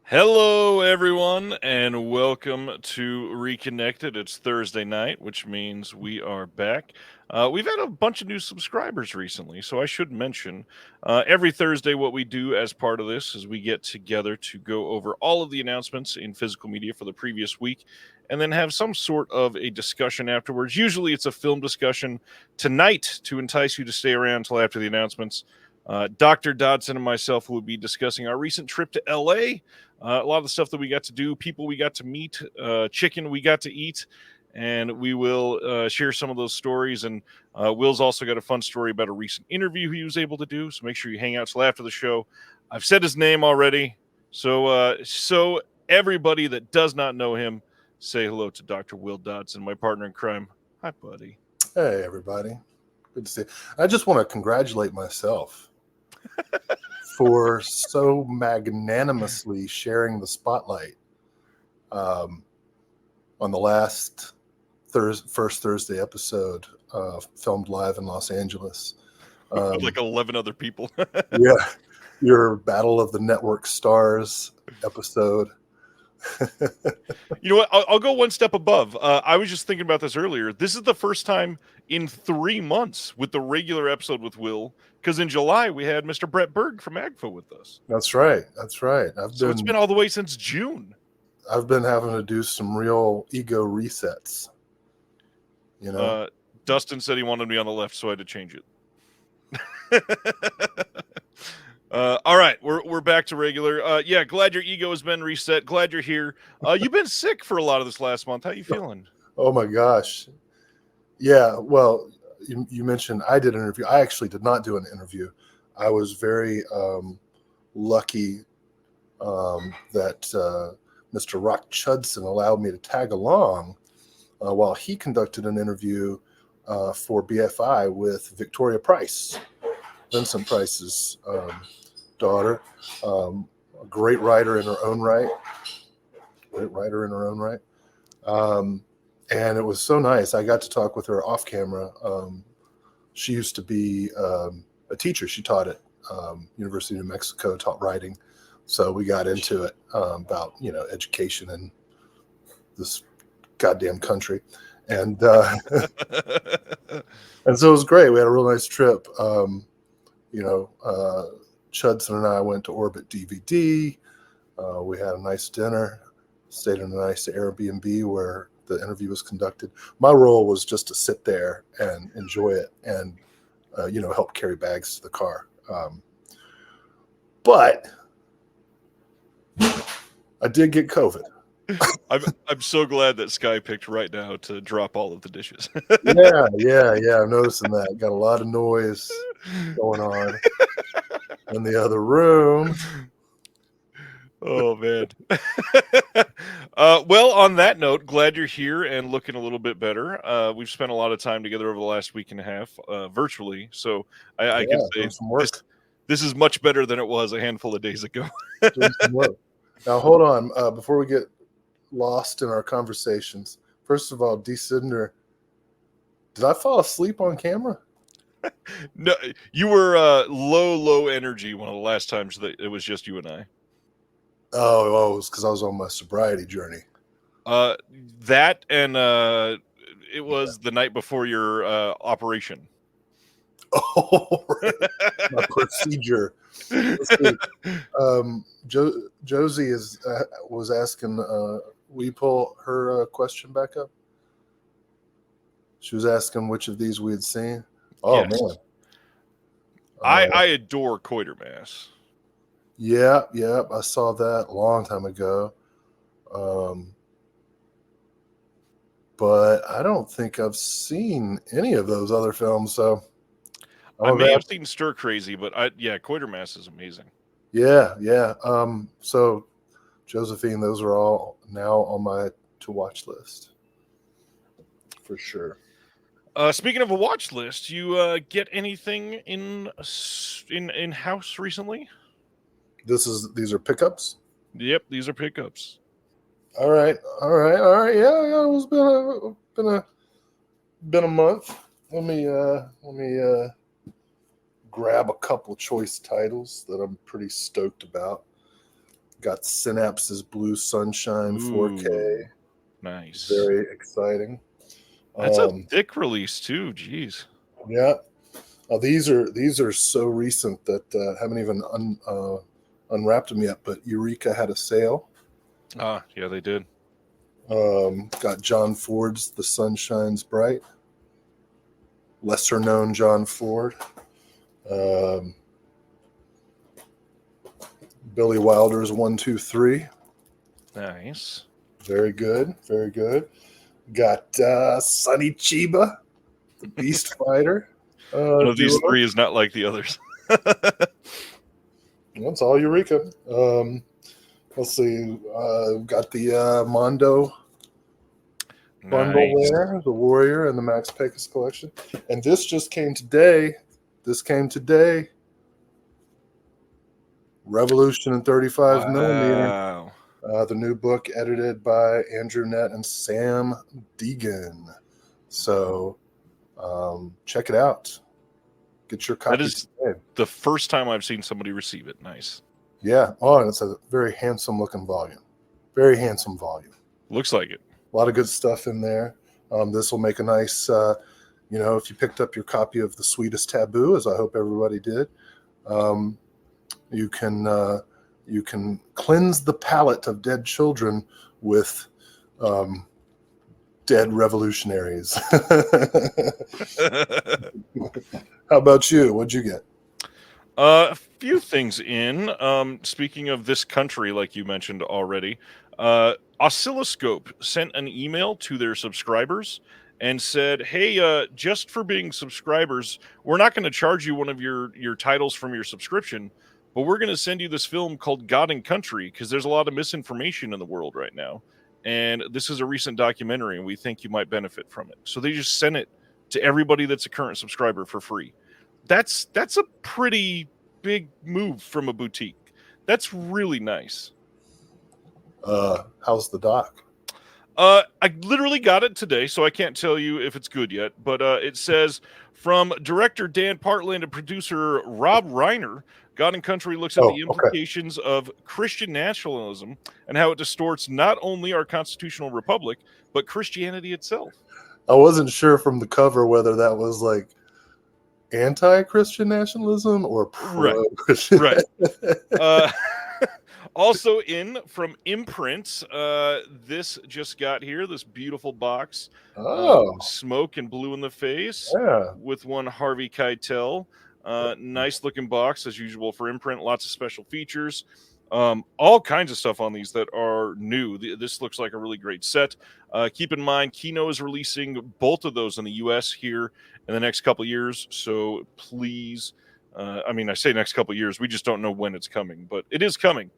Hello, everyone, and welcome to Reconnected. It's Thursday night, which means we are back. We've had a bunch of new subscribers recently, so I should mention every Thursday, what we do as part of this is we get together to go over all of the announcements in physical media for the previous week and then have some sort of a discussion afterwards. Usually, it's a film discussion. Tonight, to entice you to stay around until after the announcements, Dr. Dodson and myself will be discussing our recent trip to LA. A lot of the stuff that we got to do, people we got to meet, chicken we got to eat, and we will share some of those stories. And Will's also got a fun story about a recent interview he was able to do. So make sure you hang out till after the show. I've said his name already, so everybody that does not know him, say hello to Dr. Will Dodson, my partner in crime. Hi, buddy. Hey, everybody. Good to see you. I just want to congratulate myself for so magnanimously sharing the spotlight on the last first Thursday episode filmed live in Los Angeles. Like 11 other people. Yeah, your Battle of the Network Stars episode. You know what? I'll go one step above. I was just thinking about this earlier. This is the first time in 3 months with the regular episode with Will, because in July we had Mr. Brett Berg from AGFA with us. That's right. That's right. It's been all the way since June. I've been having to do some real ego resets. You know, Dustin said he wanted me on the left, so I had to change it. All right, we're back to regular. Yeah, glad your ego has been reset. Glad you're here. You've been sick for a lot of this last month. How you feeling? Oh my gosh. Yeah, well, you mentioned I did an interview. I actually did not do an interview. I was very lucky that Mr. Rock Chudson allowed me to tag along while he conducted an interview for BFI with Victoria Price, Vincent Price's daughter, a great writer in her own right. And it was so nice. I got to talk with her off camera. She used to be a teacher. She taught at University of New Mexico, taught writing. So we got into it about, education in this goddamn country. And and so it was great. We had a real nice trip. Chudson and I went to Orbit DVD. We had a nice dinner, stayed in a nice Airbnb where the interview was conducted. My role was just to sit there and enjoy it and, help carry bags to the car. But I did get COVID. I'm so glad that Sky picked right now to drop all of the dishes. Yeah. I'm noticing that. Got a lot of noise going on in the other room. Oh, man. Well, on that note, glad you're here and looking a little bit better. We've spent a lot of time together over the last week and a half virtually. So I can say this is much better than it was a handful of days ago. Now, hold on. Before we get lost in our conversations, first of all, D. Cinder, did I fall asleep on camera? No, you were low energy one of the last times that it was just you and I. Oh, it was because I was on my sobriety journey. That and it was the night before your operation. Oh, right. My procedure. Josie was asking, will you pull her question back up? She was asking which of these we had seen. Oh, yes. Man. I adore Quatermass. Yeah, I saw that a long time ago. But I don't think I've seen any of those other films. So I may have seen Stir Crazy, but Quatermass is amazing. Yeah. So Josephine, those are all now on my to watch list for sure. Speaking of a watch list, you get anything in house recently? These are pickups. Yep, these are pickups. All right. Yeah. It's been a month. Let me grab a couple choice titles that I'm pretty stoked about. Got Synapse's Blue Sunshine 4K. Ooh, nice. Very exciting. That's a thick release too. Jeez. Yeah. These are so recent that haven't even unwrapped them yet. But Eureka had a sale. Yeah, they did. Got John Ford's The Sun Shines Bright. Lesser known John Ford. Billy Wilder's 1, 2, 3. Nice. Very good. Very good. Got Sonny Chiba, the Beast Fighter. One of these three is not like the others. That's all Eureka. Let's see. Got the Mondo bundle there, the Warrior and the Max Pecos collection. And this just came today. Revolution in 35 millimeter. The new book edited by Andrew Nett and Sam Deegan. So check it out. Get your copy. That is the first time I've seen somebody receive it. Nice. Yeah. Oh, and it's a very handsome looking volume. Very handsome volume. Looks like it. A lot of good stuff in there. This will make a nice, if you picked up your copy of The Sweetest Taboo, as I hope everybody did, you can cleanse the palate of dead children with dead revolutionaries. How about you? What'd you get? A few things in. Speaking of this country, like you mentioned already, Oscilloscope sent an email to their subscribers and said, hey, just for being subscribers, we're not going to charge you one of your titles from your subscription, but we're going to send you this film called God and Country because there's a lot of misinformation in the world right now. And this is a recent documentary, and we think you might benefit from it. So they just sent it to everybody that's a current subscriber for free. That's a pretty big move from a boutique. That's really nice. How's the doc? I literally got it today, so I can't tell you if it's good yet. But it says, from director Dan Partland and producer Rob Reiner, God and Country looks at the implications of Christian nationalism and how it distorts not only our constitutional republic, but Christianity itself. I wasn't sure from the cover whether that was like anti-Christian nationalism or pro-Christian. Right. Also in from Imprint, this just got here, this beautiful box. Smoke and Blue in the Face with one Harvey Keitel. Nice looking box as usual for Imprint. Lots of special features. All kinds of stuff on these that are new. This looks like a really great set. Keep in mind, Kino is releasing both of those in the U.S. here in the next couple of years. So please, I say next couple of years. We just don't know when it's coming, but it is coming.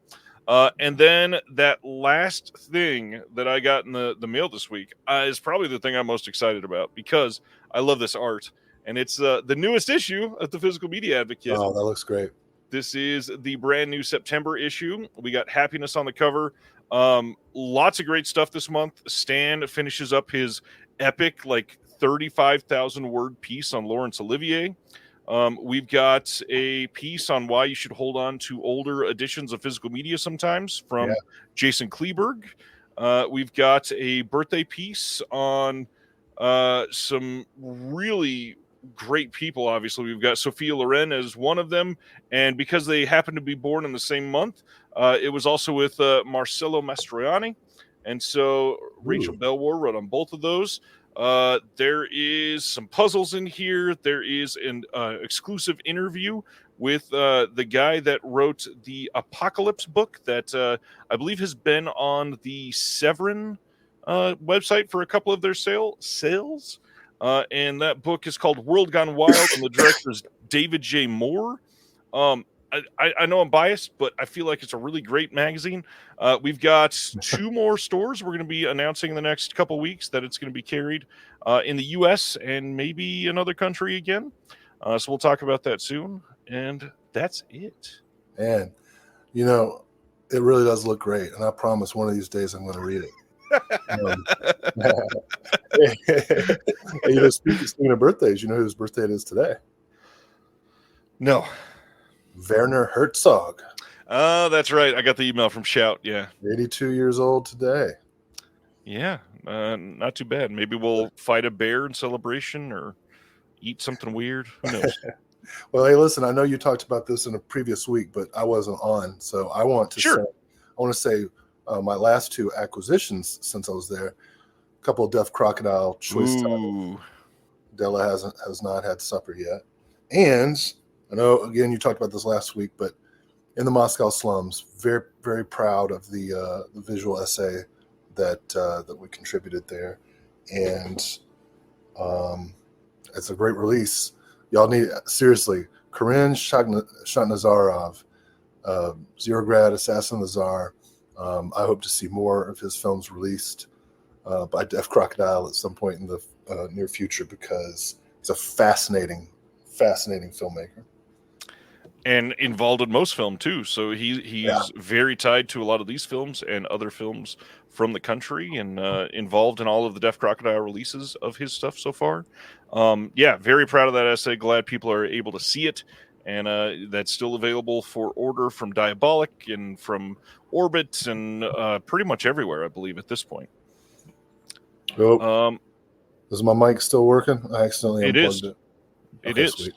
And then that last thing that I got in the mail this week is probably the thing I'm most excited about because I love this art. And it's the newest issue of the Physical Media Advocate. Oh, that looks great. This is the brand new September issue. We got Happiness on the cover. Lots of great stuff this month. Stan finishes up his epic, 35,000 word piece on Laurence Olivier. We've got a piece on why you should hold on to older editions of Physical Media sometimes from Jason Kleberg. We've got a birthday piece on some really great people. Obviously, we've got Sophia Loren as one of them, and because they happen to be born in the same month, it was also with Marcello Mastroianni, and so Rachel Belwar wrote on both of those. There is some puzzles in here. There is an exclusive interview with the guy that wrote the Apocalypse book that I believe has been on the Severin website for a couple of their sales. And that book is called World Gone Wild, and the director is David J. Moore. I know I'm biased, but I feel like it's a really great magazine. We've got 2 more stores we're going to be announcing in the next couple weeks that it's going to be carried in the U.S. and maybe another country again. So we'll talk about that soon. And that's it. And, it really does look great. And I promise one of these days I'm going to read it. Speaking of birthdays, you know whose birthday it is today? No. Werner Herzog. That's right. I got the email from Shout. Yeah. 82 years old today. Yeah. Not too bad. Maybe we'll fight a bear in celebration or eat something weird. Who knows? Well, hey, listen, I know you talked about this in a previous week, but I wasn't on. So I want to Sure. say my last two acquisitions since I was there, a couple of Deaf Crocodile choice titles. Ooh. Della has not had supper yet. And I know, again, you talked about this last week, but in the Moscow slums, very, very proud of the visual essay that we contributed there. And it's a great release. Y'all need, seriously, Karen Shatnazarov, Zero Grad, Assassin of the Tsar. I hope to see more of his films released by Deaf Crocodile at some point in the near future, because he's a fascinating filmmaker. And involved in most film too, so he's very tied to a lot of these films and other films from the country, and involved in all of the Deaf Crocodile releases of his stuff so far. Very proud of that essay. Glad people are able to see it, and that's still available for order from Diabolic and from Orbit and pretty much everywhere, I believe, at this point. Oh, is my mic still working? I accidentally unplugged it. It is. Sweet.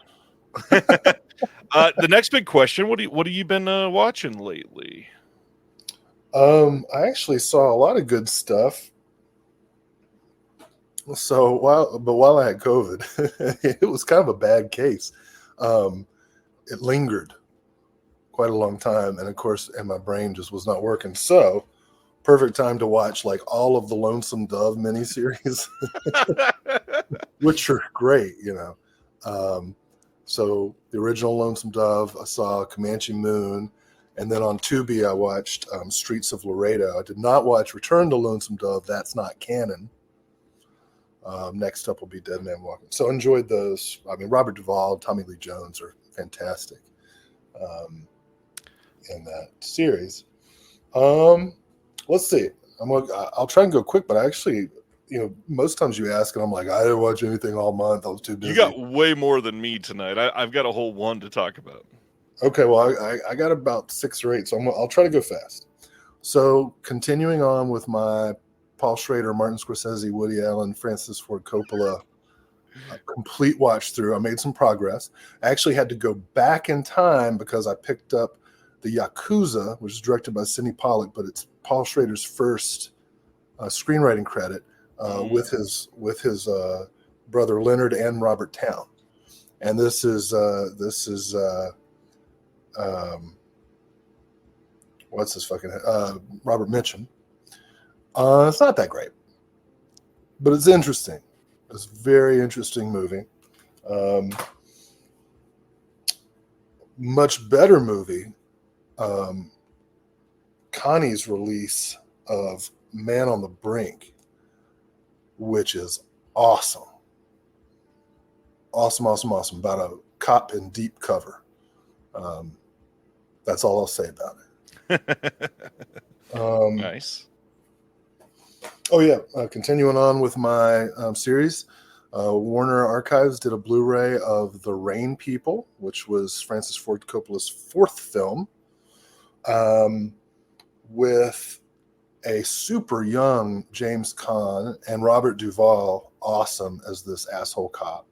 The next big question: what have you been watching lately? I actually saw a lot of good stuff. So while I had COVID, it was kind of a bad case. It lingered quite a long time, and of course, my brain just was not working. So, perfect time to watch like all of the Lonesome Dove miniseries, which are great, So the original Lonesome Dove, I saw Comanche Moon, and then on Tubi I watched Streets of Laredo. I did not watch Return to Lonesome Dove. That's not canon. Next up will be Dead Man Walking. So enjoyed those. I mean, Robert Duvall, Tommy Lee Jones are fantastic in that series. Let's see. I'll try and go quick, but I actually, most times you ask and I'm like, I didn't watch anything all month. I was too busy. You got way more than me tonight. I've got a whole one to talk about. Okay, well, I got about 6 or 8, so I'll try to go fast. So continuing on with my Paul Schrader, Martin Scorsese, Woody Allen, Francis Ford Coppola complete watch through. I made some progress. I actually had to go back in time because I picked up the Yakuza, which is directed by Sidney Pollack, but it's Paul Schrader's first screenwriting credit with his brother Leonard and Robert Towne. And this is what's his fucking Robert Mitchum. It's not that great, but it's interesting. It's a very interesting movie. Much better movie. Connie's release of Man on the Brink, which is awesome. Awesome. About a cop in deep cover. That's all I'll say about it. Nice. Oh, yeah. Continuing on with my series, Warner Archives did a Blu-ray of The Rain People, which was Francis Ford Coppola's 4th film, with a super young James Caan and Robert Duvall, awesome as this asshole cop.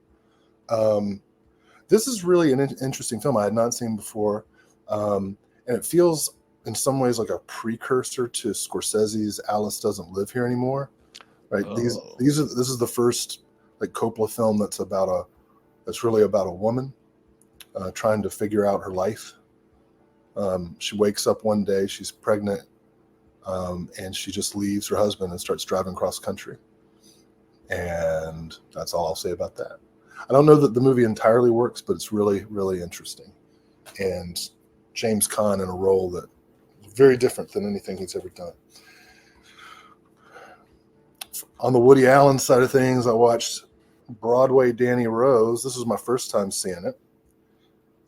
This is really an interesting film I had not seen before, and it feels in some ways like a precursor to Scorsese's Alice Doesn't Live Here Anymore. Right? Oh. This is the first like Coppola film that's really about a woman trying to figure out her life. She wakes up one day, she's pregnant, and she just leaves her husband and starts driving cross country. And that's all I'll say about that. I don't know that the movie entirely works, but it's really, really interesting. And James Caan in a role that is very different than anything he's ever done. On the Woody Allen side of things, I watched Broadway Danny Rose. This was my first time seeing it.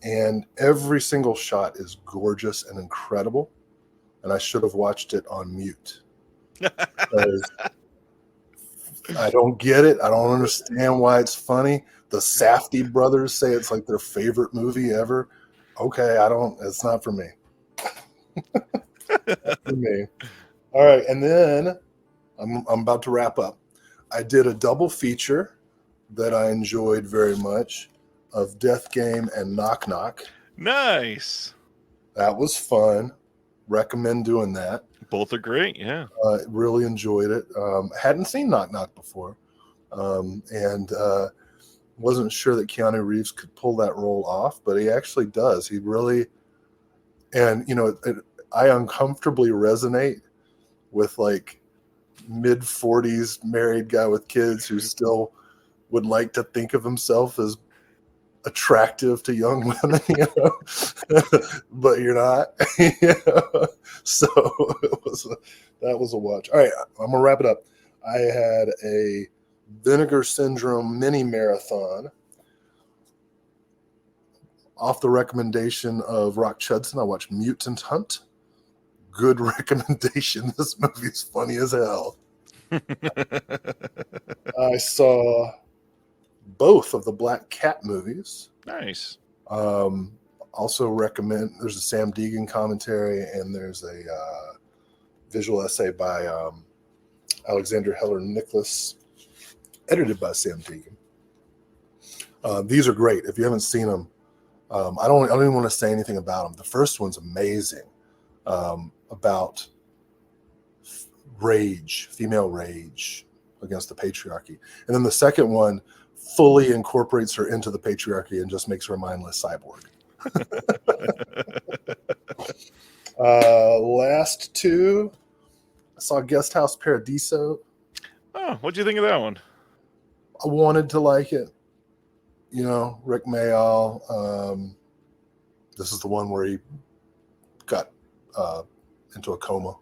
And every single shot is gorgeous and incredible. And I should have watched it on mute. I don't get it. I don't understand why it's funny. The Safdie brothers say it's like their favorite movie ever. Okay, it's not for me. For me. All right, and then I'm about to wrap up. I did a double feature that I enjoyed very much of Death Game and Knock Knock. Nice. That was fun. Recommend doing that. Both are great. Yeah. Really enjoyed it. Hadn't seen Knock Knock before, and wasn't sure that Keanu Reeves could pull that role off, but he actually does. He really, and I uncomfortably resonate with like mid 40s married guy with kids who still would like to think of himself as attractive to young women, but you're not. So that was a watch. All right, I'm gonna wrap it up. I had a Vinegar Syndrome mini marathon off the recommendation of Rock Chudson. I watched Mutant Hunt. Good recommendation. This movie's funny as hell. I saw both of the Black Cat movies. Nice. Also recommend, there's a Sam Deegan commentary and there's a visual essay by Alexander Heller Nicholas, edited by Sam Deegan. These are great. If you haven't seen them, I don't even want to say anything about them. The first one's amazing, about rage, female rage against the patriarchy. And then the second one fully incorporates her into the patriarchy and just makes her a mindless cyborg. Last two, I saw Guest House Paradiso. Oh, what'd you think of that one? I wanted to like it. Rick Mayall. This is the one where he got into a coma,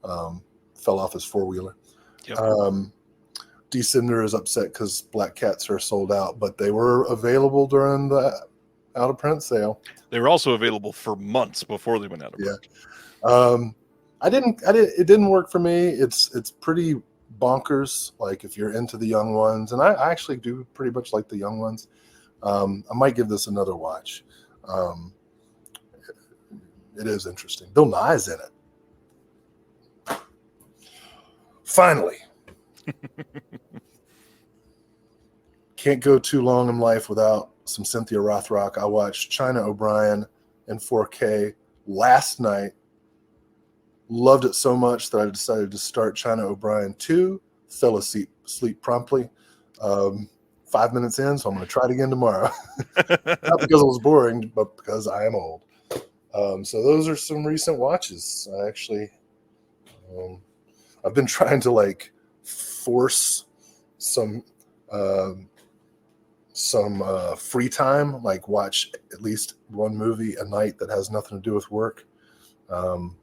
fell off his four-wheeler. Yep. D. Cinder is upset because Black Cats are sold out, but they were available during the out-of-print sale. They were also available for months before they went out of print. It didn't work for me. It's pretty bonkers, like if you're into the young ones, and I actually do pretty much like the young ones. I might give this another watch. It is interesting. Bill Nye's in it. Finally. Can't go too long in life without some Cynthia Rothrock. I watched China O'Brien in 4K last night. Loved it so much that I decided to start China O'Brien 2. Fell asleep promptly. 5 minutes in, so I'm going to try it again tomorrow. Not because it was boring, but because I am old. So those are some recent watches. I actually, I've been trying to force some free time, like watch at least one movie a night that has nothing to do with work. And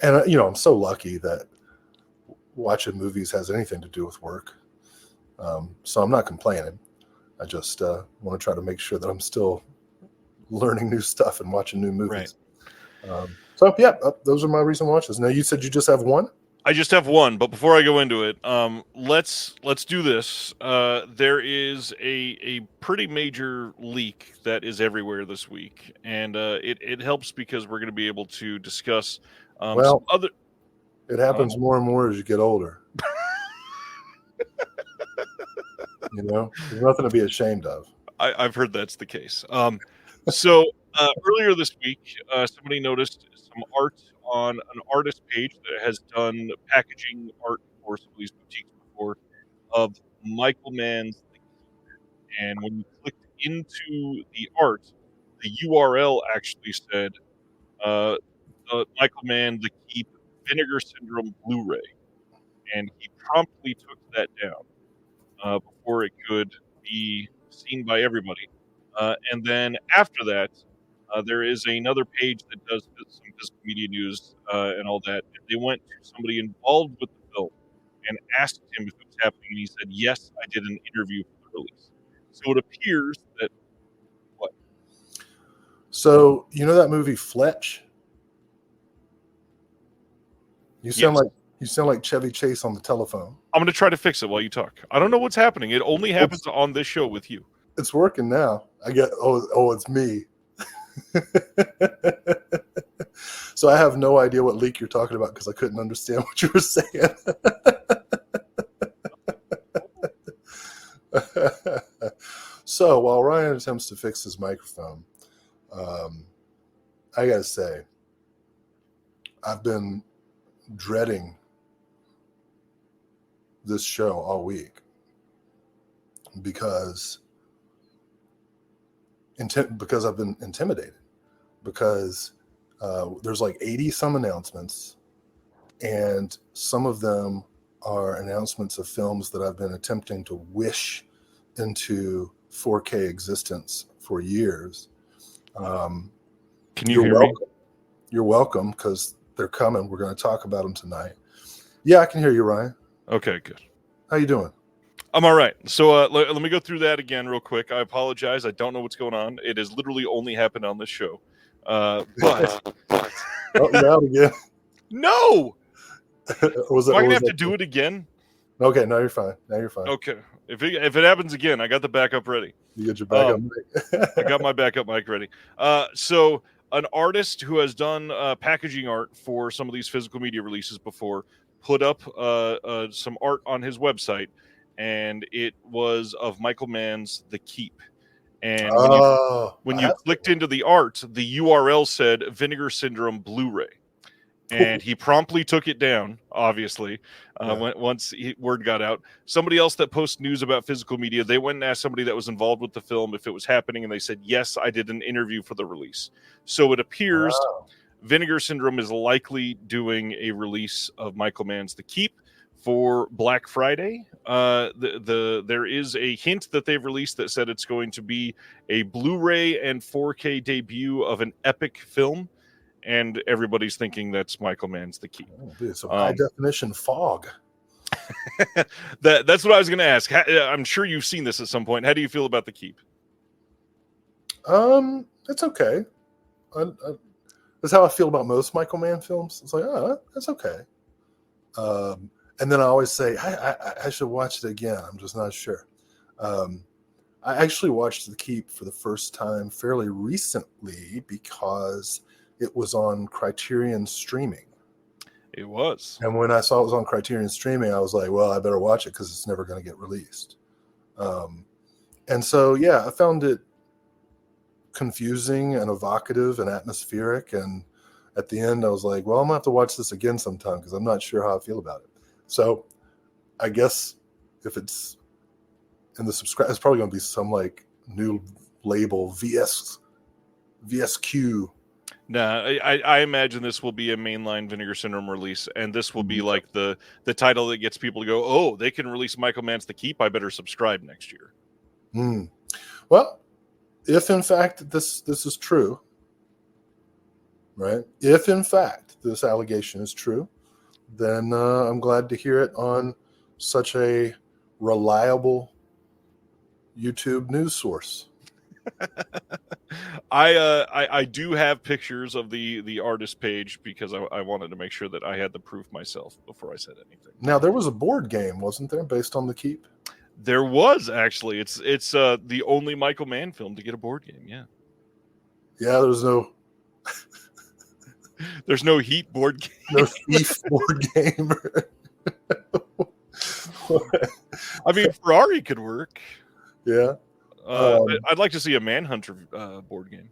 I'm so lucky that watching movies has anything to do with work. So I'm not complaining. I just want to try to make sure that I'm still learning new stuff and watching new movies. Right. Those are my recent watches. Now, you said you just have one? I just have one, but before I go into it, let's do this. There is a pretty major leak that is everywhere this week, and it helps because we're going to be able to discuss some other. It happens more and more as you get older. There's nothing to be ashamed of. I've heard that's the case. So earlier this week, somebody noticed some art on an artist page that has done packaging art for some of these boutiques before of Michael Mann's The Keep. And when you clicked into the art, the URL actually said Michael Mann The Keep Vinegar Syndrome Blu-ray. And he promptly took that down before it could be seen by everybody. And then after that, there is another page that does some physical media news and all that. And they went to somebody involved with the film and asked him if it was happening. And he said, yes, I did an interview for the release. So it appears that what? So, that movie Fletch? You sound like Chevy Chase on the telephone. I'm going to try to fix it while you talk. I don't know what's happening. It only happens on this show with you. It's working now. I get, it's me. So I have no idea what leak you're talking about because I couldn't understand what you were saying. So while Ryan attempts to fix his microphone, I gotta say, I've been dreading this show all week because I've been intimidated because there's like 80 some announcements, and some of them are announcements of films that I've been attempting to wish into 4K existence for years. Can you hear me? You're welcome, because they're coming. We're going to talk about them tonight. Yeah, I can hear you, Ryan. Okay, good. How you doing? I'm all right. So let me go through that again real quick. I apologize. I don't know what's going on. It has literally only happened on this show. But Oh, you're out again. No! Was Am I gonna have to do it again? Okay, now you're fine. Okay. If it happens again, I got the backup ready. You get your backup mic. I got my backup mic ready. So an artist who has done packaging art for some of these physical media releases before put up some art on his website, and it was of Michael Mann's The Keep. And when you clicked into the art, the URL said Vinegar Syndrome Blu-ray. And he promptly took it down, obviously, once word got out. Somebody else that posts news about physical media, they went and asked somebody that was involved with the film if it was happening, and they said, yes, I did an interview for the release. So it appears Vinegar Syndrome is likely doing a release of Michael Mann's The Keep for Black Friday. There is a hint that they've released that said it's going to be a Blu-ray and 4K debut of an epic film. And everybody's thinking that's Michael Mann's The Keep. So high definition fog. That's what I was going to ask. I'm sure you've seen this at some point. How do you feel about The Keep? It's okay. That's how I feel about most Michael Mann films. It's like, that's okay. And then I always say, I should watch it again. I'm just not sure. I actually watched The Keep for the first time fairly recently because it was on Criterion streaming. It was. And when I saw it was on Criterion streaming, I was like, well, I better watch it because it's never going to get released. And so, yeah, I found it confusing and evocative and atmospheric. And at the end, I was like, well, I'm going to have to watch this again sometime because I'm not sure how I feel about it. So I guess if it's in the subscribe, it's probably going to be some like new label, VSQ. Nah, I imagine this will be a mainline Vinegar Syndrome release, and this will be like the title that gets people to go, oh, they can release Michael Mann's The Keep. I better subscribe next year. Well, if in fact this is true, right? If in fact this allegation is true, then I'm glad to hear it on such a reliable YouTube news source. I do have pictures of the artist page because I wanted to make sure that I had the proof myself before I said anything. Now, there was a board game, wasn't there, based on The Keep? There was, actually. It's the only Michael Mann film to get a board game. Yeah. There's no Heat board game. No Thief board game. I mean, Ferrari could work. Yeah. I'd like to see a Manhunter board game.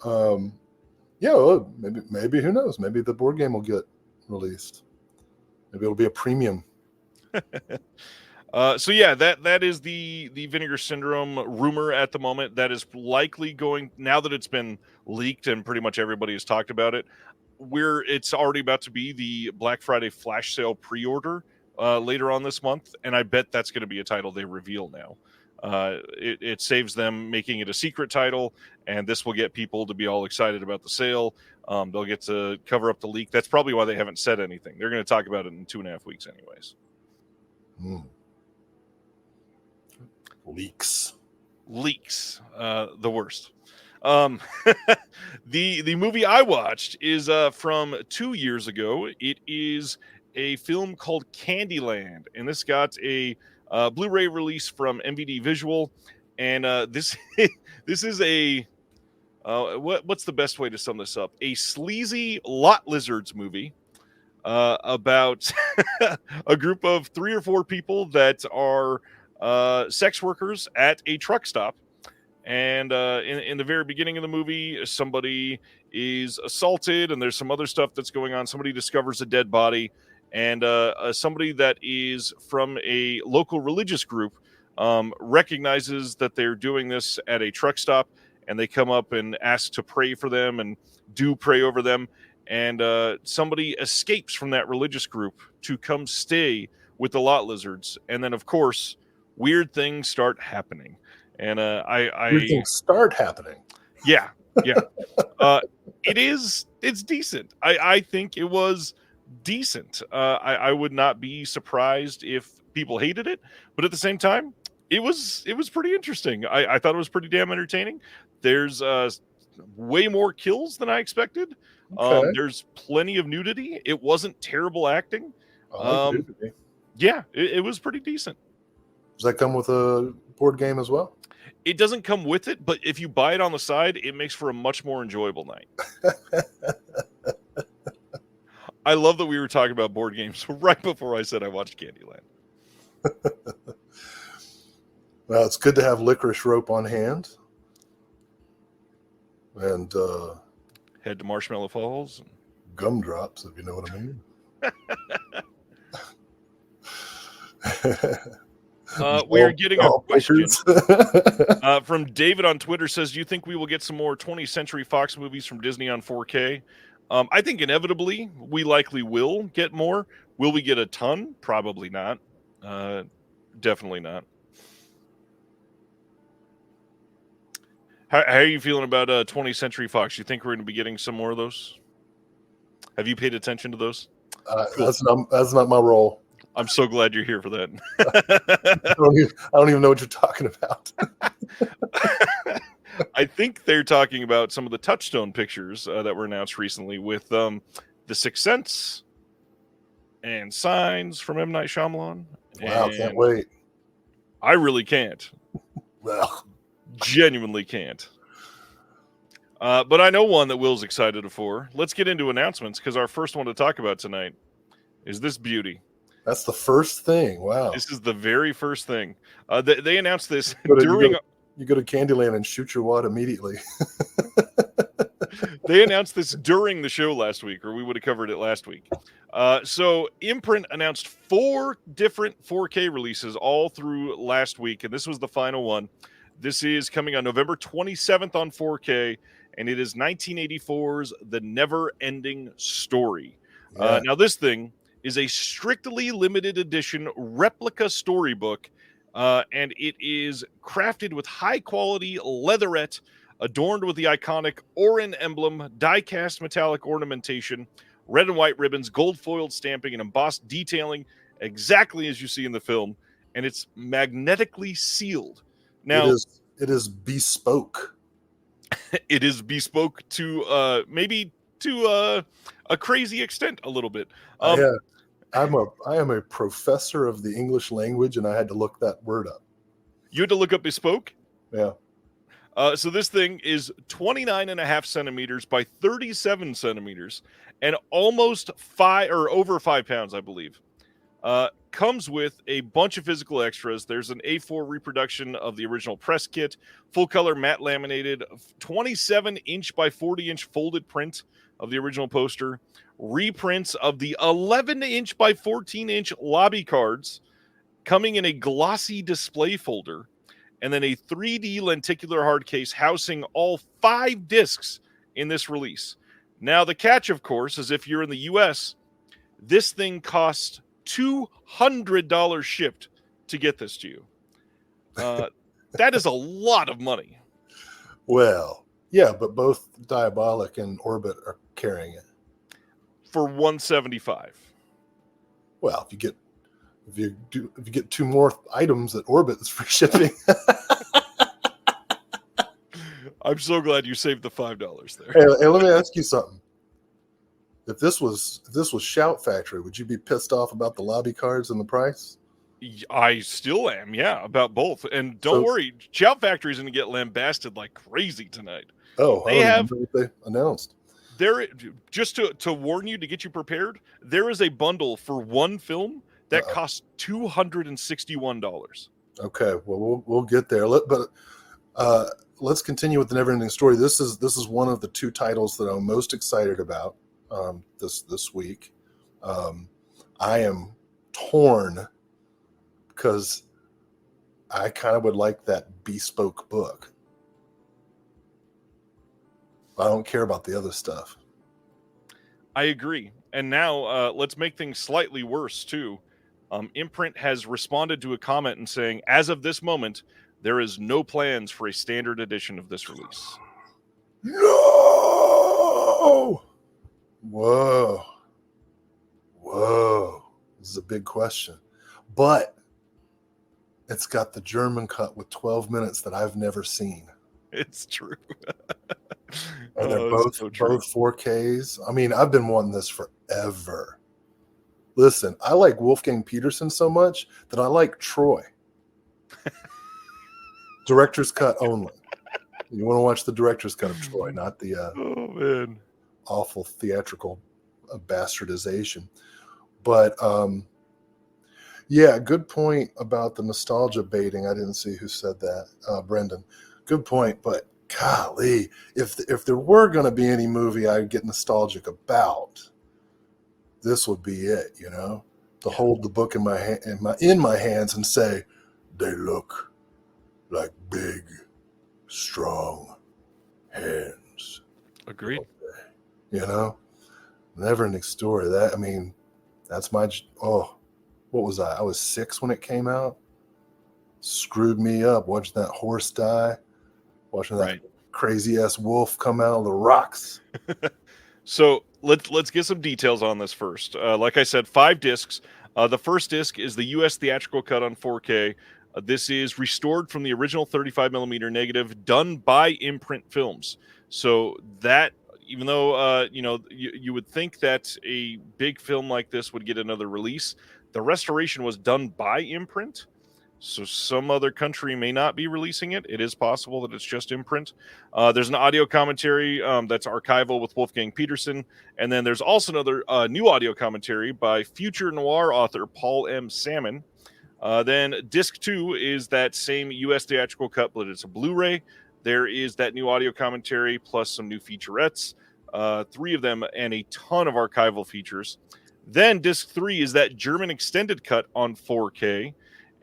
Well, maybe who knows? Maybe the board game will get released. Maybe it'll be a premium. So yeah, that is the Vinegar Syndrome rumor at the moment. That is likely going, now that it's been leaked and pretty much everybody has talked about it. It's already about to be the Black Friday flash sale pre-order later on this month, and I bet that's going to be a title they reveal now. It saves them making it a secret title, and this will get people to be all excited about the sale. They'll get to cover up the leak. That's probably why they haven't said anything. They're going to talk about it in 2.5 weeks anyways. Leaks, the worst. The movie I watched is from 2 years ago. It is a film called Candyland, and this got a Blu-ray release from MVD Visual, and this is a what's the best way to sum this up? A sleazy lot lizards movie about a group of 3 or 4 people that are sex workers at a truck stop. And in the very beginning of the movie, somebody is assaulted, and there's some other stuff that's going on. Somebody discovers a dead body, and somebody that is from a local religious group recognizes that they're doing this at a truck stop, and they come up and ask to pray for them and do pray over them. And somebody escapes from that religious group to come stay with the lot lizards. And then, of course, weird things start happening. And Weird things start happening. Yeah. It's decent. I think it was decent. I would not be surprised if people hated it, but at the same time, it was pretty interesting. I thought it was pretty damn entertaining. There's way more kills than I expected. Okay. There's plenty of nudity. It wasn't terrible acting. I like nudity. Yeah, it was pretty decent. Does that come with a board game as well? It doesn't come with it, but if you buy it on the side, it makes for a much more enjoyable night. I love that we were talking about board games right before I said I watched Candyland. Well, it's good to have licorice rope on hand. And head to Marshmallow Falls. Gumdrops, if you know what I mean. We are getting a question from David on Twitter. Says, do you think we will get some more 20th Century Fox movies from Disney on 4K? I think inevitably we likely will get more. Will we get a ton? Probably not. Definitely not. How are you feeling about 20th Century Fox? You think we're going to be getting some more of those? Have you paid attention to those? Cool. That's not my role. I'm so glad you're here for that. I don't even know what you're talking about. I think they're talking about some of the Touchstone pictures that were announced recently with The Sixth Sense and Signs from M. Night Shyamalan. Wow, can't wait. I really can't. Well, genuinely can't. But I know one that Will's excited for. Let's get into announcements, because our first one to talk about tonight is this beauty. That's the first thing. Wow. This is the very first thing. They announced this during... You go to Candyland and shoot your wad immediately. They announced this during the show last week, or we would have covered it last week. So Imprint announced 4 different 4K releases all through last week, and this was the final one. This is coming on November 27th on 4K, and it is 1984's The Never-Ending Story. Yeah. Now, this thing is a strictly limited edition replica storybook, and it is crafted with high-quality leatherette, adorned with the iconic Orin emblem, die-cast metallic ornamentation, red and white ribbons, gold-foiled stamping, and embossed detailing, exactly as you see in the film, and it's magnetically sealed. Now, it is bespoke. It is bespoke to maybe to a crazy extent a little bit. I am a professor of the English language, and I had to look that word up. You had to look up bespoke? Yeah. So this thing is 29.5 centimeters by 37 centimeters and almost over 5 pounds, I believe. Comes with a bunch of physical extras. There's an A4 reproduction of the original press kit, full color matte laminated, 27-inch by 40-inch folded print of the original poster, reprints of the 11-inch by 14-inch lobby cards, coming in a glossy display folder, and then a 3D lenticular hard case housing all 5 discs in this release. Now, the catch, of course, is if you're in the U.S., this thing costs $200 shipped to get this to you. That is a lot of money. Well, yeah, but both Diabolic and Orbit are carrying it for $175. Well, if you get 2 more items at Orbit, it's free shipping. I'm so glad you saved the $5 there. Hey, let me ask you something. If this was Shout Factory, would you be pissed off about the lobby cards and the price? I still am, yeah, about both. And don't worry, Shout Factory is going to get lambasted like crazy tonight. Oh, I They don't even have know what they announced. there just to warn you, to get you prepared. There is a bundle for one film that Uh-oh. costs $261. Okay, well, we'll get there. Let's continue with the Neverending Story. This is one of the two titles that I'm most excited about this week. I am torn because I kind of would like that bespoke book. I don't care about the other stuff. I agree. And now let's make things slightly worse too. Imprint has responded to a comment and saying, as of this moment, there is no plans for a standard edition of this release. No! Whoa. This is a big question. But it's got the German cut with 12 minutes that I've never seen. It's true. And they're both both 4Ks. I mean, I've been wanting this forever. Listen, I like Wolfgang Peterson so much that I like Troy. Director's cut only. You want to watch the director's cut of Troy, not the Oh man, awful theatrical bastardization. But yeah, good point about the nostalgia baiting. I didn't see who said that. Brendan. Good point, but golly, if there were going to be any movie I'd get nostalgic about, this would be it. You know, to hold the book in my hands and say, they look like big, strong hands. agreed. You know, Neverending Story. That, I mean, that's my. Oh, what was I? I was 6 when it came out. Screwed me up watching that horse die. Watching that crazy ass wolf come out of the rocks. So let's get some details on this first. Like I said, 5 discs. The first disc is the U.S. theatrical cut on 4K. This is restored from the original 35mm negative, done by Imprint Films. So that, even though you would think that a big film like this would get another release, the restoration was done by Imprint. So some other country may not be releasing it. It is possible that it's just Imprint. There's an audio commentary that's archival with Wolfgang Peterson. And then there's also another new audio commentary by future noir author Paul M. Salmon. Then disc 2 is that same U.S. theatrical cut, but it's a Blu-ray. There is that new audio commentary plus some new featurettes, 3 of them, and a ton of archival features. Then disc 3 is that German extended cut on 4K.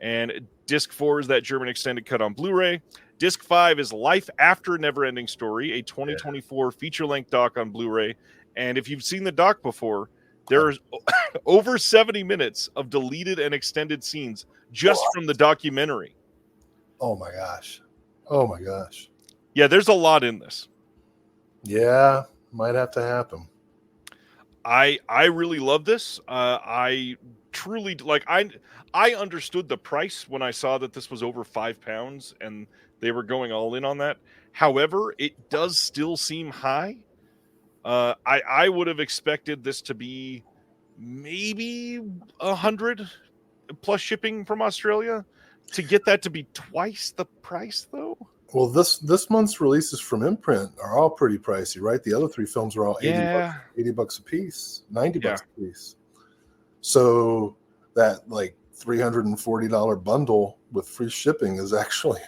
And disc 4 is that German extended cut on Blu-ray. Disc 5 is Life After Neverending Story, a 2024 feature-length doc on Blu-ray. And if you've seen the doc before, there's over 70 minutes of deleted and extended scenes just from the documentary. Oh my gosh. Yeah, there's a lot in this. Yeah, might have to happen. I really love this. I truly like. I understood the price when I saw that this was over £5 and they were going all in on that. However, it does still seem high. I would have expected this to be maybe 100 plus shipping from Australia. To get that to be twice the price, though. Well, this month's releases from Imprint are all pretty pricey, right? The other 3 films are all $80 a piece, $90 a piece. So that like $340 bundle with free shipping is actually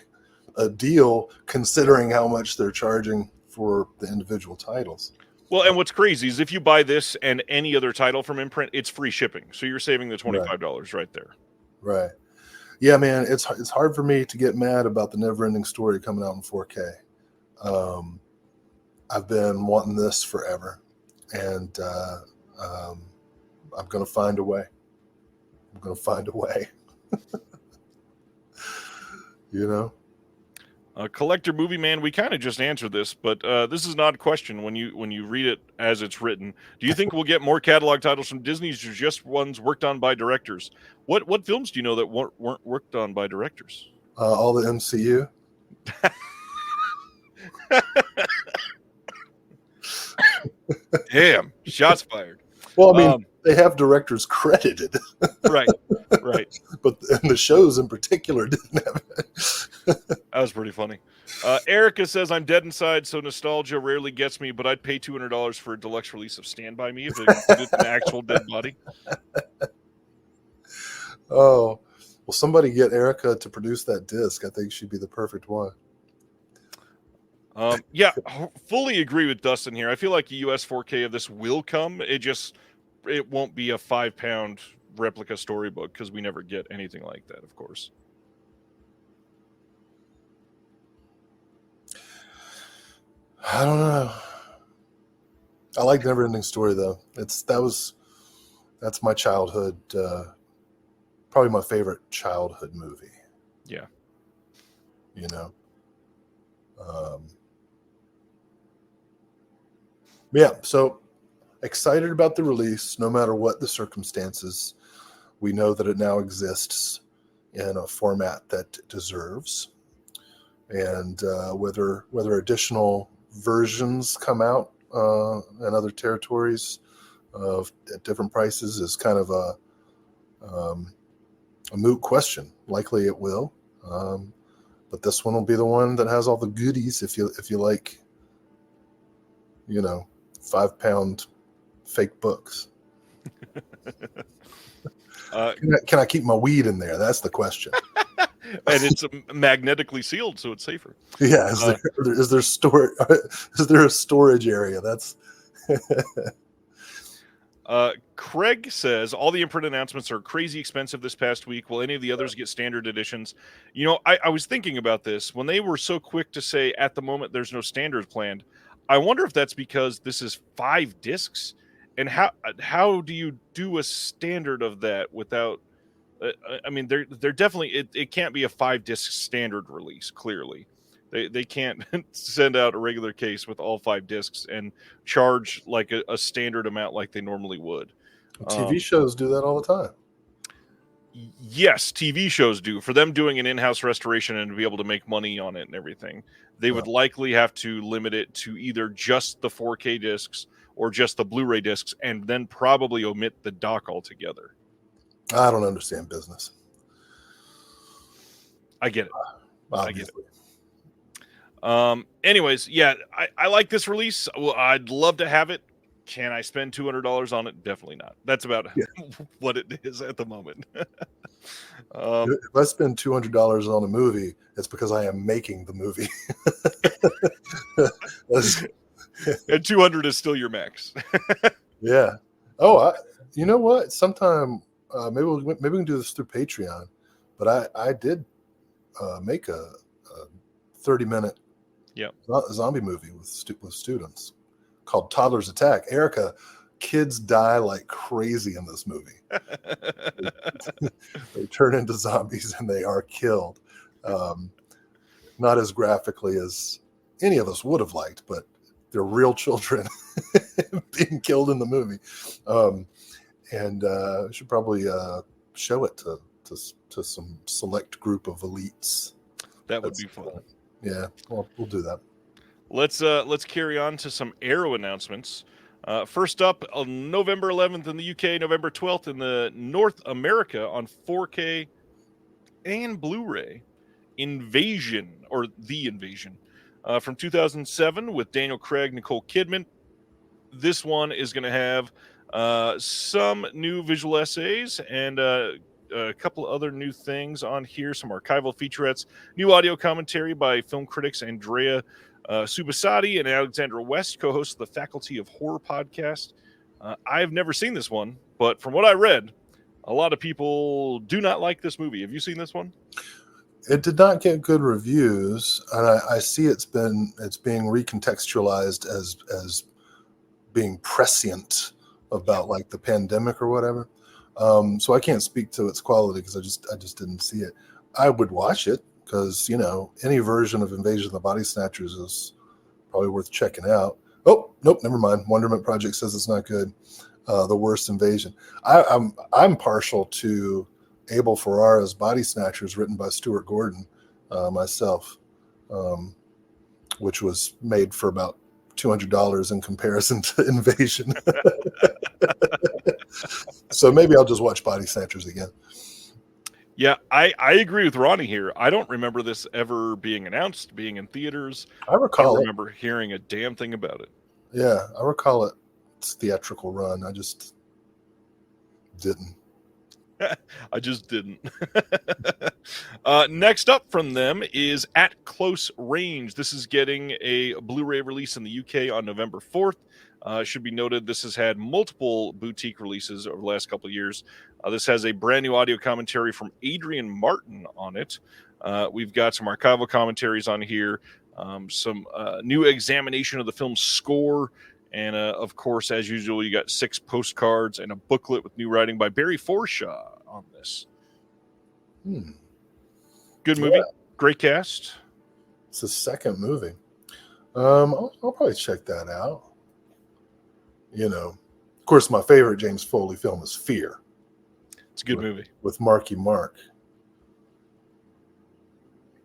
a deal, considering how much they're charging for the individual titles. Well, and what's crazy is if you buy this and any other title from Imprint, it's free shipping. So you're saving the $25 right there. Right. Yeah, man, it's hard for me to get mad about the Neverending Story coming out in 4K. I've been wanting this forever, and I'm going to find a way. You know? Collector Movie Man, we kind of just answered this, but this is an odd question when you read it as it's written. Do you think we'll get more catalog titles from Disney's or just ones worked on by directors? What films do you know that weren't worked on by directors? All the MCU. Damn, shots fired. Well, I mean, they have directors credited. Right. Right. But and the shows in particular didn't have it. That was pretty funny. Erica says, I'm dead inside, so nostalgia rarely gets me, but I'd pay $200 for a deluxe release of Stand By Me if it included an actual dead body. Oh, well, somebody get Erica to produce that disc. I think she'd be the perfect one. Yeah, fully agree with Dustin here. I feel like a US 4K of this will come. It won't be a 5-pound replica storybook because we never get anything like that, of course. I don't know. I like Neverending Story though. That's my childhood. Probably my favorite childhood movie. Yeah. You know. Yeah. So excited about the release, no matter what the circumstances. We know that it now exists in a format that it deserves, and whether additional versions come out in other territories at different prices is kind of a moot question. Likely it will, but this one will be the one that has all the goodies. If you like, 5-pound fake books. Can I keep my weed in there? That's the question. And it's magnetically sealed, so it's safer. Yeah, is there a storage area? That's Craig says all the imprint announcements are crazy expensive this past week. Will any of the others get standard editions? I was thinking about this when they were so quick to say at the moment there's no standards planned. I wonder if that's because this is 5 discs, and how do you do a standard of that without? I mean, they're definitely it can't be a 5-disc standard release. Clearly, they can't send out a regular case with all 5 discs and charge like a standard amount like they normally would. TV shows do that all the time. Yes, TV shows do. For them doing an in-house restoration and to be able to make money on it and everything, they would likely have to limit it to either just the 4K discs or just the Blu-ray discs, and then probably omit the dock altogether. I don't understand business. I get it. Obviously. I get it. Anyways, yeah, I like this release. Well, I'd love to have it. Can I spend $200 on it? Definitely not. That's about what it is at the moment. If I spend $200 on a movie, it's because I am making the movie. And 200 is still your max. Yeah. Oh, you know what? Sometime maybe we can do this through Patreon. But I did make a 30-minute zombie movie with students called Toddler's Attack. Erica, kids die like crazy in this movie. They turn into zombies and they are killed. Not as graphically as any of us would have liked, but they're real children being killed in the movie. And I should probably show it to some select group of elites. That would be fun. Yeah, well, we'll do that. Let's carry on to some Arrow announcements. First up, on November 11th in the UK, November 12th in the North America on 4K and Blu-ray, Invasion, or The Invasion, from 2007 with Daniel Craig, Nicole Kidman. This one is going to have some new visual essays and a couple of other new things on here, some archival featurettes, new audio commentary by film critics Andrea Subasati and Alexandra West, co-hosts of the Faculty of Horror podcast. I've never seen this one, but from what I read, a lot of people do not like this movie. Have you seen this one? It did not get good reviews, and I see it's being recontextualized as being prescient about like the pandemic or whatever. So I can't speak to its quality because I just didn't see it. I would watch it because any version of Invasion of the Body Snatchers is probably worth checking out. Oh, nope, never mind. Wonderment Project says it's not good. The worst invasion. I'm partial to Abel Ferrara's Body Snatchers, written by Stuart Gordon, myself, which was made for about $200 in comparison to Invasion. So maybe I'll just watch Body Snatchers again. Yeah, I agree with Ronnie here. I don't remember this ever being announced, being in theaters. I I don't recall it. remember hearing a damn thing about it. Yeah, I recall its theatrical run. I just didn't. I just didn't. Next up from them is At Close Range. This is getting a Blu-ray release in the UK on November 4th. Should be noted, this has had multiple boutique releases over the last couple of years. This has a brand new audio commentary from Adrian Martin on it. We've got some archival commentaries on here, some new examination of the film's score, and of course, as usual, you got 6 postcards and a booklet with new writing by Barry Forshaw on this. Good movie, great cast. It's the second movie. I'll probably check that out. You know, of course, my favorite James Foley film is Fear. It's a good movie with Marky Mark.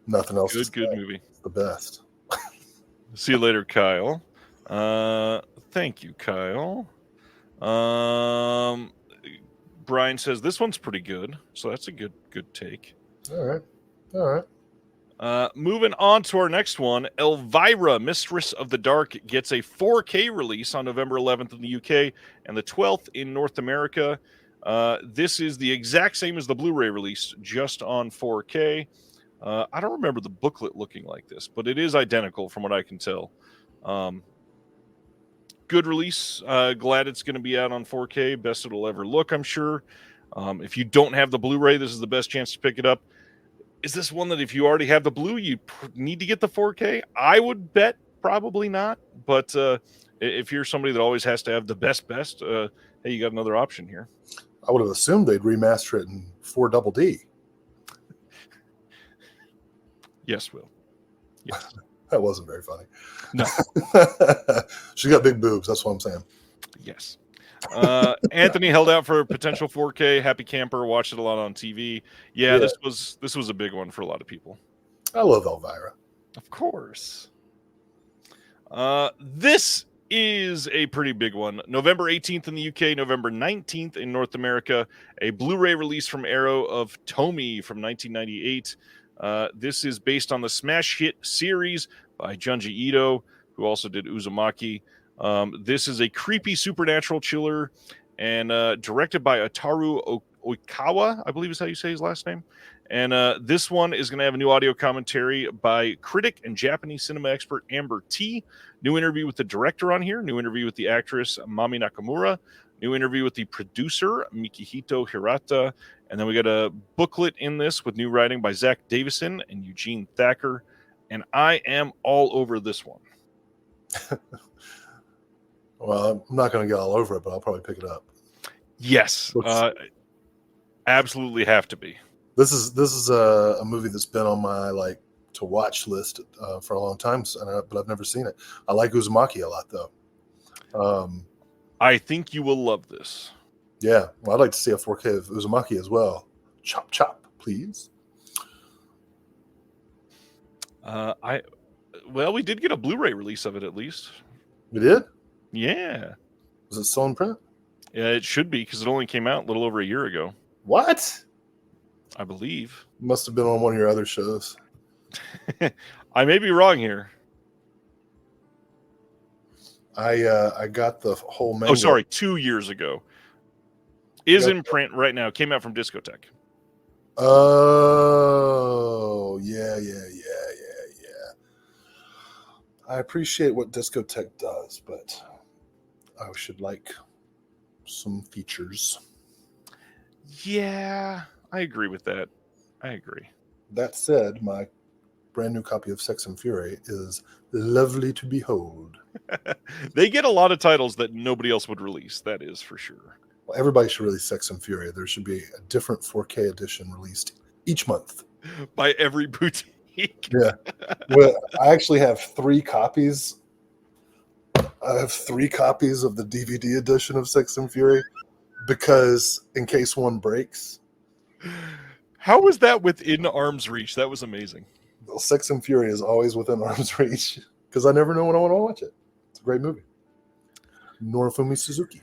Nothing else. Good movie. It's the best. See you later, Kyle. Thank you, Kyle. Brian says this one's pretty good, so that's a good take. All right. Moving on to our next one, Elvira, Mistress of the Dark, gets a 4K release on November 11th in the UK and the 12th in North America. This is the exact same as the Blu-ray release, just on 4K. I don't remember the booklet looking like this, but it is identical from what I can tell. Good release. Glad it's going to be out on 4K. Best it'll ever look, I'm sure. If you don't have the Blu-ray, this is the best chance to pick it up. Is this one that if you already have the Blu, you need to get the 4K? I would bet probably not. But if you're somebody that always has to have the best, hey, you got another option here. I would have assumed they'd remaster it in 4DD. Yes, Will. Yes. That wasn't very funny. No. She got big boobs. That's what I'm saying. Yes. Anthony held out for a potential 4K. Happy camper. Watched it a lot on TV. Yeah, this was a big one for a lot of people. I love Elvira. Of course. This is a pretty big one. November 18th in the UK, November 19th in North America. A Blu-ray release from Arrow of Tomi from 1998. This is based on the smash hit series by Junji Ito, who also did Uzumaki. This is a creepy supernatural chiller and directed by Ataru Oikawa, I believe is how you say his last name. And this one is going to have a new audio commentary by critic and Japanese cinema expert Amber T. New interview with the director on here. New interview with the actress Mami Nakamura. New interview with the producer Mikihito Hirata. And then we got a booklet in this with new writing by Zach Davison and Eugene Thacker. And I am all over this one. Well, I'm not going to get all over it, but I'll probably pick it up. Yes, absolutely have to be. This is a movie that's been on my to watch list for a long time, but I've never seen it. I like Uzumaki a lot, though. I think you will love this. Yeah, well, I'd like to see a 4K of Uzumaki as well. Chop, chop, please. We did get a Blu-ray release of it at least. We did? Yeah. Was it still in print? Yeah, it should be because it only came out a little over a year ago. What? I believe. Must have been on one of your other shows. I may be wrong here. I got the whole manga. Oh, sorry, 2 years ago. Is in print right now. Came out from Discotheque. Oh, yeah. I appreciate what Discotheque does, but I should like some features. Yeah, I agree with that. I agree. That said, my brand new copy of Sex and Fury is lovely to behold. They get a lot of titles that nobody else would release. That is for sure. Well, everybody should release Sex and Fury. There should be a different 4K edition released each month by every boutique. Yeah. Well, I actually have 3 copies. I have 3 copies of the DVD edition of Sex and Fury because in case one breaks. How was that within arm's reach? That was amazing. Well, Sex and Fury is always within arm's reach because I never know when I want to watch it. It's a great movie. Norifumi Suzuki.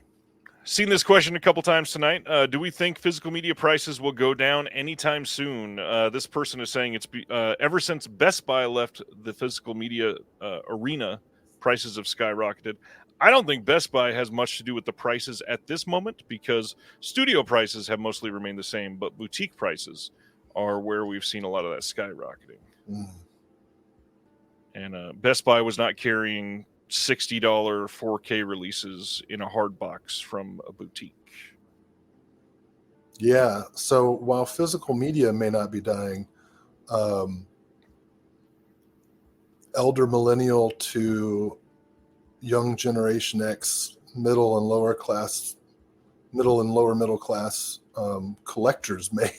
Seen this question a couple times tonight. Do we think physical media prices will go down anytime soon? This person is saying ever since Best Buy left the physical media arena, prices have skyrocketed. I don't think Best Buy has much to do with the prices at this moment because studio prices have mostly remained the same, but boutique prices are where we've seen a lot of that skyrocketing. Mm. And Best Buy was not carrying $60 4K releases in a hard box from a boutique. Yeah. So while physical media may not be dying, elder millennial to young Generation X, middle and lower middle class collectors may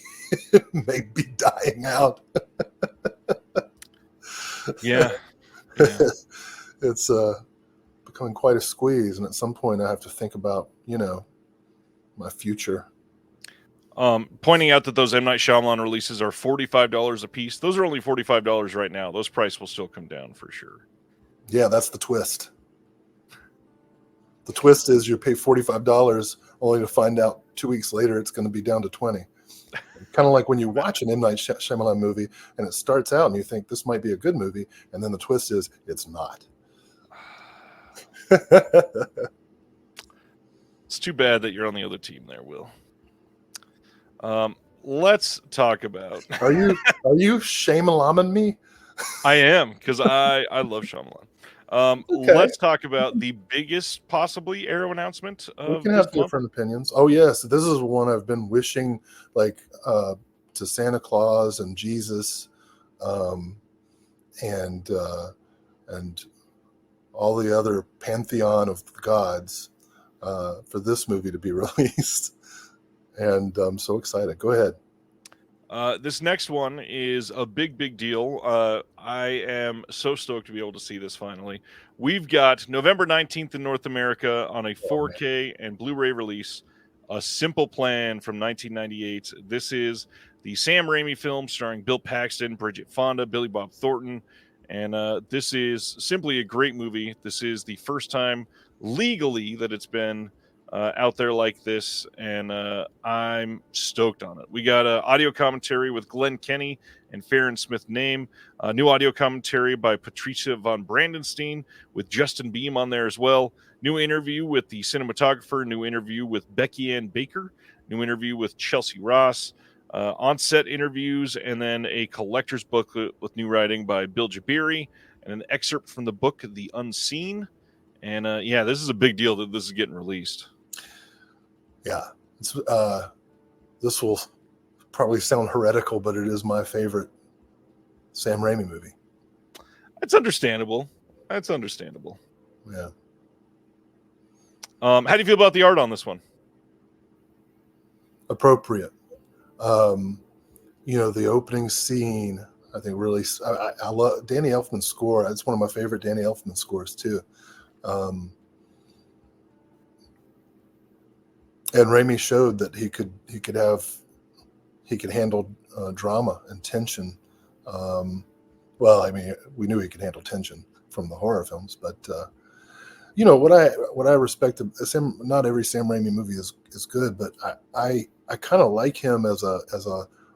may be dying out. Yeah. It's becoming quite a squeeze, and at some point I have to think about, my future. Pointing out that those M. Night Shyamalan releases are $45 a piece. Those are only $45 right now. Those prices will still come down for sure. Yeah, that's the twist. The twist is you pay $45 only to find out 2 weeks later it's going to be down to $20. Kind of like when you watch an M. Night Shyamalan movie and it starts out and you think this might be a good movie, and then the twist is it's not. It's too bad that you're on the other team there, Will. Let's talk about. Are you Shyamalan me? I am, because I love Shyamalan. Okay. Let's talk about the biggest possibly Arrow announcement of We can this have month. different opinions. Oh yes, this is one I've been wishing, like to Santa Claus and Jesus, and all the other pantheon of gods for this movie to be released. And I'm so excited. Go ahead. This next one is a big deal. I am so stoked to be able to see this finally. We've got November 19th in North America on a 4K and Blu-ray release, A Simple Plan from 1998. This is the Sam Raimi film starring Bill Paxton, Bridget Fonda, Billy Bob Thornton, and this is simply a great movie. This is the first time legally that it's been out there like this, and I'm stoked on it. We got audio commentary with Glenn Kenny and Farron Smith Name, new audio commentary by Patricia von Brandenstein with Justin Beam on there as well, new interview with the cinematographer, new interview with Becky Ann Baker, new interview with Chelsea Ross, on-set interviews, and then a collector's booklet with new writing by Bill Jabiri, and an excerpt from the book The Unseen. And this is a big deal that this is getting released. Yeah, this will probably sound heretical, but it is my favorite Sam Raimi movie. It's understandable. That's understandable. Yeah. How do you feel about the art on this one? Appropriate. The opening scene, I think really, I love Danny Elfman's score. It's one of my favorite Danny Elfman scores too. And Raimi showed that he could handle drama and tension. Well, I mean, we knew he could handle tension from the horror films, but what I respect, not every Sam Raimi movie is good, but I kind of like him as a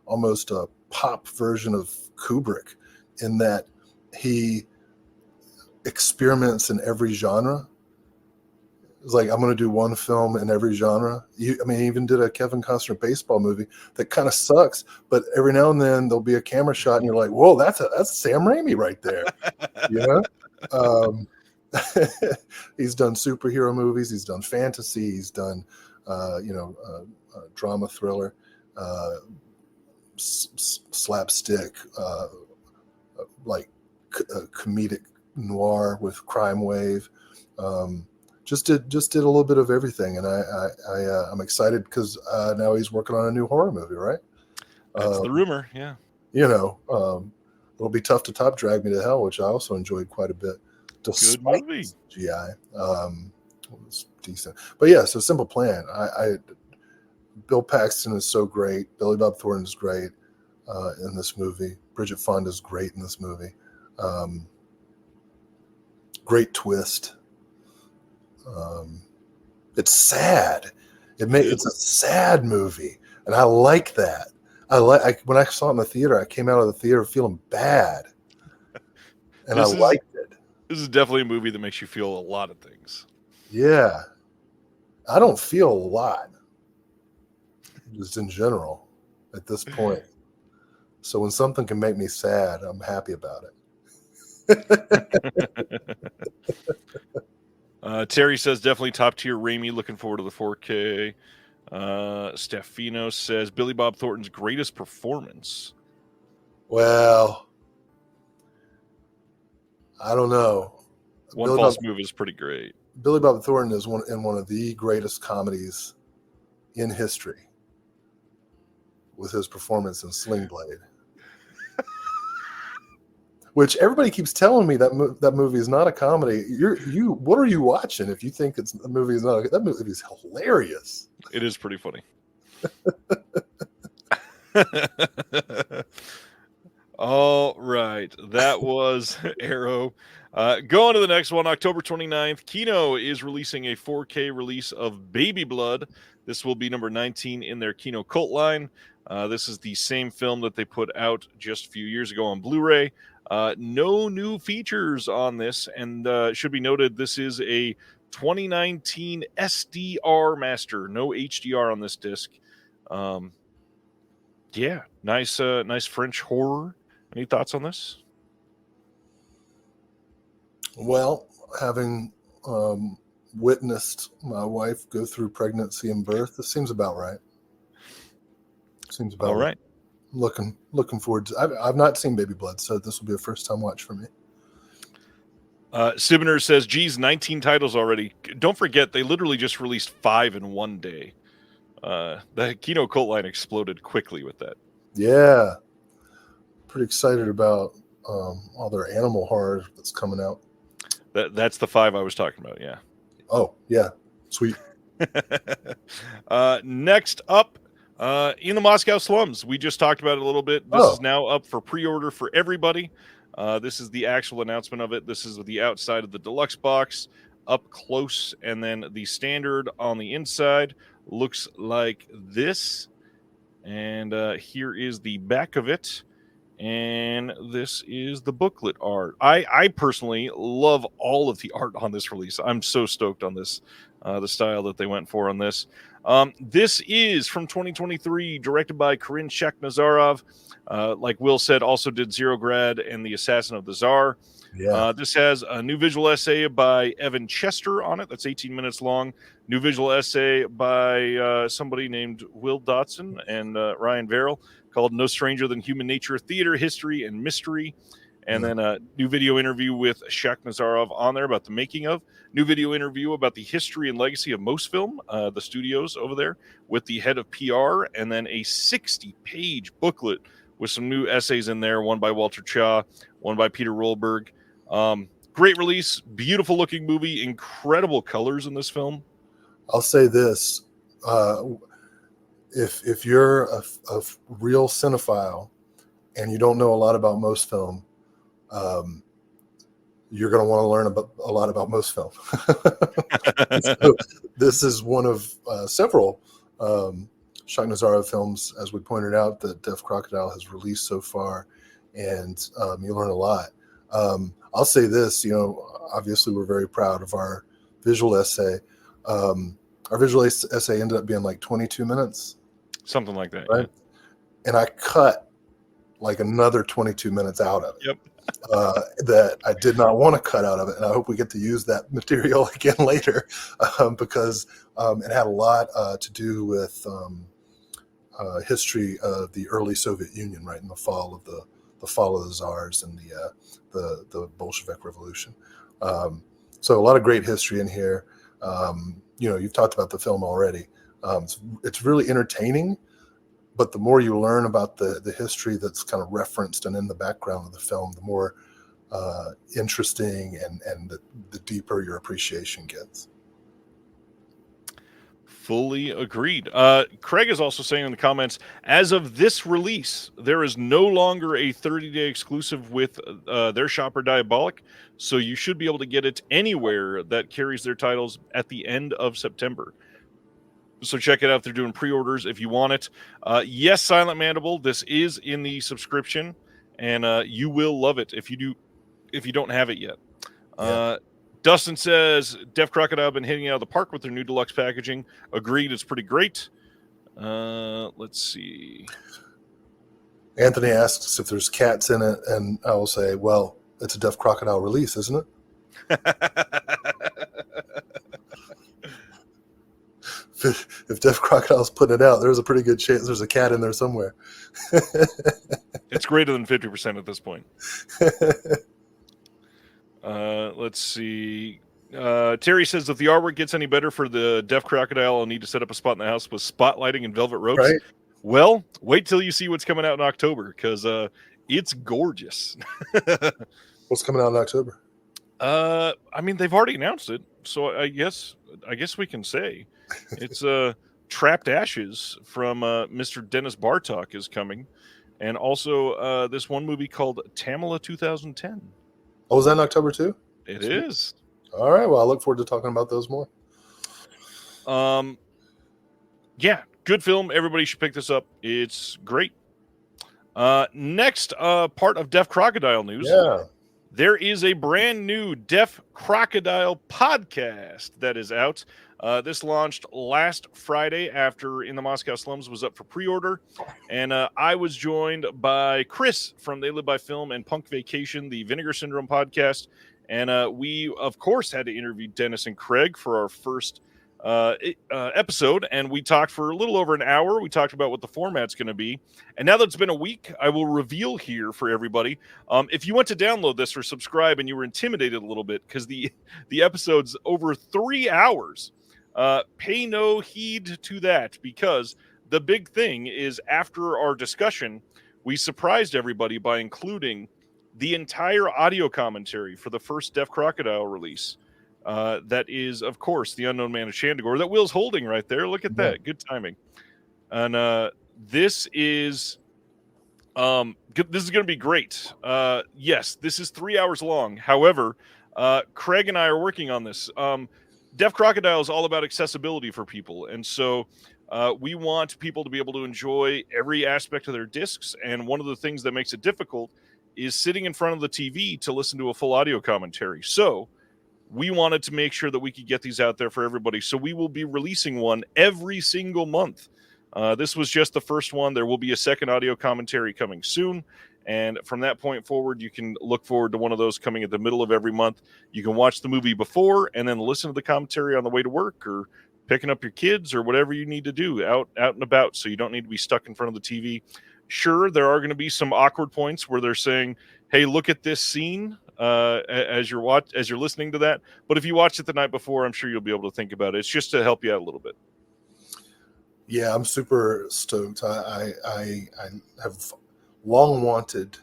almost a pop version of Kubrick, in that he experiments in every genre. It's like, I'm going to do one film in every genre. He even did a Kevin Costner baseball movie that kind of sucks, but every now and then there'll be a camera shot and you're like, whoa, that's Sam Raimi right there. He's done superhero movies. He's done fantasy. He's done, drama, thriller, slapstick, comedic noir with Crime Wave. Just did a little bit of everything, and I'm excited because now he's working on a new horror movie, right? That's the rumor, yeah. It'll be tough to top Drag Me to Hell, which I also enjoyed quite a bit. Good movie. GI, it was decent, but yeah. So Simple Plan. Bill Paxton is so great. Billy Bob Thornton is great in this movie. Bridget Fonda is great in this movie. Great twist. It's sad. It's a sad movie, and I like that. When I saw it in the theater, I came out of the theater feeling bad, and I liked it. This is definitely a movie that makes you feel a lot of things. Yeah, I don't feel a lot, just in general, at this point. So when something can make me sad, I'm happy about it. Terry says definitely top tier Raimi. Looking forward to the 4K. Stefano says Billy Bob Thornton's greatest performance. Well, I don't know. One False Move is pretty great. Billy Bob Thornton is one of the greatest comedies in history with his performance in Sling Blade. Which everybody keeps telling me that movie is not a comedy. What are you watching if you think the movie is not? That movie is hilarious. It is pretty funny. All right, that was Arrow. Going to the next one, October 29th, Kino is releasing a 4K release of Baby Blood. This will be number 19 in their Kino cult line. This is the same film that they put out just a few years ago on Blu-ray. No new features on this, and should be noted, this is a 2019 SDR master, no HDR on this disc. Yeah, nice French horror. Any thoughts on this? Well, having witnessed my wife go through pregnancy and birth, this seems about right. Seems about all right. Looking forward to. I've not seen Baby Blood, so this will be a first time watch for me. Sibner says, "Geez, 19 titles already. Don't forget, they literally just released 5 in one day. The Kino cult line exploded quickly with that." Yeah, pretty excited about all their animal horror that's coming out. That's the 5 I was talking about. Yeah. Oh yeah, sweet. Next up, In the Moscow Slums. We just talked about it a little bit. This is now up for pre-order for everybody. This is the actual announcement of it. This is the outside of the deluxe box, up close, and then the standard on the inside looks like this. And here is the back of it. And this is the booklet art. I personally love all of the art on this release. I'm so stoked on this, the style that they went for on this. This is from 2023, directed by Karin Shakhnazarov. Like Will said, also did Zero Grad and The Assassin of the Tsar. Yeah. This has a new visual essay by Evan Chester on it. That's 18 minutes long. New visual essay by somebody named Will Dodson and Ryan Verrill called No Stranger Than Human Nature, Theater, History, and Mystery. And then a new video interview with Shakhnazarov on there about the making of. New video interview about the history and legacy of Mosfilm, the studios over there, with the head of PR. And then a 60-page booklet with some new essays in there, one by Walter Cha, one by Peter Rollberg. Great release, beautiful looking movie, incredible colors in this film. I'll say this. If you're a real cinephile and you don't know a lot about Mosfilm, you're going to want to learn a lot about Mosfilm. So this is one of several Shakhnazarov films, as we pointed out, that Deaf Crocodile has released so far, and you learn a lot. I'll say this, obviously we're very proud of our visual essay. Our visual essay ended up being like 22 minutes. Something like that. Right. Yeah. And I cut like another 22 minutes out of it. Yep. That I did not want to cut out of it. And I hope we get to use that material again later because it had a lot to do with history of the early Soviet Union, right, in the fall of the Tsars and the Bolshevik Revolution. So a lot of great history in here. You've talked about the film already. It's really entertaining, but the more you learn about the history that's kind of referenced and in the background of the film, the more interesting and the deeper your appreciation gets. Fully agreed. Craig is also saying in the comments, as of this release, there is no longer a 30-day exclusive with their shopper Diabolic, so you should be able to get it anywhere that carries their titles at the end of September. So check it out. They're doing pre-orders if you want it. Yes, Silent Mandible. This is in the subscription, and you will love it if you don't have it yet. Dustin says Def Crocodile been hitting it out of the park with their new deluxe packaging. Agreed, it's pretty great. Let's see. Anthony asks if there's cats in it, and I will say, well, it's a Def Crocodile release, isn't it? If Def Crocodile's putting it out, there's a pretty good chance there's a cat in there somewhere. It's greater than 50% at this point. Let's see. Terry says if the artwork gets any better for the Def Crocodile, I'll need to set up a spot in the house with spotlighting and velvet ropes. Right? Well, wait till you see what's coming out in October, because it's gorgeous. What's coming out in October? I mean, they've already announced it, so I guess we can say it's Trapped Ashes from Mr. Dennis Bartok is coming, and also this one movie called Tamala 2010. Oh, is that in October too? It is. All right. Well, I look forward to talking about those more. Yeah, good film. Everybody should pick this up. It's great. Next part of Def Crocodile news. Yeah. There is a brand new Def Crocodile podcast that is out. This launched last Friday after In the Moscow Slums was up for pre-order. And I was joined by Chris from They Live by Film and Punk Vacation, the Vinegar Syndrome podcast. And we, of course, had to interview Dennis and Craig for our first episode, and we talked for a little over an hour. We talked about what the format's going to be, and now that it's been a week, I will reveal here for everybody. If you went to download this or subscribe and you were intimidated a little bit because the episode's over 3 hours, pay no heed to that, because the big thing is after our discussion, we surprised everybody by including the entire audio commentary for the first Def Crocodile release. That is, of course, The Unknown Man of Shandagore that Will's holding right there. Look at that. Good timing. And this is this is going to be great. Yes, this is 3 hours long. However, Craig and I are working on this. Def Crocodile is all about accessibility for people. And so we want people to be able to enjoy every aspect of their discs. And one of the things that makes it difficult is sitting in front of the TV to listen to a full audio commentary. So we wanted to make sure that we could get these out there for everybody. So we will be releasing one every single month. This was just the first one. There will be a second audio commentary coming soon. And from that point forward, you can look forward to one of those coming at the middle of every month. You can watch the movie before and then listen to the commentary on the way to work or picking up your kids or whatever you need to do out and about, so you don't need to be stuck in front of the TV. Sure, there are going to be some awkward points where they're saying, hey, look at this scene as you're listening to that. But if you watched it the night before, I'm sure you'll be able to think about it. It's just to help you out a little bit. Yeah, I'm super stoked. I have long wanted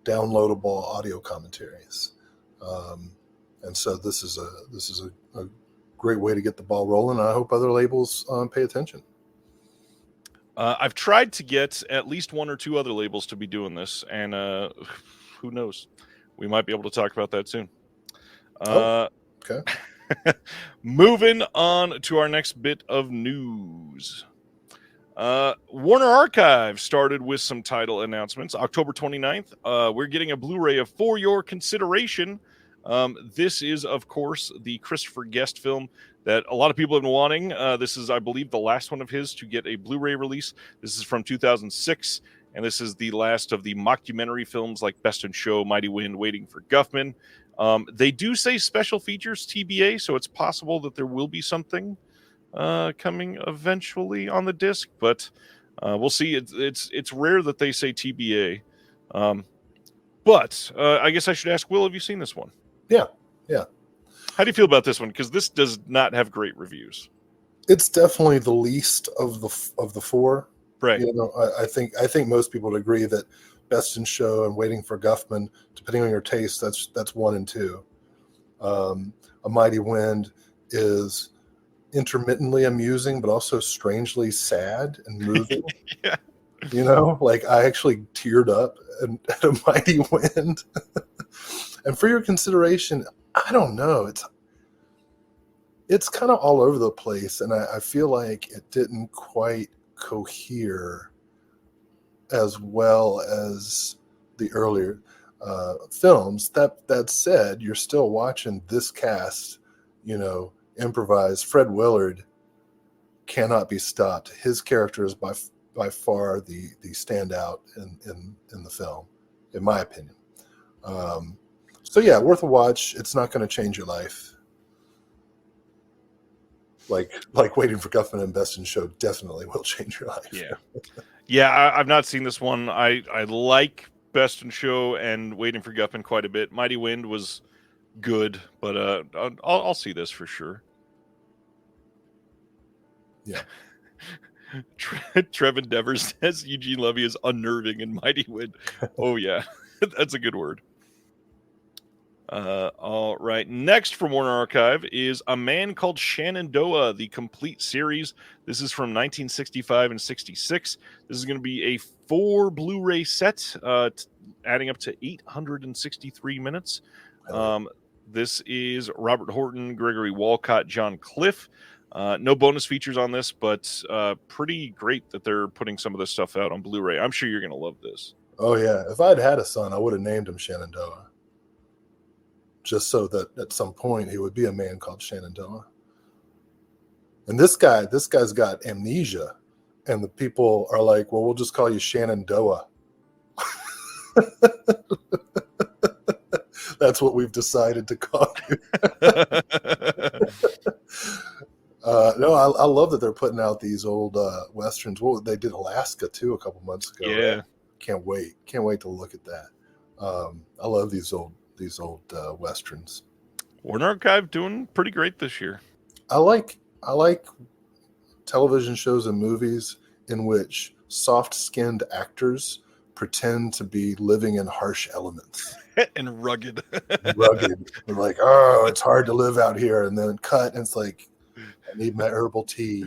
downloadable audio commentaries, and so this is a great way to get the ball rolling. I hope other labels pay attention. I've tried to get at least one or two other labels to be doing this, and who knows? We might be able to talk about that soon. Okay. Moving on to our next bit of news. Warner Archive started with some title announcements. October 29th, we're getting a Blu-ray of For Your Consideration. This is, of course, the Christopher Guest film that a lot of people have been wanting. This is, I believe, the last one of his to get a Blu-ray release. This is from 2006, and this is the last of the mockumentary films like Best in Show, Mighty Wind, Waiting for Guffman. They do say special features TBA, so it's possible that there will be something coming eventually on the disc, but we'll see. It's rare that they say TBA. But I guess I should ask Will, have you seen this one? Yeah. How do you feel about this one? Because this does not have great reviews. It's definitely the least of the four. Right. You know, I think most people would agree that Best in Show and Waiting for Guffman, depending on your taste, that's 1 and 2. A Mighty Wind is intermittently amusing, but also strangely sad and moving. Yeah. You know, like I actually teared up at A Mighty Wind. And For Your Consideration, I don't know. it's kind of all over the place, and I feel like it didn't quite cohere as well as the earlier films. That said, you're still watching this cast, improvise. Fred Willard cannot be stopped. His character is by far the standout in the film, in my opinion. So yeah, worth a watch. It's not going to change your life. Like Waiting for Guffman and Best in Show definitely will change your life. Yeah. I've not seen this one. I like Best in Show and Waiting for Guffman quite a bit. Mighty Wind was good, but I'll see this for sure. Yeah. Trevin Devers says Eugene Levy is unnerving in Mighty Wind. Oh yeah, that's a good word. All right. Next from Warner Archive is A Man Called Shenandoah, the complete series. This is from 1965 and 66. This is going to be a 4 Blu-ray set, adding up to 863 minutes. This is Robert Horton, Gregory Walcott, John Cliff. No bonus features on this, but pretty great that they're putting some of this stuff out on Blu-ray. I'm sure you're going to love this. Oh yeah. If I'd had a son, I would have named him Shenandoah, just so that at some point he would be a man called Shenandoah. And this guy's got amnesia, and the people are like, well, we'll just call you Shenandoah. That's what we've decided to call you. No, I love that they're putting out these old westerns. Well, they did Alaska too a couple months ago. Yeah, right? Can't wait to look at that. I love these old westerns. Warner Archive doing pretty great this year. I like television shows and movies in which soft-skinned actors pretend to be living in harsh elements. And rugged. Rugged. They're like, oh, it's hard to live out here. And then cut, and it's like, I need my herbal tea.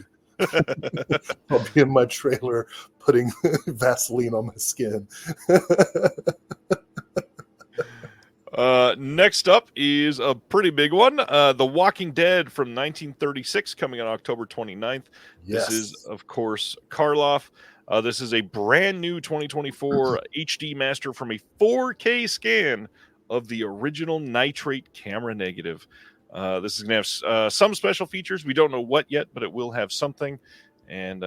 I'll be in my trailer putting Vaseline on my skin. Next up is a pretty big one. The Walking Dead from 1936, coming on October 29th. Yes. This is, of course, Karloff. This is a brand new 2024 HD master from a 4K scan of the original nitrate camera negative. This is going to have some special features. We don't know what yet, but it will have something. And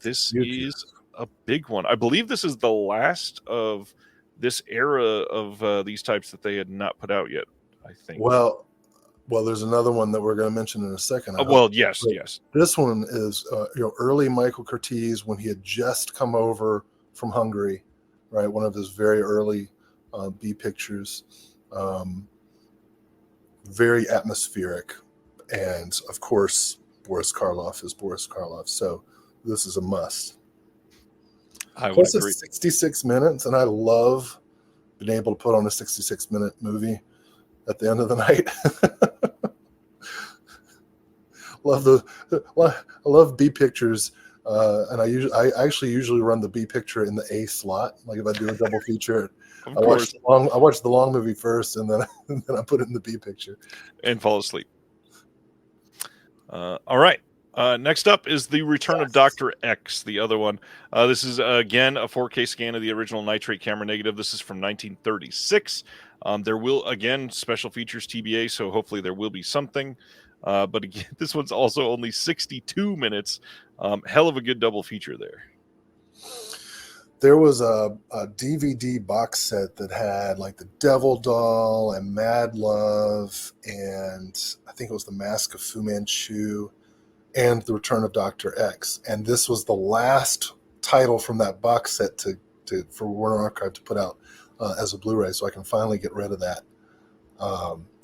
this is a big one. I believe this is the last of this era of these types that they had not put out yet, I think. Well, there's another one that we're going to mention in a second. Yes. This one is early Michael Curtiz, when he had just come over from Hungary, right? One of his very early B pictures. Very atmospheric, and of course Boris Karloff is Boris Karloff, so this is a must. Plus it's 66 minutes, and I love being able to put on a 66-minute movie at the end of the night. I love B pictures, and I actually usually run the B picture in the A slot. Like if I do a double feature, I watch the long movie first, and then I put it in the B picture and fall asleep. All right. Next up is The Return of Dr. X, the other one. This is, again, a 4K scan of the original nitrate camera negative. This is from 1936. There will, again, special features TBA, so hopefully there will be something. But again, this one's also only 62 minutes. Hell of a good double feature there. There was a DVD box set that had like the Devil Doll and Mad Love, and I think it was The Mask of Fu Manchu and The Return of Dr. X. And this was the last title from that box set for Warner Archive to put out as a Blu-ray, so I can finally get rid of that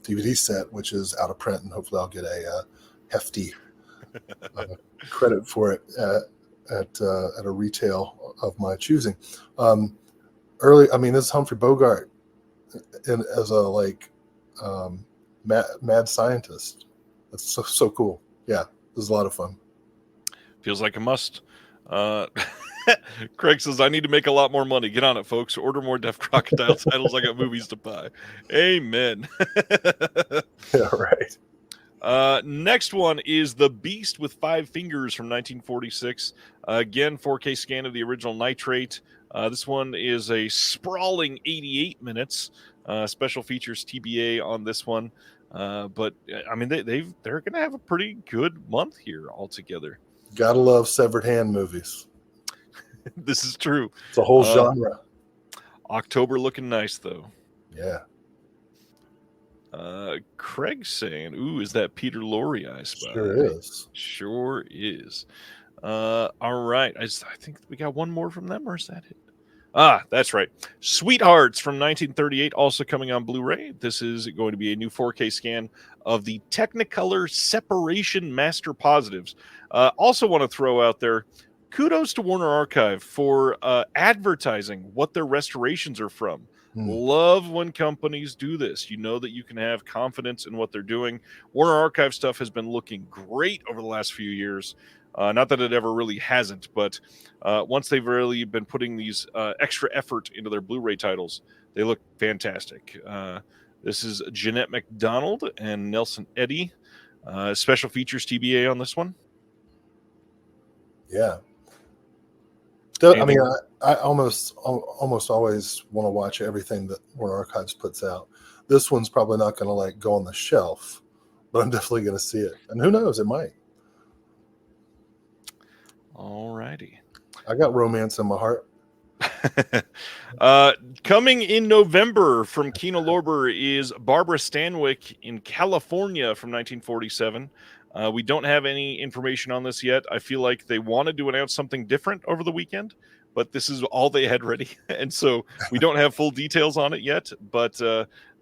DVD set, which is out of print, and hopefully I'll get a hefty credit for it at a retail of my choosing. This is Humphrey Bogart as a mad scientist. That's so cool. Yeah, this is a lot of fun. Feels like a must. Craig says, I need to make a lot more money. Get on it, folks. Order more Deaf Crocodile titles. I got movies to buy. Amen. Yeah, right. Next one is The Beast with Five Fingers from 1946. Again, 4K scan of the original Nitrate. This one is a sprawling 88 minutes. Special features TBA on this one. But I mean, they're going to have a pretty good month here altogether. Gotta love severed hand movies. This is true. It's a whole genre. October looking nice, though. Yeah. Craig's saying, "Ooh, is that Peter Lorre I spy?" Sure is. Sure is. All right. I think we got one more from them, or is that it? That's right. Sweethearts from 1938, also coming on Blu-ray. This is going to be a new 4K scan of the Technicolor Separation Master Positives. Also want to throw out there, kudos to Warner Archive for advertising what their restorations are from. Love when companies do this. You know that you can have confidence in what they're doing. Warner Archive stuff has been looking great over the last few years. Not that it ever really hasn't, but once they've really been putting these extra effort into their Blu-ray titles, they look fantastic. This is Jeanette MacDonald and Nelson Eddy. Special features TBA on this one. Yeah. I mean, I almost always want to watch everything that Warner Archives puts out. This one's probably not going to like go on the shelf, but I'm definitely going to see it. And who knows, it might. All righty. I got romance in my heart. Coming in November from Kino Lorber is Barbara Stanwyck in California from 1947. We don't have any information on this yet. I feel like they wanted to announce something different over the weekend, but this is all they had ready. And so we don't have full details on it yet, but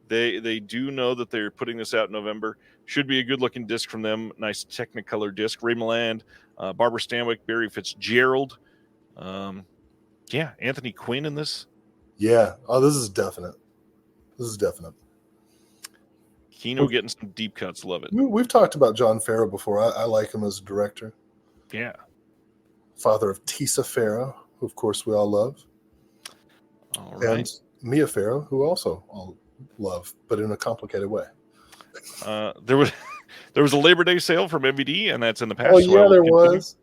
they do know that they're putting this out in November. Should be a good-looking disc from them. Nice Technicolor disc. Ray Milland, Barbara Stanwyck, Barry Fitzgerald. Anthony Quinn in this. Yeah. Oh, this is definite. Kino getting some deep cuts. Love it. We've talked about John Farrow before. I like him as a director. Yeah. Father of Tisa Farrow, who of course we all love. All right. And Mia Farrow, who also all love, but in a complicated way. There was a Labor Day sale from MVD, and that's in the past. Oh yeah, there was.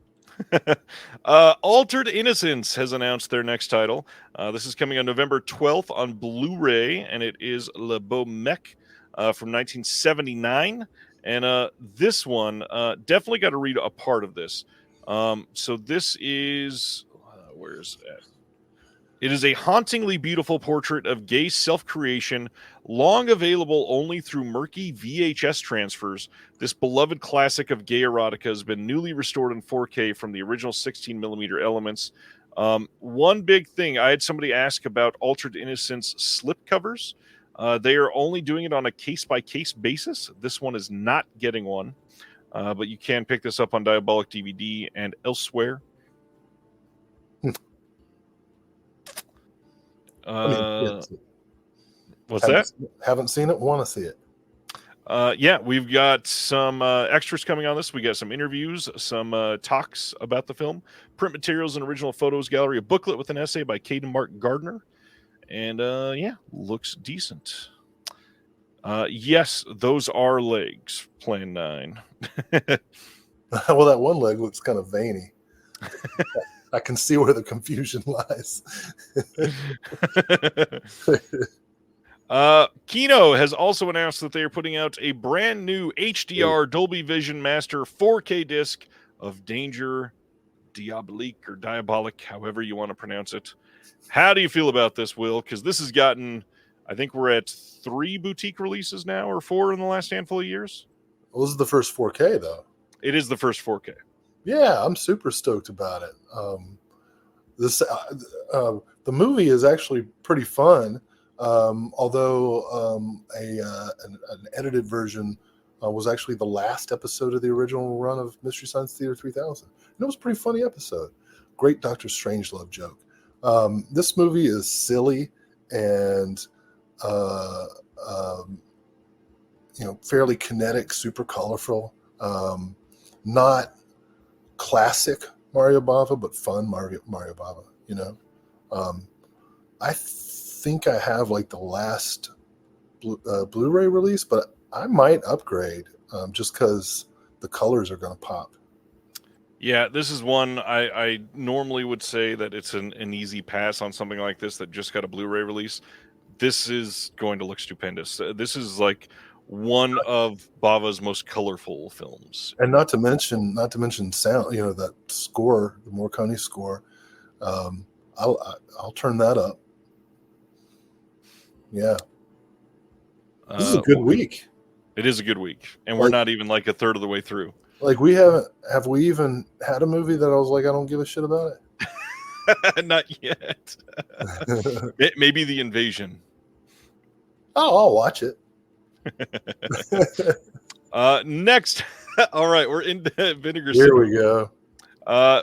Altered Innocence has announced their next title. This is coming on November 12th on Blu-ray, and it is Le Beau Mec from 1979. And this one, definitely got to read a part of this. So this is, where is that? It is a hauntingly beautiful portrait of gay self-creation, long available only through murky VHS transfers. This beloved classic of gay erotica has been newly restored in 4K from the original 16mm elements. One big thing, I had somebody ask about Altered Innocence slipcovers. They are only doing it on a case-by-case basis. This one is not getting one, but you can pick this up on Diabolic DVD and elsewhere. What's that? Haven't seen it, want to see it. We've got some extras coming on this. We got some interviews, some talks about the film, print materials, and original photos gallery, a booklet with an essay by Caden Mark Gardner, and looks decent. Yes, those are legs. Plan 9. Well, that one leg looks kind of veiny. I can see where the confusion lies. Kino has also announced that they are putting out a brand new HDR Dolby Vision Master 4K disc of Danger Diabolique or Diabolic, however you want to pronounce it. How do you feel about this, Will? Because this has gotten, I think we're at 3 boutique releases now, or 4 in the last handful of years. Well, this is the first 4K, though. It is the first 4K. Yeah, I'm super stoked about it. The movie is actually pretty fun, although an edited version was actually the last episode of the original run of Mystery Science Theater 3000. And it was a pretty funny episode. Great Dr. Strangelove joke. This movie is silly and fairly kinetic, super colorful. Not classic Mario Bava, but fun Mario Bava. I think I have like the last Blu-ray release, but I might upgrade. just because the colors are going to pop. Yeah, this is one I normally would say that it's an easy pass on something like this that just got a Blu-ray release. This is going to look stupendous. This is like one of Bava's most colorful films. And not to mention sound. That score, the Morricone score. I'll turn that up. Yeah, this is a good week. It is a good week, and we're not even like a third of the way through. Like have we even had a movie that I was like, I don't give a shit about it? Not yet. Maybe The Invasion. Oh, I'll watch it. Next. All right, we're in Vinegar Here Syndrome. we go.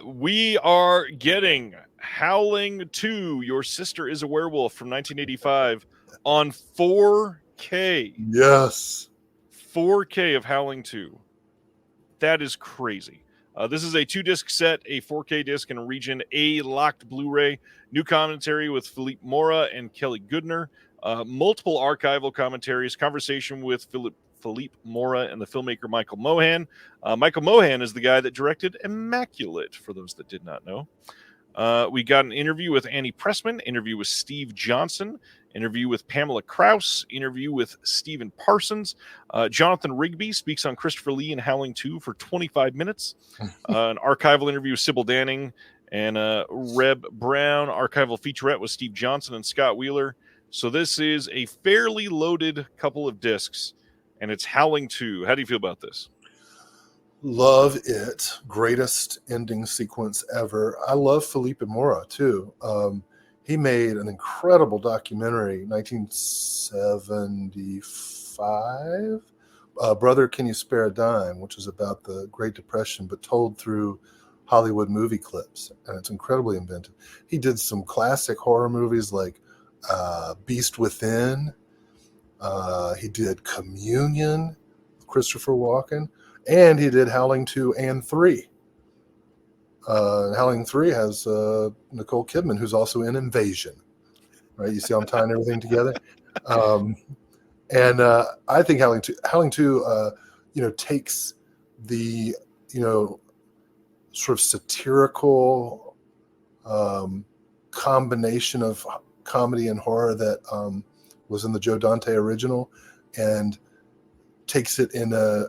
We are getting Howling 2, Your Sister is a Werewolf from 1985 on 4K. Yes. 4K of Howling 2. That is crazy. This is a 2-disc set, a 4K disc, and a Region A locked Blu-ray. New commentary with Philippe Mora and Kelly Goodner. Multiple archival commentaries. Conversation with Philippe Mora and the filmmaker Michael Mohan. Michael Mohan is the guy that directed Immaculate, for those that did not know. We got an interview with Annie Pressman, interview with Steve Johnson, interview with Pamela Krause, interview with Stephen Parsons. Jonathan Rigby speaks on Christopher Lee and Howling 2 for 25 minutes. An archival interview with Sybil Danning and Reb Brown. Archival featurette with Steve Johnson and Scott Wheeler. So this is a fairly loaded couple of discs, and it's Howling 2. How do you feel about this? Love it. Greatest ending sequence ever. I love Philippe Mora too. He made an incredible documentary, 1975, Brother, Can You Spare a Dime, which is about the Great Depression, but told through Hollywood movie clips. And it's incredibly inventive. He did some classic horror movies like Beast Within. He did Communion with Christopher Walken. And he did Howling 2 and 3. Howling 3 has Nicole Kidman, who's also in Invasion. Right? You see I'm tying everything together? And I think Howling 2 takes the, sort of satirical combination of comedy and horror that was in the Joe Dante original and takes it in a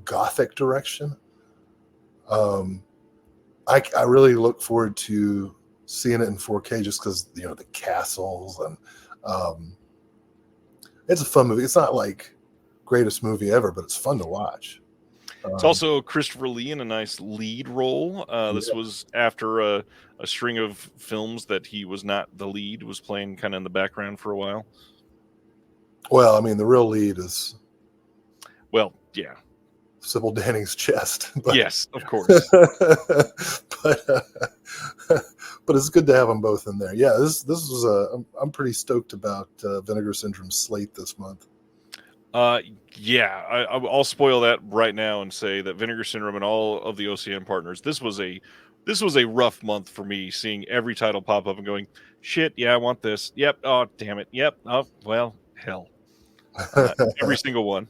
gothic direction. I really look forward to seeing it in 4K just because the castles and it's a fun movie. It's not like greatest movie ever, but it's fun to watch. It's also Christopher Lee in a nice lead role. This was after a string of films that he was not the lead, was playing kind of in the background for a while. Well, I mean, the real lead is Sybil Danning's chest. But, yes, of course. but it's good to have them both in there. Yeah, this was I'm pretty stoked about Vinegar Syndrome's slate this month. I'll spoil that right now and say that Vinegar Syndrome and all of the OCM partners, this was a rough month for me, seeing every title pop up and going, shit, yeah, I want this. Yep. Oh, damn it. Yep. Oh, well, hell. Every single one.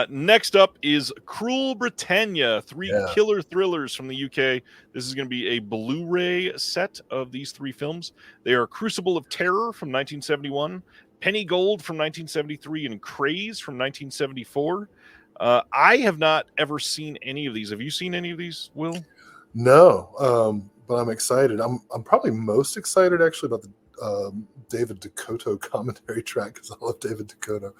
Next up is Cruel Britannia, 3 killer thrillers from the UK. This is going to be a Blu-ray set of these 3 films. They are Crucible of Terror from 1971, Penny Gold from 1973, and Craze from 1974. I have not ever seen any of these. Have you seen any of these, Will? No, but I'm excited. I'm probably most excited actually about the David Dakota commentary track because I love David Dakota.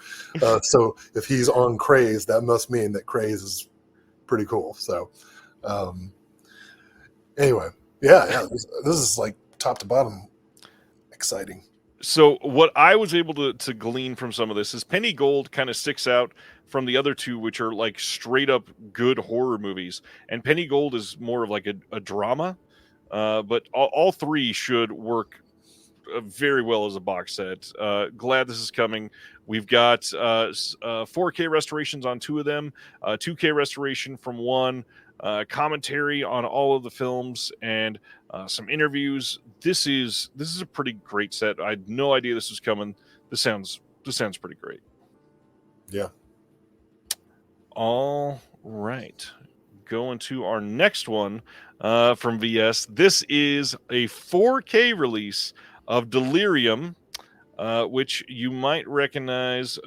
So if he's on Craze, that must mean that Craze is pretty cool. So anyway, this is like top to bottom exciting. So what I was able to glean from some of this is Penny Gold kind of sticks out from the other 2, which are like straight up good horror movies. And Penny Gold is more of like a drama, but all 3 should work very well as a box set. Glad this is coming. We've got 4K restorations on 2 of them, 2K restoration from 1, commentary on all of the films, and some interviews. This is a pretty great set. I had no idea this was coming. This sounds pretty great. Yeah. All right. Going to our next one from VS. This is a 4K release of Delirium, which you might recognize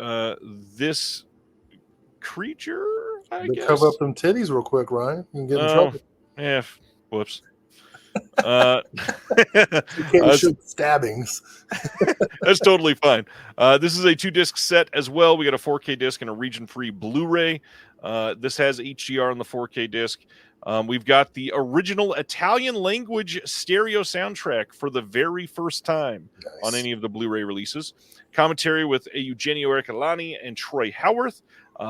this creature, I But cover up guess. them titties real quick, Ryan. You can get in Oh, trouble. yeah. Whoops. You can't show stabbings. That's totally fine. This is a 2-disc set as well. We got a 4K disc and a region-free Blu-ray. This has HDR on the 4K disc. We've got the original Italian language stereo soundtrack for the very first time on any of the Blu-ray releases. Commentary with Eugenio Ercolani and Troy Howarth.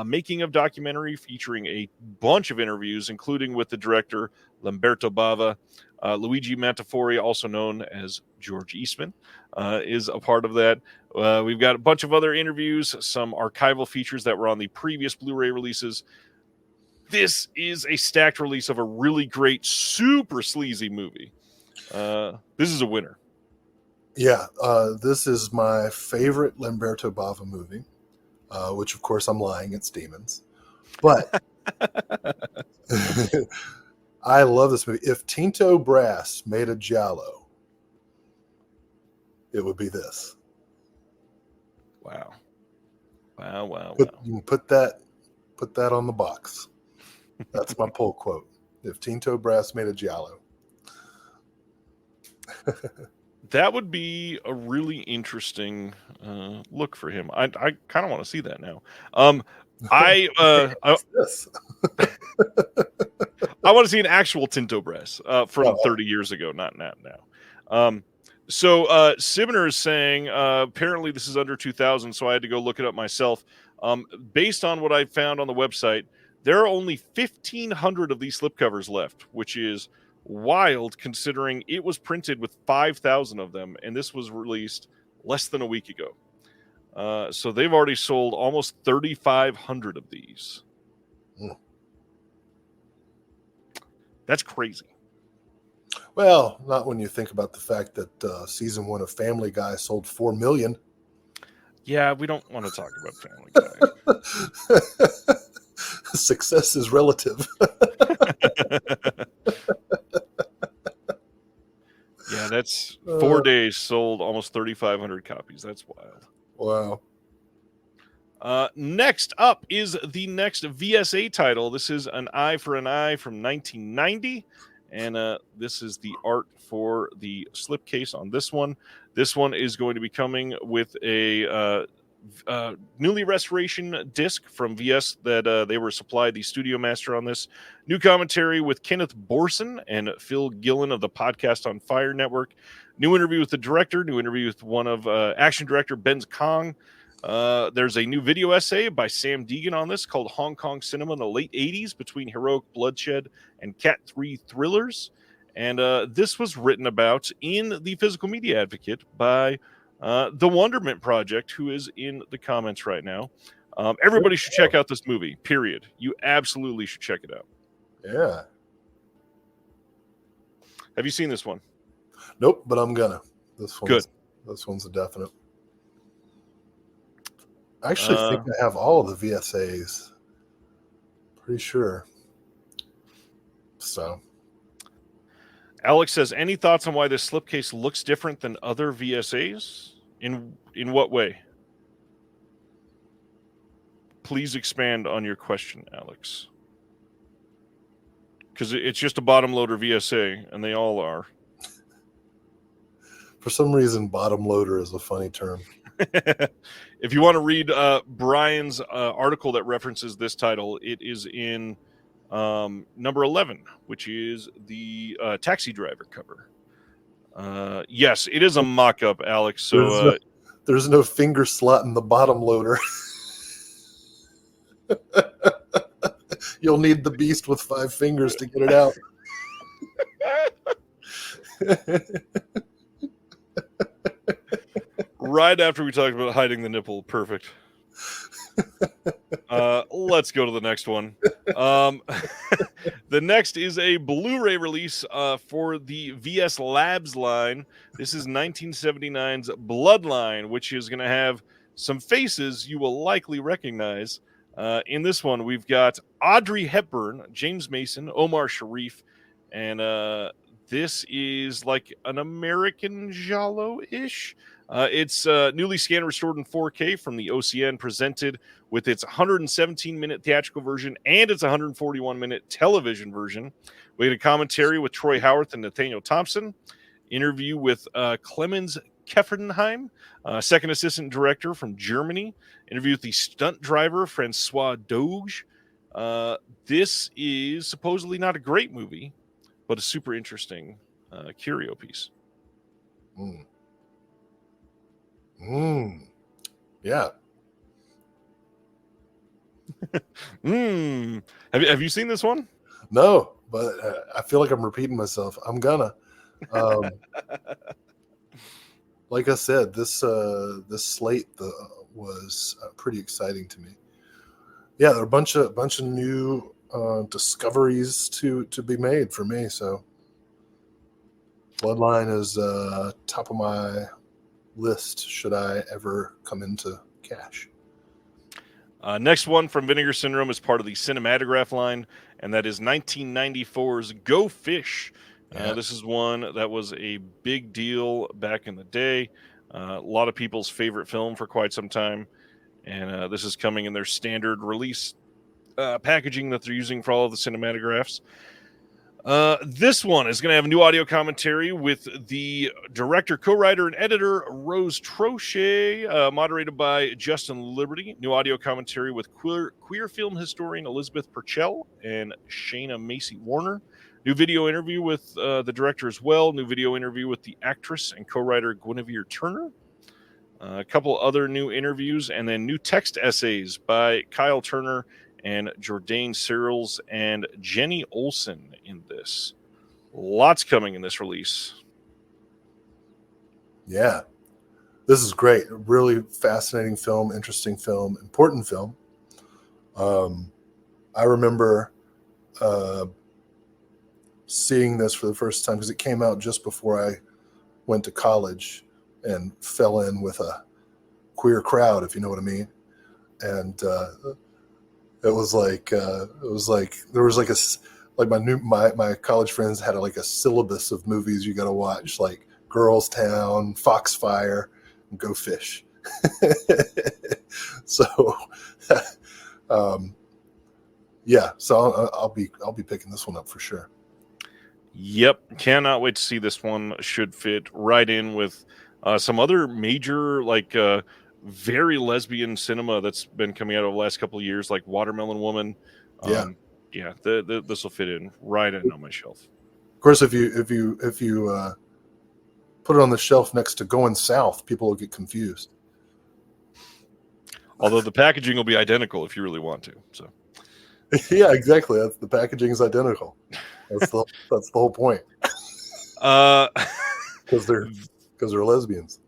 Making of documentary featuring a bunch of interviews, including with the director Lamberto Bava. Luigi Montefori, also known as George Eastman, is a part of that. We've got a bunch of other interviews, some archival features that were on the previous Blu-ray releases. This is a stacked release of a really great, super sleazy movie. This is a winner. Yeah, this is my favorite Lamberto Bava movie, which, of course, I'm lying. It's Demons. But I love this movie. If Tinto Brass made a Giallo, it would be this. Wow. Wow. You can put that on the box. That's my pull quote. If Tinto Brass made a Giallo. That would be a really interesting look for him. I kind of want to see that now. I want to see an actual Tinto Brass from 30 years ago, not now. So Sibner is saying apparently this is under 2,000, so I had to go look it up myself. Based on what I found on the website, there are only 1,500 of these slipcovers left, which is wild considering it was printed with 5,000 of them, and this was released less than a week ago. So they've already sold almost 3,500 of these. That's crazy. Well, not when you think about the fact that season 1 of Family Guy sold 4 million. Yeah, we don't want to talk about Family Guy. Success is relative. Yeah, that's 4 days sold almost 3,500 copies. That's wild. Wow. Next up is the next VSA title. This is An Eye for an Eye from 1990. And this is the art for the slipcase on this one. This one is going to be coming with a newly restoration disc from VS that they were supplied the studio master on this. New commentary with Kenneth Borson and Phil Gillen of the Podcast on Fire Network. New interview with the director. New interview with one of action director Ben Kong. There's a new video essay by Sam Deegan on this called Hong Kong Cinema in the Late 80s Between Heroic Bloodshed and Cat 3 Thrillers. And this was written about in the Physical Media Advocate by the Wonderment Project, who is in the comments right now. Everybody should check out this movie, period. You absolutely should check it out. Yeah. Have you seen this one? Nope, but I'm gonna. This one's a definite. I actually think I have all of the VSAs. Pretty sure. So. Alex says, any thoughts on why this slipcase looks different than other VSAs? In what way? Please expand on your question, Alex. Because it's just a bottom loader VSA, and they all are. For some reason, bottom loader is a funny term. If you want to read Brian's article that references this title, it is in number 11, which is the Taxi Driver cover. Yes, it is a mock-up, Alex. So there's no finger slot in the bottom loader. You'll need the beast with 5 fingers to get it out. Right after we talked about hiding the nipple, perfect. Let's go to the next one. The next is a Blu-ray release for the VS Labs line. This is 1979's Bloodline, which is going to have some faces you will likely recognize. In this one, we've got Audrey Hepburn, James Mason, Omar Sharif, and this is like an American Giallo-ish. It's newly scanned, restored in 4K from the OCN, presented with its 117-minute theatrical version and its 141-minute television version. We had a commentary with Troy Howarth and Nathaniel Thompson, interview with Clemens Keffenheim, second assistant director from Germany, interview with the stunt driver Francois Doge. This is supposedly not a great movie, but a super interesting curio piece. Yeah. Have you seen this one? No, but I feel like I'm repeating myself. I'm gonna. Like I said, this slate was pretty exciting to me. Yeah, there are a bunch of new discoveries to be made for me. So, Bloodline is top of my list should I ever come into cash. Next one from Vinegar Syndrome is part of the Cinematograph line, and that is 1994's Go Fish. Yeah. This is one that was a big deal back in the day. A lot of people's favorite film for quite some time. And this is coming in their standard release packaging that they're using for all of the cinematographs. This one is going to have a new audio commentary with the director, co-writer, and editor Rose Trochet, moderated by Justin Liberty. New audio commentary with queer film historian Elizabeth Purcell and Shayna Macy Warner. New video interview with the director as well. New video interview with the actress and co-writer Guinevere Turner. A couple other new interviews, and then new text essays by Kyle Turner and Jordan Searles and Jenny Olson in this. Lots coming in this release. Yeah. This is great. A really fascinating film, interesting film, important film. I remember seeing this for the first time because it came out just before I went to college and fell in with a queer crowd, if you know what I mean. And it was like there was like my college friends had like a syllabus of movies you got to watch, like Girls Town, Foxfire, and Go Fish. So yeah, so I'll be picking this one up for sure. Yep, cannot wait to see this one. Should fit right in with some other major very lesbian cinema that's been coming out over the last couple of years, like Watermelon Woman. Yeah, this will fit in right in on my shelf. Of course, if you put it on the shelf next to Going South, people will get confused. Although the packaging will be identical if you really want to. So, yeah, exactly. The packaging is identical. That's the whole point. Because they're lesbians.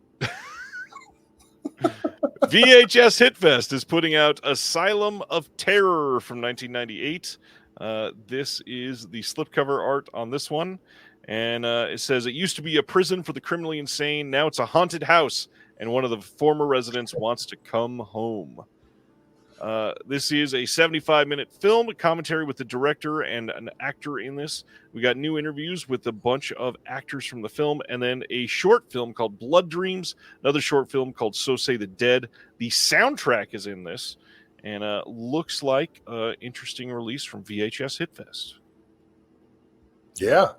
VHS Hitfest is putting out Asylum of Terror from 1998. This is the slipcover art on this one. And it says, it used to be a prison for the criminally insane. Now it's a haunted house, and one of the former residents wants to come home. This is a 75-minute film, a commentary with the director and an actor in this. We got new interviews with a bunch of actors from the film, and then a short film called Blood Dreams, another short film called So Say the Dead. The soundtrack is in this, and looks like an interesting release from VHS Hitfest. Yeah.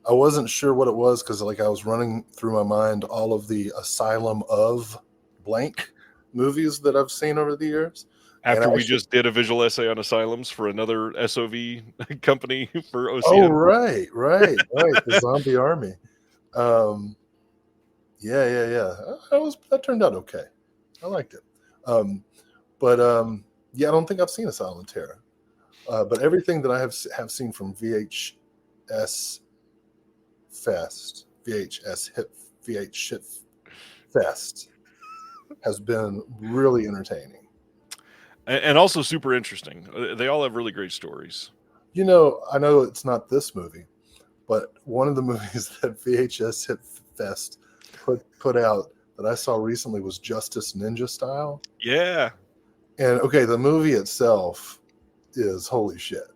I wasn't sure what it was because I was running through my mind all of the Asylum of blank movies that I've seen over the years. After we just did a visual essay on asylums for another SOV company for OCN. Oh, right. The Zombie Army. Yeah. That turned out okay. I liked it. But I don't think I've seen Asylum of Terror. But everything that I have seen from VHS Fest has been really entertaining and also super interesting. They all have really great stories. I know it's not this movie, but one of the movies that VHS Hit Fest put out that I saw recently was Justice Ninja Style. Yeah. And okay, the movie itself is holy shit,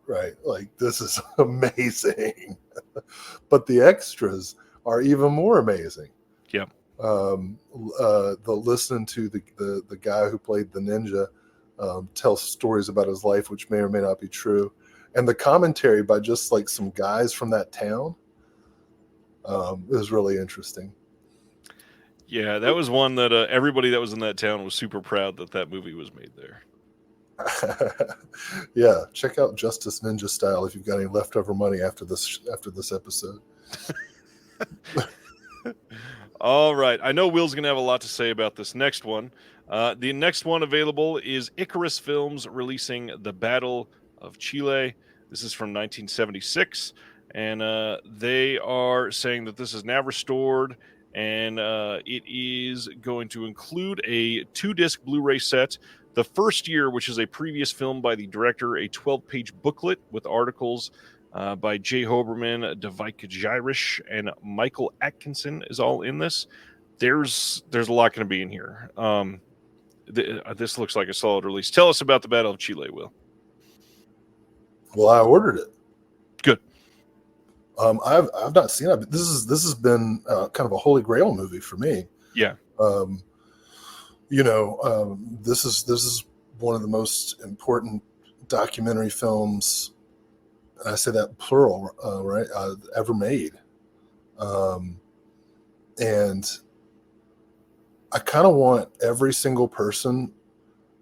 right? Like, this is amazing. But the extras are even more amazing. Yeah. Listening to the guy who played the ninja tell stories about his life, which may or may not be true, and the commentary by just like some guys from that town is really interesting. Yeah, that was one that everybody that was in that town was super proud that that movie was made there. Yeah, check out Justice Ninja Style if you've got any leftover money after this episode. All right. I know Will's going to have a lot to say about this next one. The next one available is Icarus Films releasing The Battle of Chile. This is from 1976. And they are saying that this is now restored. And it is going to include a 2-disc Blu-ray set. The first year, which is a previous film by the director, a 12-page booklet with articles by Jay Hoberman, Davika Jairish, and Michael Atkinson is all in this. There's a lot going to be in here. This looks like a solid release. Tell us about the Battle of Chile, Will. Well, I ordered it. Good. I've not seen it. But this has been kind of a holy grail movie for me. Yeah. This is one of the most important documentary films, and I say that plural, right? Ever made. And I kind of want every single person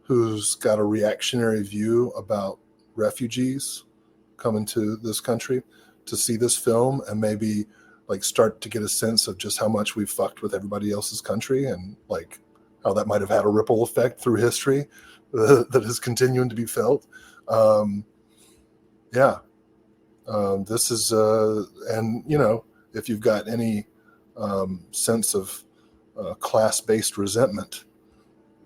who's got a reactionary view about refugees coming to this country to see this film and maybe like start to get a sense of just how much we've fucked with everybody else's country and like how that might have had a ripple effect through history that is continuing to be felt. This is and if you've got any sense of class-based resentment,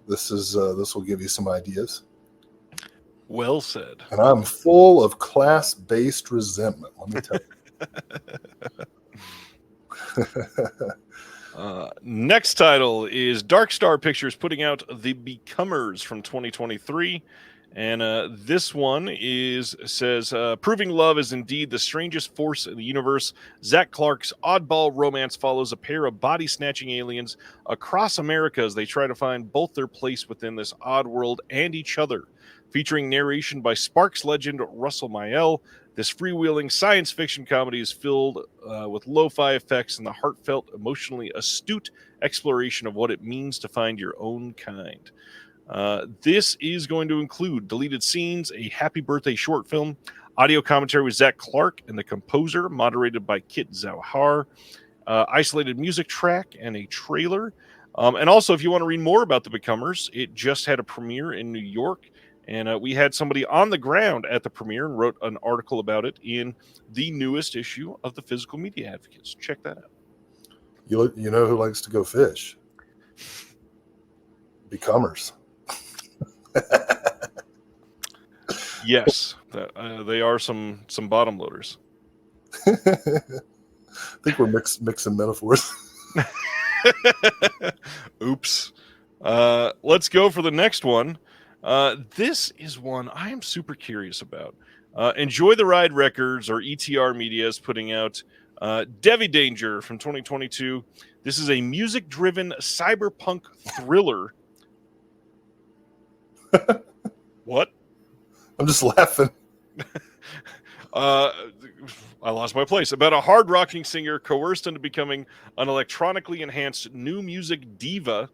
this will give you some ideas. Well said. And I'm full of class-based resentment, let me tell you. Next title is Dark Star Pictures putting out The Becomers from 2023. And this one says, proving love is indeed the strangest force in the universe. Zach Clark's oddball romance follows a pair of body-snatching aliens across America as they try to find both their place within this odd world and each other. Featuring narration by Sparks legend Russell Mael, this freewheeling science fiction comedy is filled with lo-fi effects and the heartfelt, emotionally astute exploration of what it means to find your own kind. This is going to include deleted scenes, a happy birthday short film, audio commentary with Zach Clark and the composer, moderated by Kit Zauhar, isolated music track, and a trailer. And also, if you want to read more about The Becomers, it just had a premiere in New York. And we had somebody on the ground at the premiere and wrote an article about it in the newest issue of the Physical Media Advocates. Check that out. You know who likes to go fish? Becomers. Yes, they are some bottom loaders. I think we're mixing metaphors. Oops. Let's go for the next one. This is one I am super curious about. Enjoy the Ride Records, or ETR Media, is putting out Devi Danger from 2022. This is a music-driven cyberpunk thriller. What? I'm just laughing. I lost my place. About a hard-rocking singer coerced into becoming an electronically enhanced new music diva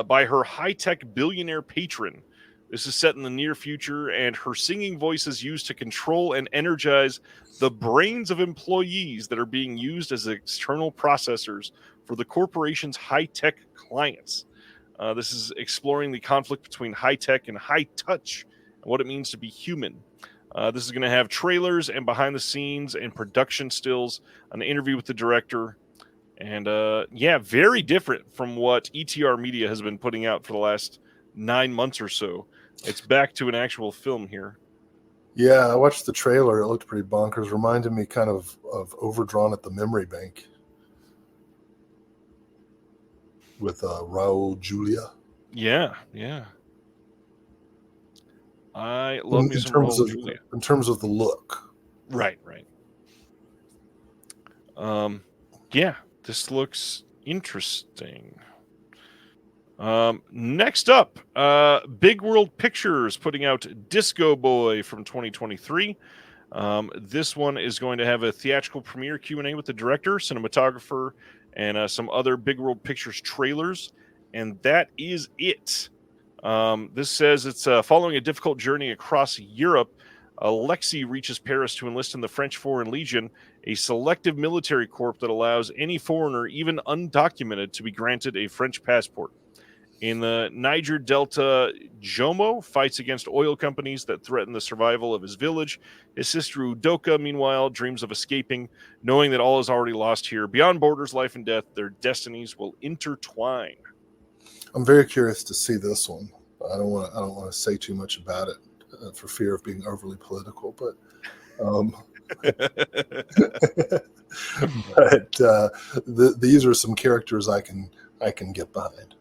by her high-tech billionaire patron. This is set in the near future, and her singing voice is used to control and energize the brains of employees that are being used as external processors for the corporation's high-tech clients. This is exploring the conflict between high-tech and high-touch and what it means to be human. This is going to have trailers and behind-the-scenes and production stills, an interview with the director, and very different from what ETR Media has been putting out for the last 9 months or so. It's back to an actual film here. Yeah, I watched the trailer. It looked pretty bonkers. Reminded me kind of Overdrawn at the Memory Bank with Raul Julia. Yeah. I love me some Raul Julia. In terms of the look. Right. Yeah, this looks interesting. Next up, Big World Pictures putting out Disco Boy from 2023. This one is going to have a theatrical premiere Q&A with the director, cinematographer, and some other Big World Pictures trailers. And that is it. This says it's following a difficult journey across Europe. Alexei reaches Paris to enlist in the French Foreign Legion, a selective military corps that allows any foreigner, even undocumented, to be granted a French passport. In the Niger Delta, Jomo fights against oil companies that threaten the survival of his village. His sister Udoka, meanwhile, dreams of escaping, knowing that all is already lost here. Beyond borders, life and death, their destinies will intertwine. I'm very curious to see this one. I don't want to say too much about it for fear of being overly political, but these are some characters I can get behind.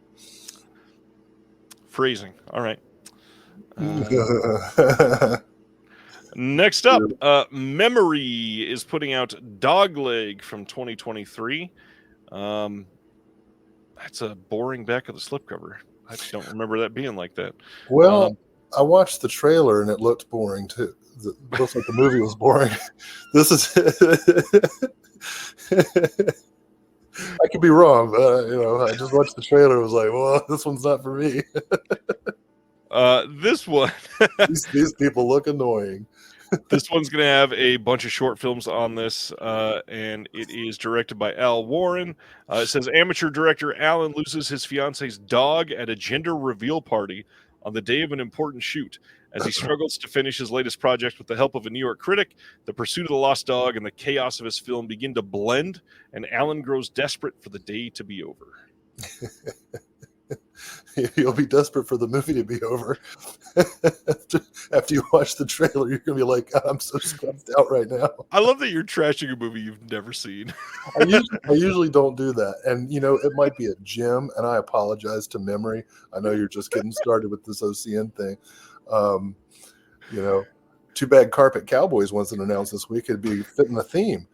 Phrasing. All right. Next up, Memory is putting out Dogleg from 2023. That's a boring back of the slipcover. I don't remember that being like that. Well, I watched the trailer and it looked boring too. It looked like the movie was boring. This is I could be wrong, but I just watched the trailer and was like, well, this one's not for me. This one these people look annoying. This one's going to have a bunch of short films on this, and it is directed by Al Warren. It says amateur director Alan loses his fiance's dog at a gender reveal party on the day of an important shoot. As he struggles to finish his latest project with the help of a New York critic, the pursuit of the lost dog and the chaos of his film begin to blend, and Alan grows desperate for the day to be over. You'll be desperate for the movie to be over. After you watch the trailer, you're going to be like, I'm so stressed out right now. I love that you're trashing a movie you've never seen. I usually don't do that. And, it might be a gym, and I apologize to Memory. I know you're just getting started with this OCN thing. Too bad Carpet Cowboys wasn't announced this week. It'd be fitting the theme.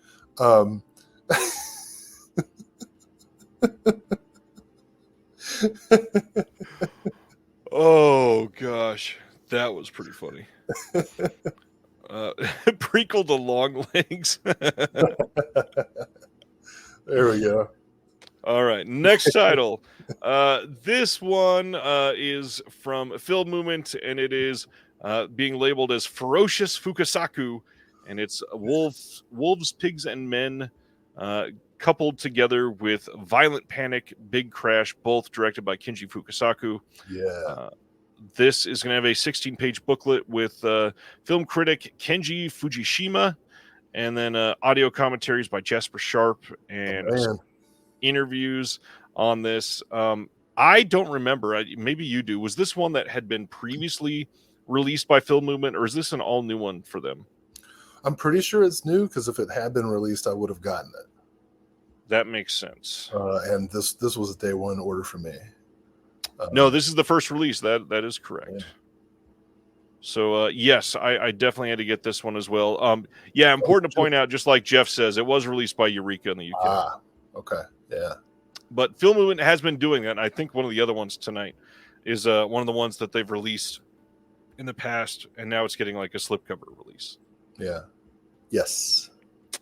Oh gosh, that was pretty funny. Prequel to Long Legs. There we go. All right, next title. This one is from Film Movement, and it is being labeled as Ferocious Fukasaku, and it's wolves, pigs, and men coupled together with Violent Panic, Big Crash, both directed by Kinji Fukasaku. Yeah. This is going to have a 16-page booklet with film critic Kenji Fujishima, and then audio commentaries by Jasper Sharp and interviews on this. I don't remember. Maybe you do. Was this one that had been previously released by Film Movement, or is this an all-new one for them? I'm pretty sure it's new, because if it had been released, I would have gotten it. That makes sense. And this was a day one order for me. No, this is the first release. That is correct. Yeah. So, yes, I definitely had to get this one as well. Important to point out, just like Jeff says, it was released by Eureka in the UK. Ah, okay, yeah. But Film Movement has been doing that, and I think one of the other ones tonight is one of the ones that they've released in the past, and now it's getting like a slipcover release. Yeah. Yes,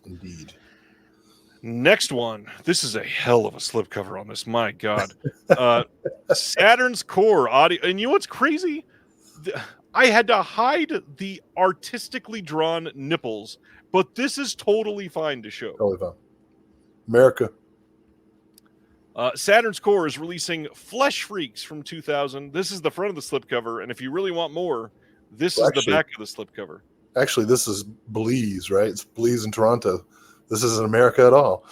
indeed. Next one. This is a hell of a slipcover on this. My God. Saturn's Core audio. And you know what's crazy? I had to hide the artistically drawn nipples, but this is totally fine to show. Totally fine. America. Saturn's Core is releasing Flesh Freaks from 2000. This is the front of the slipcover, and if you really want more, this is the back of the slipcover. Actually, this is Belize, right? It's Belize in Toronto. This isn't America at all.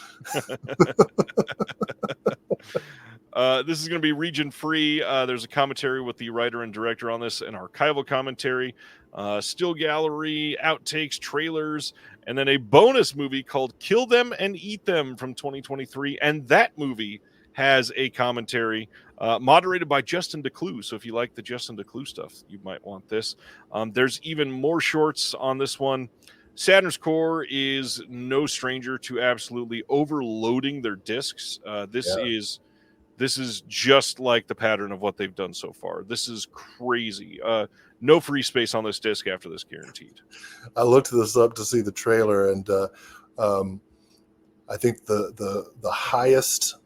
This is going to be region free. There's a commentary with the writer and director on this, an archival commentary, still gallery, outtakes, trailers, and then a bonus movie called Kill Them and Eat Them from 2023. And that movie has a commentary moderated by Justin DeClue. So if you like the Justin DeClue stuff, you might want this. There's even more shorts on this one. Saturn's Core is no stranger to absolutely overloading their discs. This is just like the pattern of what they've done so far. This is crazy. No free space on this disc after this, guaranteed. I looked this up to see the trailer, and I think the highest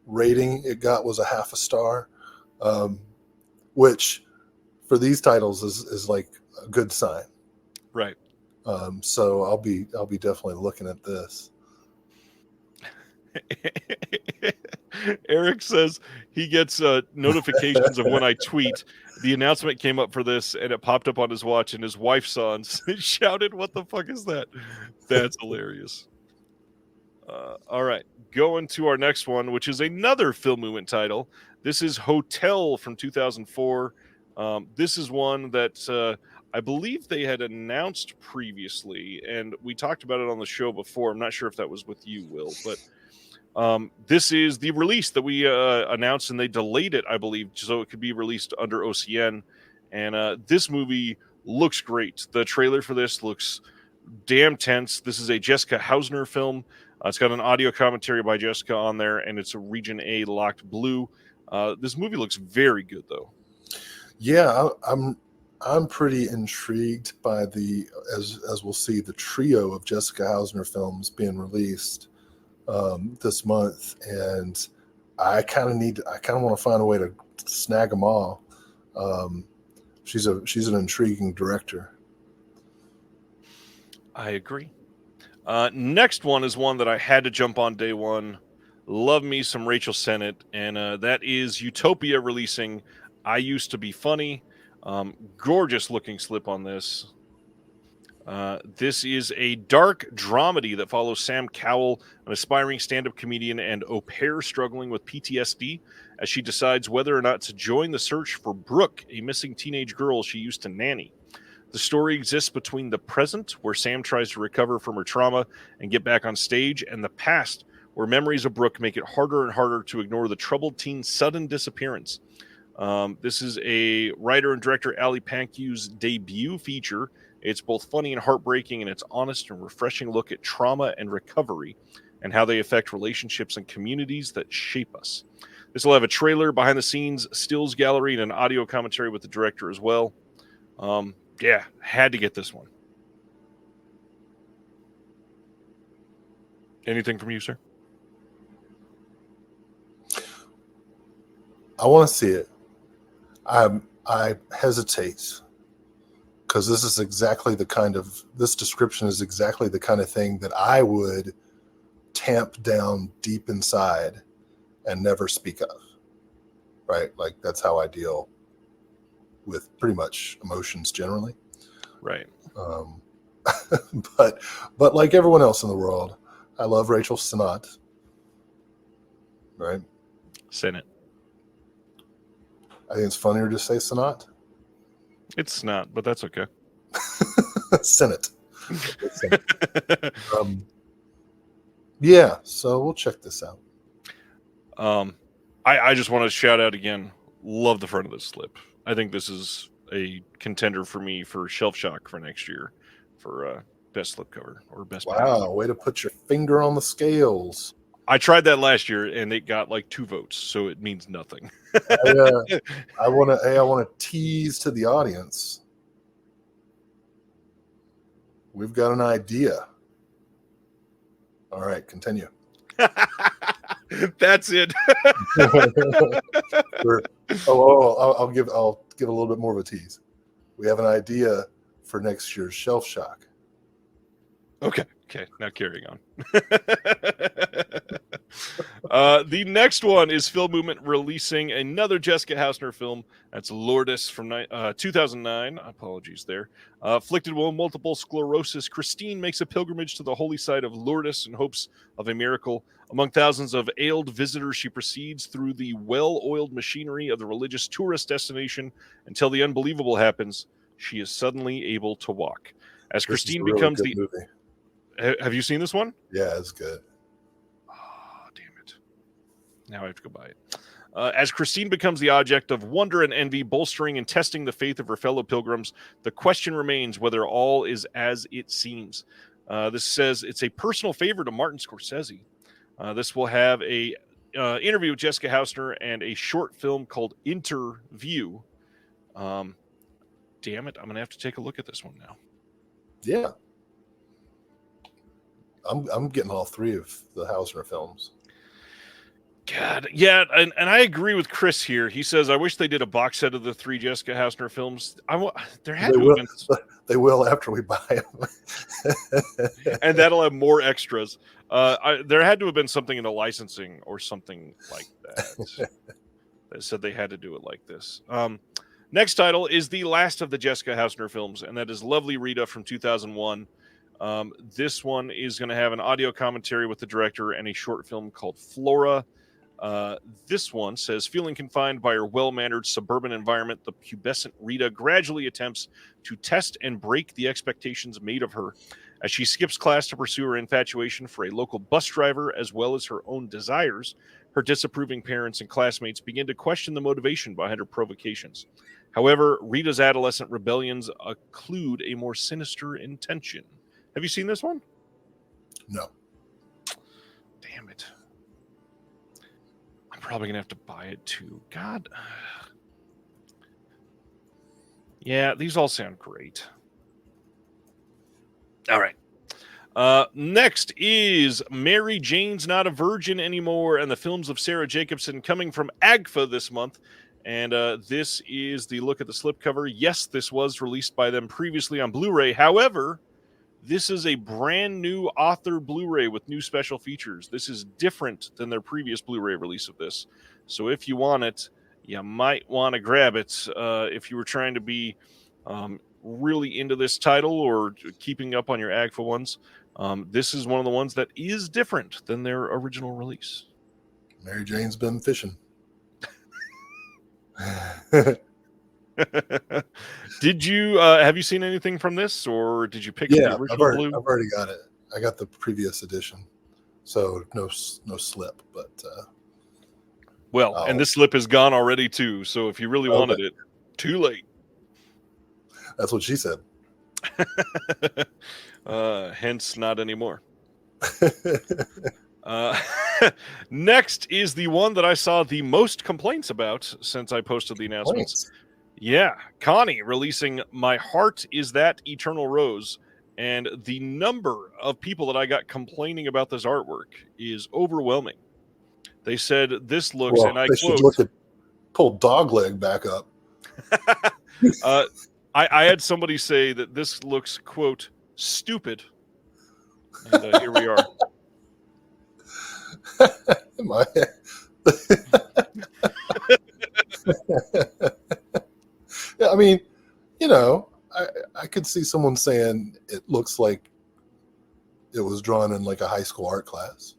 rating it got was a 0.5 star, which for these titles is like a good sign. Right. So I'll be definitely looking at this. Eric says he gets notifications of when I tweet. The announcement came up for this, and it popped up on his watch, and his wife saw and shouted, "What the fuck is that?" That's hilarious. All right, going to our next one, which is another Film Movement title. This is Hotel from 2004. This is one that I believe they had announced previously, and we talked about it on the show before. I'm not sure if that was with you, Will, but this is the release that we announced, and they delayed it, I believe, so it could be released under OCN. And this movie looks great. The trailer for this looks damn tense. This is a Jessica Hausner film. It's got an audio commentary by Jessica on there, and it's a Region A locked blue. This movie looks very good, though. Yeah, I'm pretty intrigued by as we'll see, the trio of Jessica Hausner films being released this month, and I kind of want to find a way to snag them all. She's an intriguing director. I agree. Next one is one that I had to jump on day one. Love me some Rachel Sennett, and that is Utopia releasing I Used to Be Funny. Gorgeous looking slip on this. This is a dark dramedy that follows Sam Cowell, an aspiring stand-up comedian and au pair struggling with PTSD, as she decides whether or not to join the search for Brooke, a missing teenage girl she used to nanny. The story exists between the present, where Sam tries to recover from her trauma and get back on stage, and the past, where memories of Brooke make it harder and harder to ignore the troubled teen's sudden disappearance. This is a writer and director Ali Pankyu's debut feature. It's both funny and heartbreaking, and it's honest and refreshing look at trauma and recovery and how they affect relationships and communities that shape us. This will have a trailer, behind the scenes, stills gallery, and an audio commentary with the director as well. Yeah, had to get this one. Anything from you, sir? I want to see it. I hesitate because this description is exactly the kind of thing that I would tamp down deep inside and never speak of. Right? Like, that's how I deal with pretty much emotions generally. Right. But like everyone else in the world, I love Rachel Sennett. Right? Sennett. I think it's funnier to say Sennett. It's not, but that's okay. Sennett. Yeah, so we'll check this out. I just want to shout out again, love the front of this slip. I think this is a contender for me for Shelf Shock for next year for best slipcover or best. Wow, way to put your finger on the scales. I tried that last year and it got like 2 votes, so it means nothing. I want to tease to the audience. We've got an idea. All right, continue. That's it. I'll give a little bit more of a tease. We have an idea for next year's Shelf Shock. Okay, now carrying on. The next one is Film Movement releasing another Jessica Hausner film. That's Lourdes from 2009. Apologies there. Afflicted with multiple sclerosis, Christine makes a pilgrimage to the holy site of Lourdes in hopes of a miracle. Among thousands of ailed visitors, she proceeds through the well-oiled machinery of the religious tourist destination until the unbelievable happens. She is suddenly able to walk. As Christine becomes the movie. Have you seen this one? Yeah, it's good. Oh, damn it. Now I have to go buy it. As Christine becomes the object of wonder and envy, bolstering and testing the faith of her fellow pilgrims, the question remains whether all is as it seems. This says it's a personal favorite of Martin Scorsese. This will have a interview with Jessica Hausner and a short film called Interview. Damn it, I'm going to have to take a look at this one now. Yeah. I'm getting all three of the Hausner films. God, yeah, and I agree with Chris here. He says, I wish they did a box set of the three Jessica Hausner films. There had to have been... They will after we buy them. And that'll have more extras. There had to have been something in the licensing or something like that that said they had to do it like this. Next title is the last of the Jessica Hausner films, and that is Lovely Rita from 2001. This one is going to have an audio commentary with the director and a short film called Flora. This one says, feeling confined by her well-mannered suburban environment, the pubescent Rita gradually attempts to test and break the expectations made of her. As she skips class to pursue her infatuation for a local bus driver as well as her own desires, her disapproving parents and classmates begin to question the motivation behind her provocations. However, Rita's adolescent rebellions occlude a more sinister intention. Have you seen this one? No. Damn it. I'm probably going to have to buy it too. God. Yeah, these all sound great. All right. Next is Mary Jane's Not a Virgin Anymore and the films of Sarah Jacobson coming from AGFA this month. And this is the look at the slipcover. Yes, this was released by them previously on Blu-ray. However, this is a brand new author Blu-ray with new special features. This is different than their previous Blu-ray release of this. So if you want it, you might want to grab it. If you were trying to be really into this title or keeping up on your AGFA ones, this is one of the ones that is different than their original release. Mary Jane's been fishing. Did you have you seen anything from this, or did you pick up the original Blue? I've already got it. I got the previous edition, so no slip. But and this slip is gone already too. So if you really wanted it, too late. That's what she said. Hence, not anymore. Next is the one that I saw the most complaints about since I posted the announcements. Yeah, Connie releasing My Heart Is That Eternal Rose. And the number of people that I got complaining about this artwork is overwhelming. They said this looks, and I quote, pull Dogleg back up. I had somebody say that this looks, quote, stupid. And here we are. Yeah, I mean, you know, I could see someone saying it looks like it was drawn in like a high school art class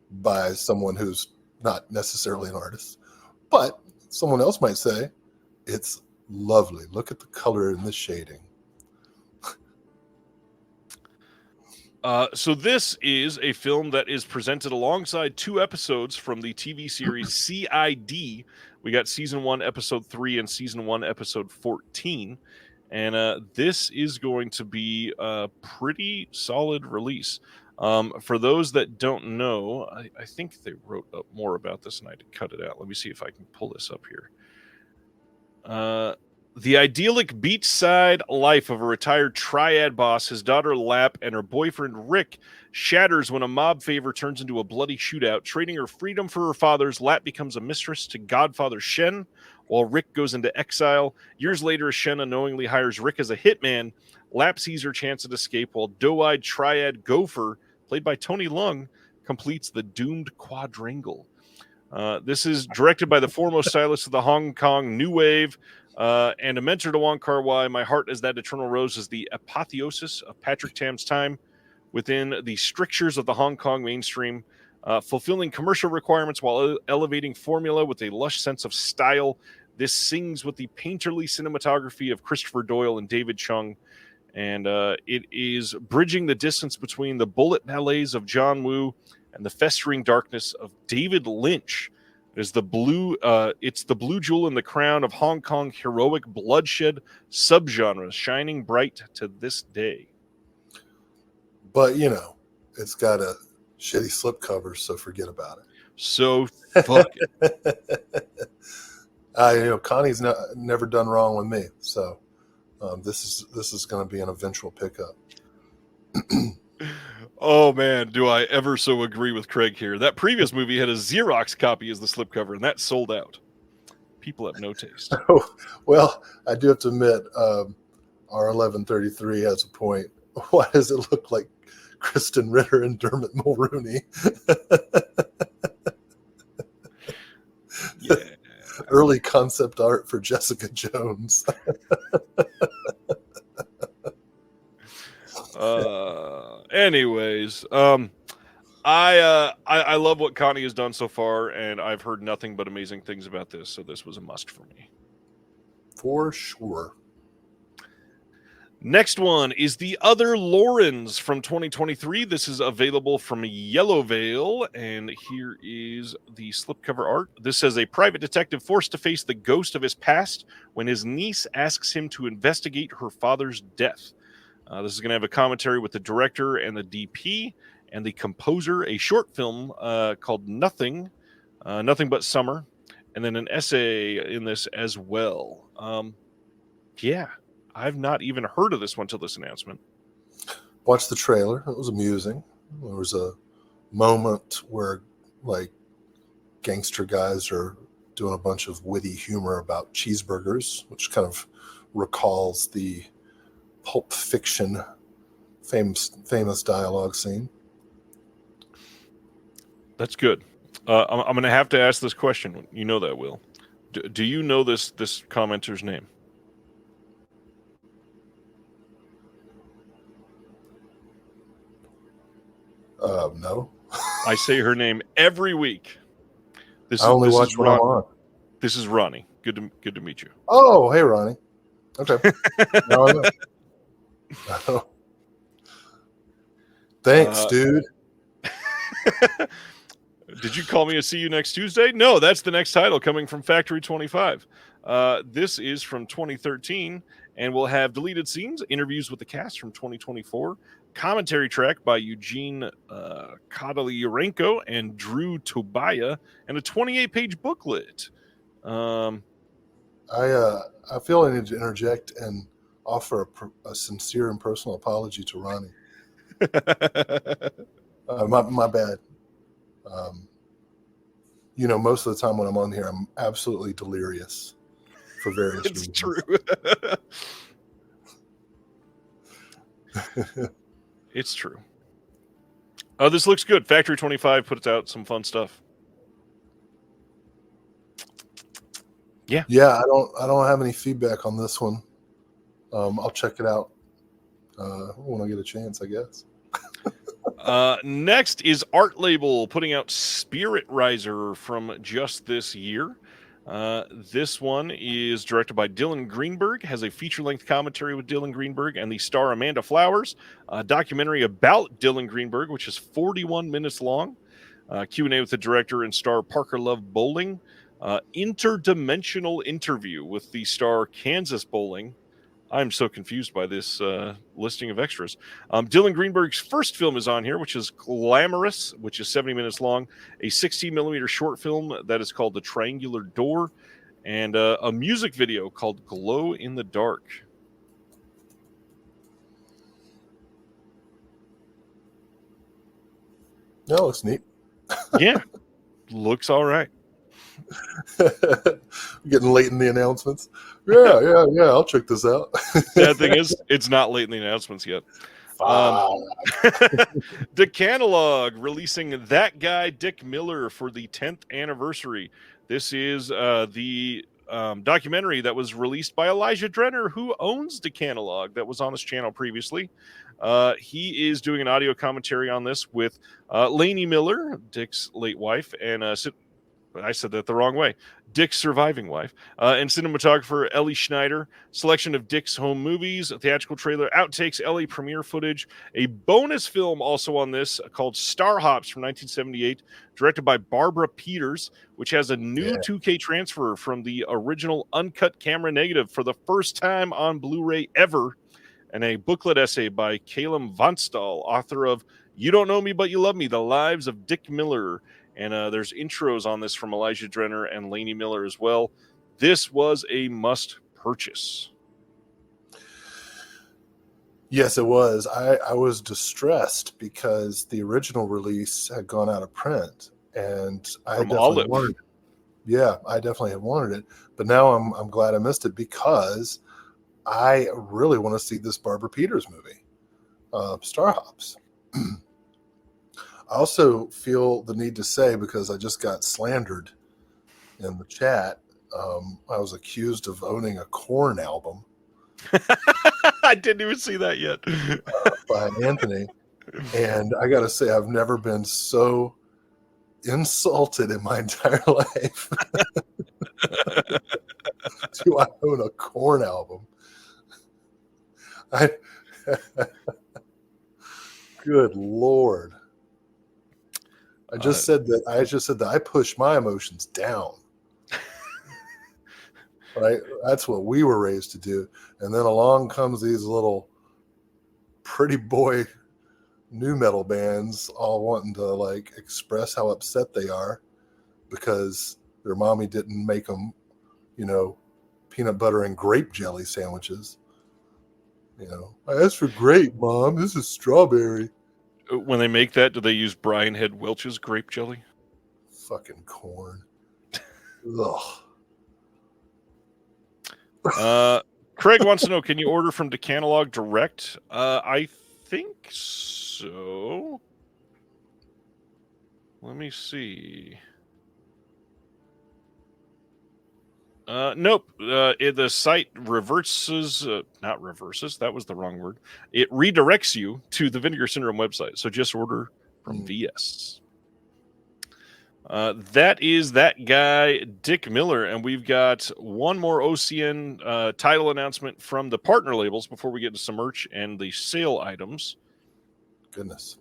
by someone who's not necessarily an artist. But someone else might say it's lovely. Look at the color in this shading. So this is a film that is presented alongside 2 episodes from the TV series CID. We got season 1, episode 3, and season 1, episode 14. And this is going to be a pretty solid release. For those that don't know, I think they wrote up more about this and I had to cut it out. Let me see if I can pull this up here. The idyllic beachside life of a retired triad boss, his daughter Lap, and her boyfriend Rick shatters when a mob favor turns into a bloody shootout. Trading her freedom for her father's, Lap becomes a mistress to Godfather Shen, while Rick goes into exile. Years later, Shen unknowingly hires Rick as a hitman. Lap sees her chance at escape, while doe-eyed triad Gopher, played by Tony Leung, completes the doomed quadrangle. This is directed by the foremost stylist of the Hong Kong New Wave, and a mentor to Wong Kar-wai. My Heart Is That Eternal Rose is the apotheosis of Patrick Tam's time within the strictures of the Hong Kong mainstream, fulfilling commercial requirements while elevating formula with a lush sense of style. This sings with the painterly cinematography of Christopher Doyle and David Chung, and it is bridging the distance between the bullet ballets of John Woo and the festering darkness of David Lynch. It's the blue jewel in the crown of Hong Kong heroic bloodshed subgenre, shining bright to this day. But, it's got a shitty slipcover, so forget about it. So fuck it. Connie's never done wrong with me, so this is going to be an eventual pickup. Oh man, do I ever so agree with Craig here. That previous movie had a Xerox copy as the slipcover, and that sold out. People have no taste. Oh, well, I do have to admit, R1133 has a point. Why does it look like Kristen Ritter and Dermot Mulrooney? Yeah. Early concept art for Jessica Jones. Anyways, I love what Connie has done so far, and I've heard nothing but amazing things about this, so this was a must for me. For sure. Next one is The Other Laurens from 2023. This is available from Yellow Veil, and here is the slipcover art. This says a private detective forced to face the ghost of his past when his niece asks him to investigate her father's death. This is going to have a commentary with the director and the DP and the composer, a short film called Nothing But Summer, and then an essay in this as well. Yeah, I've not even heard of this one till this announcement. Watched the trailer. It was amusing. There was a moment where, gangster guys are doing a bunch of witty humor about cheeseburgers, which kind of recalls the Pulp Fiction famous dialogue scene. That's good. I'm going to have to ask this question. You know that, Will. Do you know this commenter's name? No. I say her name every week. I only watch what I'm on. This is Ronnie. Good to meet you. Oh, hey, Ronnie. Okay. Now I know. Oh. Thanks, dude. Did you call me a see you next Tuesday? No, that's the next title coming from Factory 25. This is from 2013, and we'll have deleted scenes, interviews with the cast from 2024, commentary track by Eugene Kodalyurenko and Drew Tobia, and a 28-page booklet. I feel I need to interject and offer a sincere and personal apology to Ronnie. My bad. Most of the time when I'm on here, I'm absolutely delirious for various reasons. It's true. It's true. This looks good. Factory 25 puts out some fun stuff. Yeah. Yeah, I don't have any feedback on this one. I'll check it out when I get a chance, I guess. Next is Art Label putting out Spirit Riser from just this year. This one is directed by Dylan Greenberg, has a feature-length commentary with Dylan Greenberg and the star Amanda Flowers, a documentary about Dylan Greenberg, which is 41 minutes long, Q&A with the director and star Parker Love Bowling, interdimensional interview with the star Kansas Bowling. I'm so confused by this listing of extras. Dylan Greenberg's first film is on here, which is Glamorous, which is 70 minutes long, a 16mm short film that is called The Triangular Door, and a music video called Glow in the Dark. No, it looks neat. Yeah, looks all right. Getting late in the announcements. Yeah, I'll check this out. Sad thing is, it's not late in the announcements yet. Decanalog releasing That Guy Dick Miller for the 10th anniversary. This is the documentary that was released by Elijah Drenner, who owns Decanalog, that was on his channel previously. He is doing an audio commentary on this with Lainey Miller, Dick's late wife, and I said that the wrong way. Dick's surviving wife, and cinematographer Ellie Schneider. Selection of Dick's home movies, a theatrical trailer, outtakes, Ellie premiere footage, a bonus film also on this called Star Hops from 1978, directed by Barbara Peters, which has a new 2K transfer from the original uncut camera negative for the first time on Blu-ray ever, and a booklet essay by Caleb Vonstall, author of You Don't Know Me But You Love Me, The Lives of Dick Miller. And there's intros on this from Elijah Drenner and Lainey Miller as well. This was a must purchase. Yes, it was. I was distressed because the original release had gone out of print, and I From definitely Olive. wanted it. Yeah, I definitely had wanted it, but now I'm glad I missed it because I really want to see this Barbara Peters movie, Star Hops. I also feel the need to say, because I just got slandered in the chat, I was accused of owning a Korn album I didn't even see that yet. by Anthony, and I got to say, I've never been so insulted in my entire life. Do I own a Korn album? Good Lord. I just said that I push my emotions down. Right? That's what we were raised to do. And then along comes these little pretty boy new metal bands all wanting to like express how upset they are because their mommy didn't make them, peanut butter and grape jelly sandwiches. I asked for grape, Mom. This is strawberry. When they make that, do they use Brian Head Welch's grape jelly? Fucking Korn. Ugh. Craig wants to know, can you order from Decanalog Direct? I think so. Let me see. Nope. The site reverses, not reverses, that was the wrong word. It redirects you to the Vinegar Syndrome website. So just order from VS. That is that guy, Dick Miller. And we've got one more OCN title announcement from the partner labels before we get to some merch and the sale items. Goodness.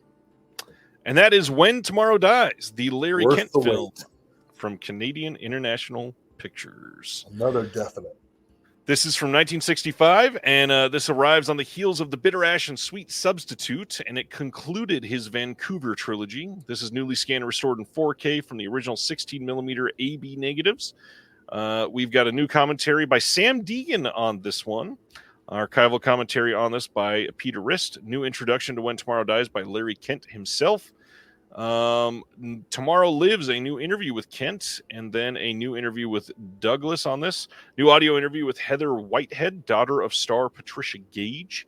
And that is When Tomorrow Dies, the Larry Worth Kent the film wait. from Canadian International Pictures. Another definite. This is from 1965, and this arrives on the heels of The Bitter Ash and Sweet Substitute, and it concluded his Vancouver trilogy. This is newly scanned and restored in 4K from the original 16mm AB negatives. We've got a new commentary by Sam Deegan on this one. Archival commentary on this by Peter Rist. New introduction to When Tomorrow Dies by Larry Kent himself. Tomorrow Lives, a new interview with Kent, and then a new interview with Douglas on this. New audio interview with Heather Whitehead, daughter of star Patricia Gage.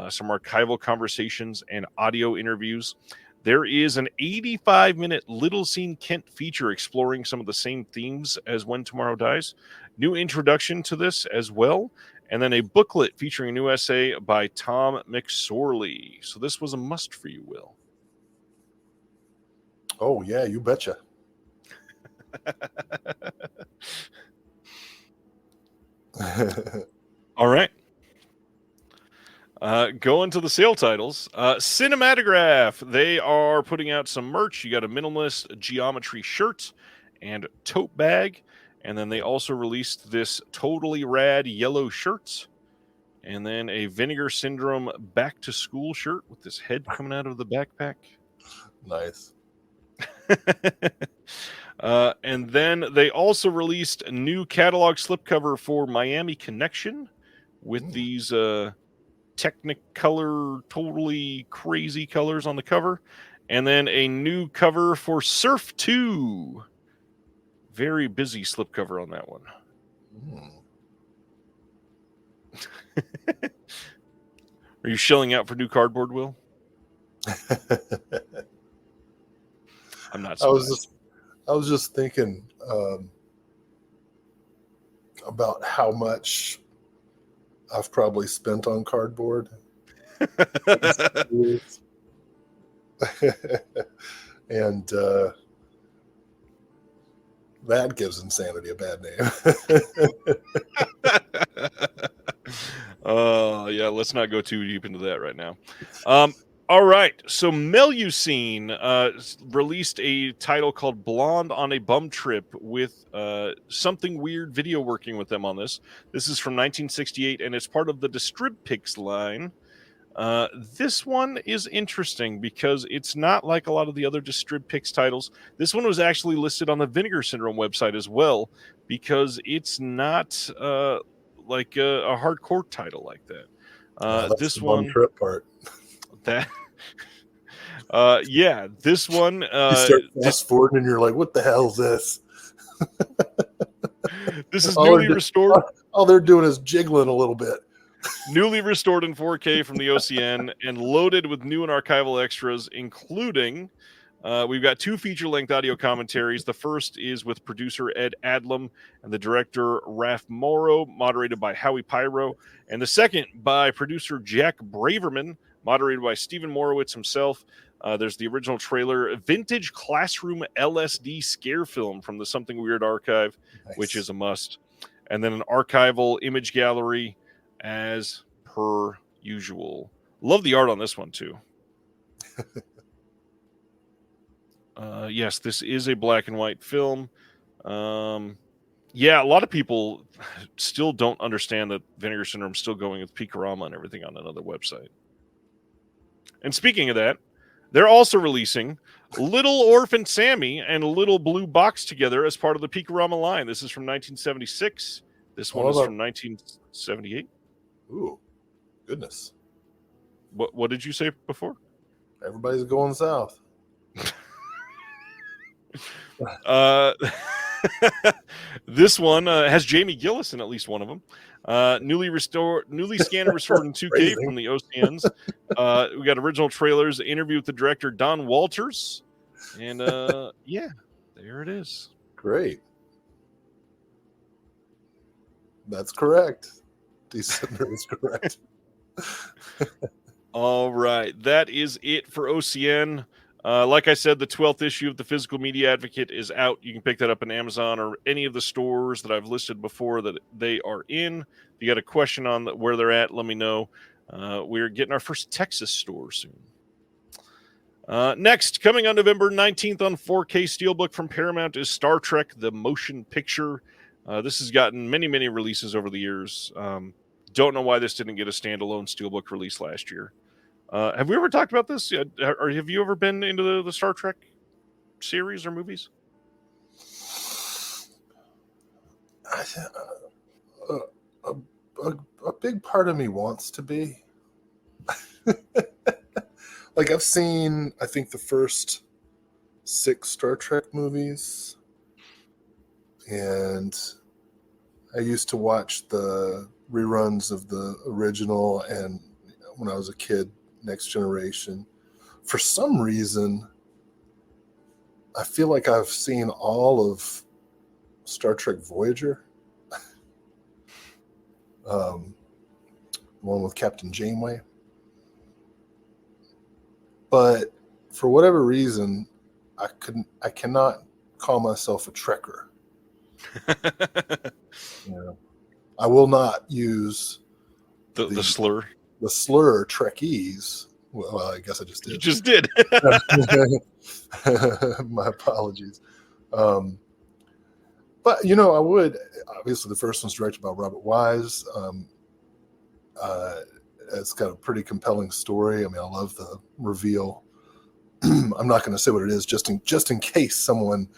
Some archival conversations and audio interviews. There is an 85-minute Little Scene Kent feature exploring some of the same themes as When Tomorrow Dies. New introduction to this as well. And then a booklet featuring a new essay by Tom McSorley. So this was a must for you, Will. Oh, yeah, you betcha. All right. Going to the sale titles. Cinematograph. They are putting out some merch. You got a minimalist geometry shirt and tote bag. And then they also released this totally rad yellow shirt. And then a Vinegar Syndrome back to school shirt with this head coming out of the backpack. Nice. And then they also released a new catalog slipcover for Miami Connection with these Technicolor, totally crazy colors on the cover. And then a new cover for Surf 2. Very busy slipcover on that one. Are you shelling out for new cardboard, Will? I'm not surprised. I was just thinking about how much I've probably spent on cardboard. And That gives insanity a bad name. Yeah, let's not go too deep into that right now. All right, so Melusine released a title called Blonde on a Bum Trip with Something Weird Video working with them on this. This is from 1968, and it's part of the Distribpix line. This one is interesting because it's not like a lot of the other Distribpix titles. This one was actually listed on the Vinegar Syndrome website as well because it's not like a hardcore title like that. That's This the bum one, trip part. that, yeah, this one. You start fast forwarding, and you're like, "What the hell is this?" This is newly restored. All they're doing is jiggling a little bit. Newly restored in 4K from the OCN and loaded with new and archival extras, including we've got 2 feature-length audio commentaries. The first is with producer Ed Adlam and the director Raf Morrow, moderated by Howie Pyro, and the second by producer Jack Braverman, moderated by Stephen Morowitz himself. There's the original trailer, vintage classroom LSD scare film from the Something Weird archive, Nice. which is a must, and then an archival image gallery as per usual. Love the art on this one too. Yes, this is a black and white film. Yeah, a lot of people still don't understand that Vinegar Syndrome's still going with Peakorama and everything on another website. And speaking of that, they're also releasing Little Orphan Sammy and Little Blue Box together as part of the Peakorama line. This is from 1976. This one is from 1978. Ooh, goodness. What did you say before? Everybody's going south. This one has Jamie Gillis in at least one of them. Newly scanned and restored in 2K from the OCNs. We got original trailers, interview with the director Don Walters, and yeah, there it is. Great. That's correct. December is correct. All right, that is it for OCN. Like I said, the 12th issue of the Physical Media Advocate is out. You can pick that up on Amazon or any of the stores that I've listed before that they are in. If you got a question on where they're at, let me know. We're getting our first Texas store soon. Next, coming on November 19th on 4K Steelbook from Paramount is Star Trek: The Motion Picture. This has gotten many, many releases over the years. Don't know why this didn't get a standalone Steelbook release last year. Have we ever talked about this? Or have you ever been into the Star Trek series or movies? A big part of me wants to be. Like, I've seen, I think, the first 6 Star Trek movies. And I used to watch the reruns of the original, and when I was a kid, Next Generation. For some reason, I feel like I've seen all of Star Trek Voyager. One with Captain Janeway. But for whatever reason, I cannot call myself a Trekker. I will not use the slur. The slur Trekkies. Well, I guess I just did. You just did. My apologies. But, I would. Obviously, the first one's directed by Robert Wise. It's got a pretty compelling story. I mean, I love the reveal. I'm not going to say what it is, just in case someone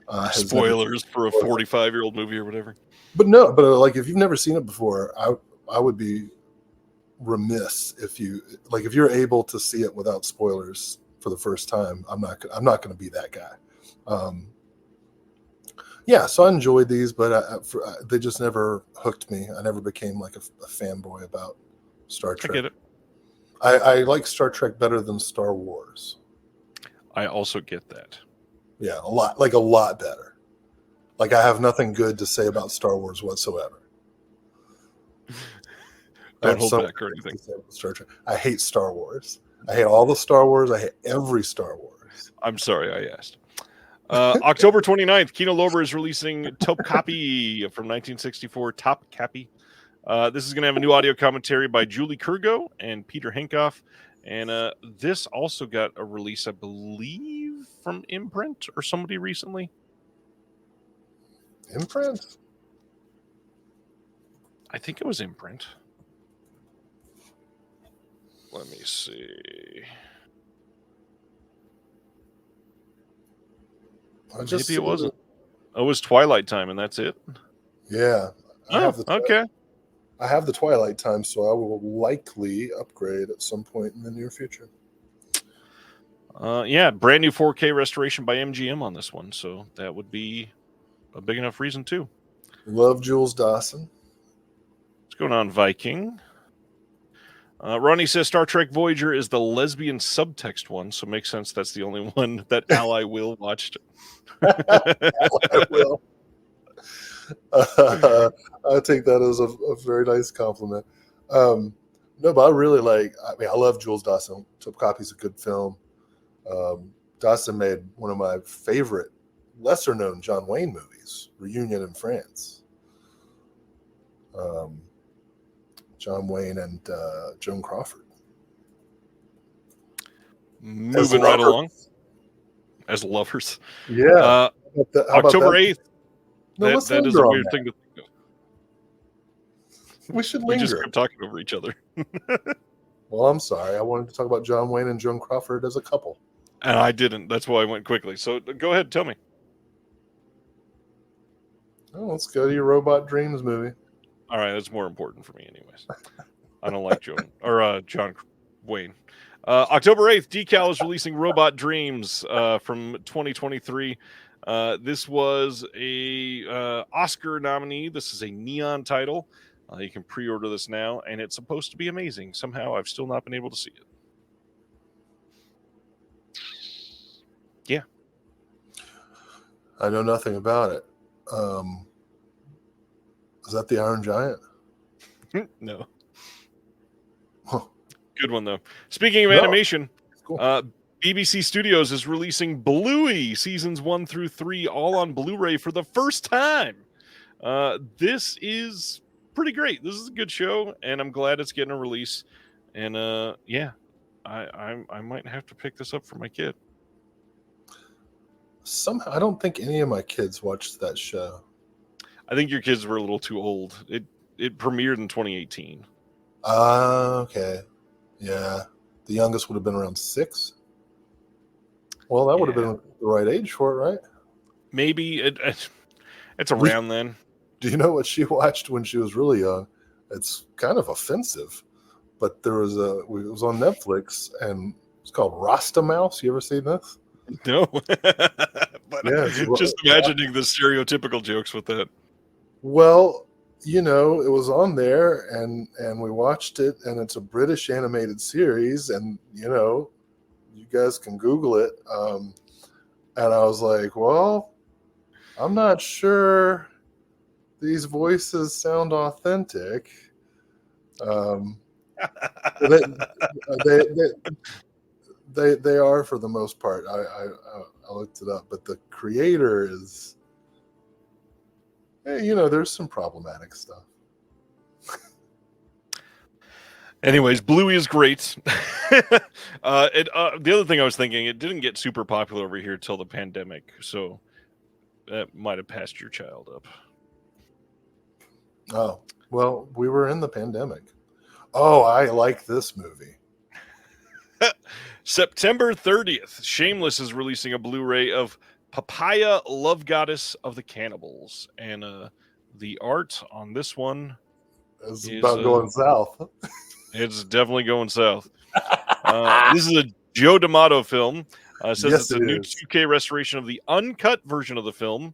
has spoilers for a 45-year-old movie or whatever. But no, like, if you've never seen it before, I would be remiss if you're able to see it without spoilers for the first time. I'm not going to be that guy. So I enjoyed these, but they just never hooked me. I never became like a fanboy about Star Trek. I get it. I like Star Trek better than Star Wars. I also get that. Yeah, a lot better. Like, I have nothing good to say about Star Wars whatsoever. Don't hold back or anything. Star Trek. I hate Star Wars. I hate all the Star Wars. I hate every Star Wars. I'm sorry I asked. October 29th, Kino Lorber is releasing Top Copy from 1964. Top Copy. This is going to have a new audio commentary by Julie Kurgo and Peter Henkoff. And this also got a release, I believe, from Imprint or somebody recently. Imprint? I think it was Imprint. Let me see. Maybe it wasn't. Oh, it was Twilight Time, and that's it? Yeah. Okay. I have the Twilight Time, so I will likely upgrade at some point in the near future. Yeah, brand new 4K restoration by MGM on this one, so that would be a big enough reason too. Love Jules Dawson. What's going on, Viking? Ronnie says Star Trek Voyager is the lesbian subtext one, so it makes sense that's the only one that Ally Will watched. I will. I take that as a very nice compliment. No, but I really I love Jules Dawson. Top Copy's a good film. Dawson made one of my favorite, lesser-known John Wayne movies, Reunion in France. John Wayne and Joan Crawford. Moving right along. As lovers. Yeah. October 8th. No, that is a weird thing to think of. We should We linger. just kept talking over each other. Well, I'm sorry. I wanted to talk about John Wayne and Joan Crawford as a couple. And I didn't. That's why I went quickly. So go ahead, tell me. Oh, let's go to your Robot Dreams movie. All right, that's more important for me anyways. I don't like John Wayne. October 8th, Decal is releasing Robot Dreams from 2023. This was a Oscar nominee. This is a Neon title. You can pre-order this now, and it's supposed to be amazing. Somehow, I've still not been able to see it. Yeah. I know nothing about it. Is that the Iron Giant? No. Huh. Good one, though. Speaking of animation, cool. BBC Studios is releasing Bluey seasons 1 through 3 all on Blu-ray for the first time. This is pretty great. This is a good show, and I'm glad it's getting a release. And yeah, I might have to pick this up for my kid. Somehow, I don't think any of my kids watched that show. I think your kids were a little too old. It premiered in 2018. Okay. Yeah. The youngest would have been around 6. Well, that would have been the right age for it, right? Maybe. It's around then. Do you know what she watched when she was really young? It's kind of offensive. But it was on Netflix, and it's called Rasta Mouse. You ever seen this? No. But yeah, just imagining the stereotypical jokes with that. Well, it was on there, and we watched it, and it's a British animated series, and you guys can Google it. And I was like, well, I'm not sure these voices sound authentic. They are for the most part. I looked it up, but the creator is, there's some problematic stuff. Anyways, Bluey is great. The other thing I was thinking, it didn't get super popular over here till the pandemic, so that might have passed your child up. Oh, well, we were in the pandemic. Oh, I like this movie. September 30th, Shameless is releasing a Blu-ray of Papaya, Love Goddess of the Cannibals. And the art on this one is about going south. It's definitely going south. This is a Joe D'Amato film. It says it's a new 2K restoration of the uncut version of the film.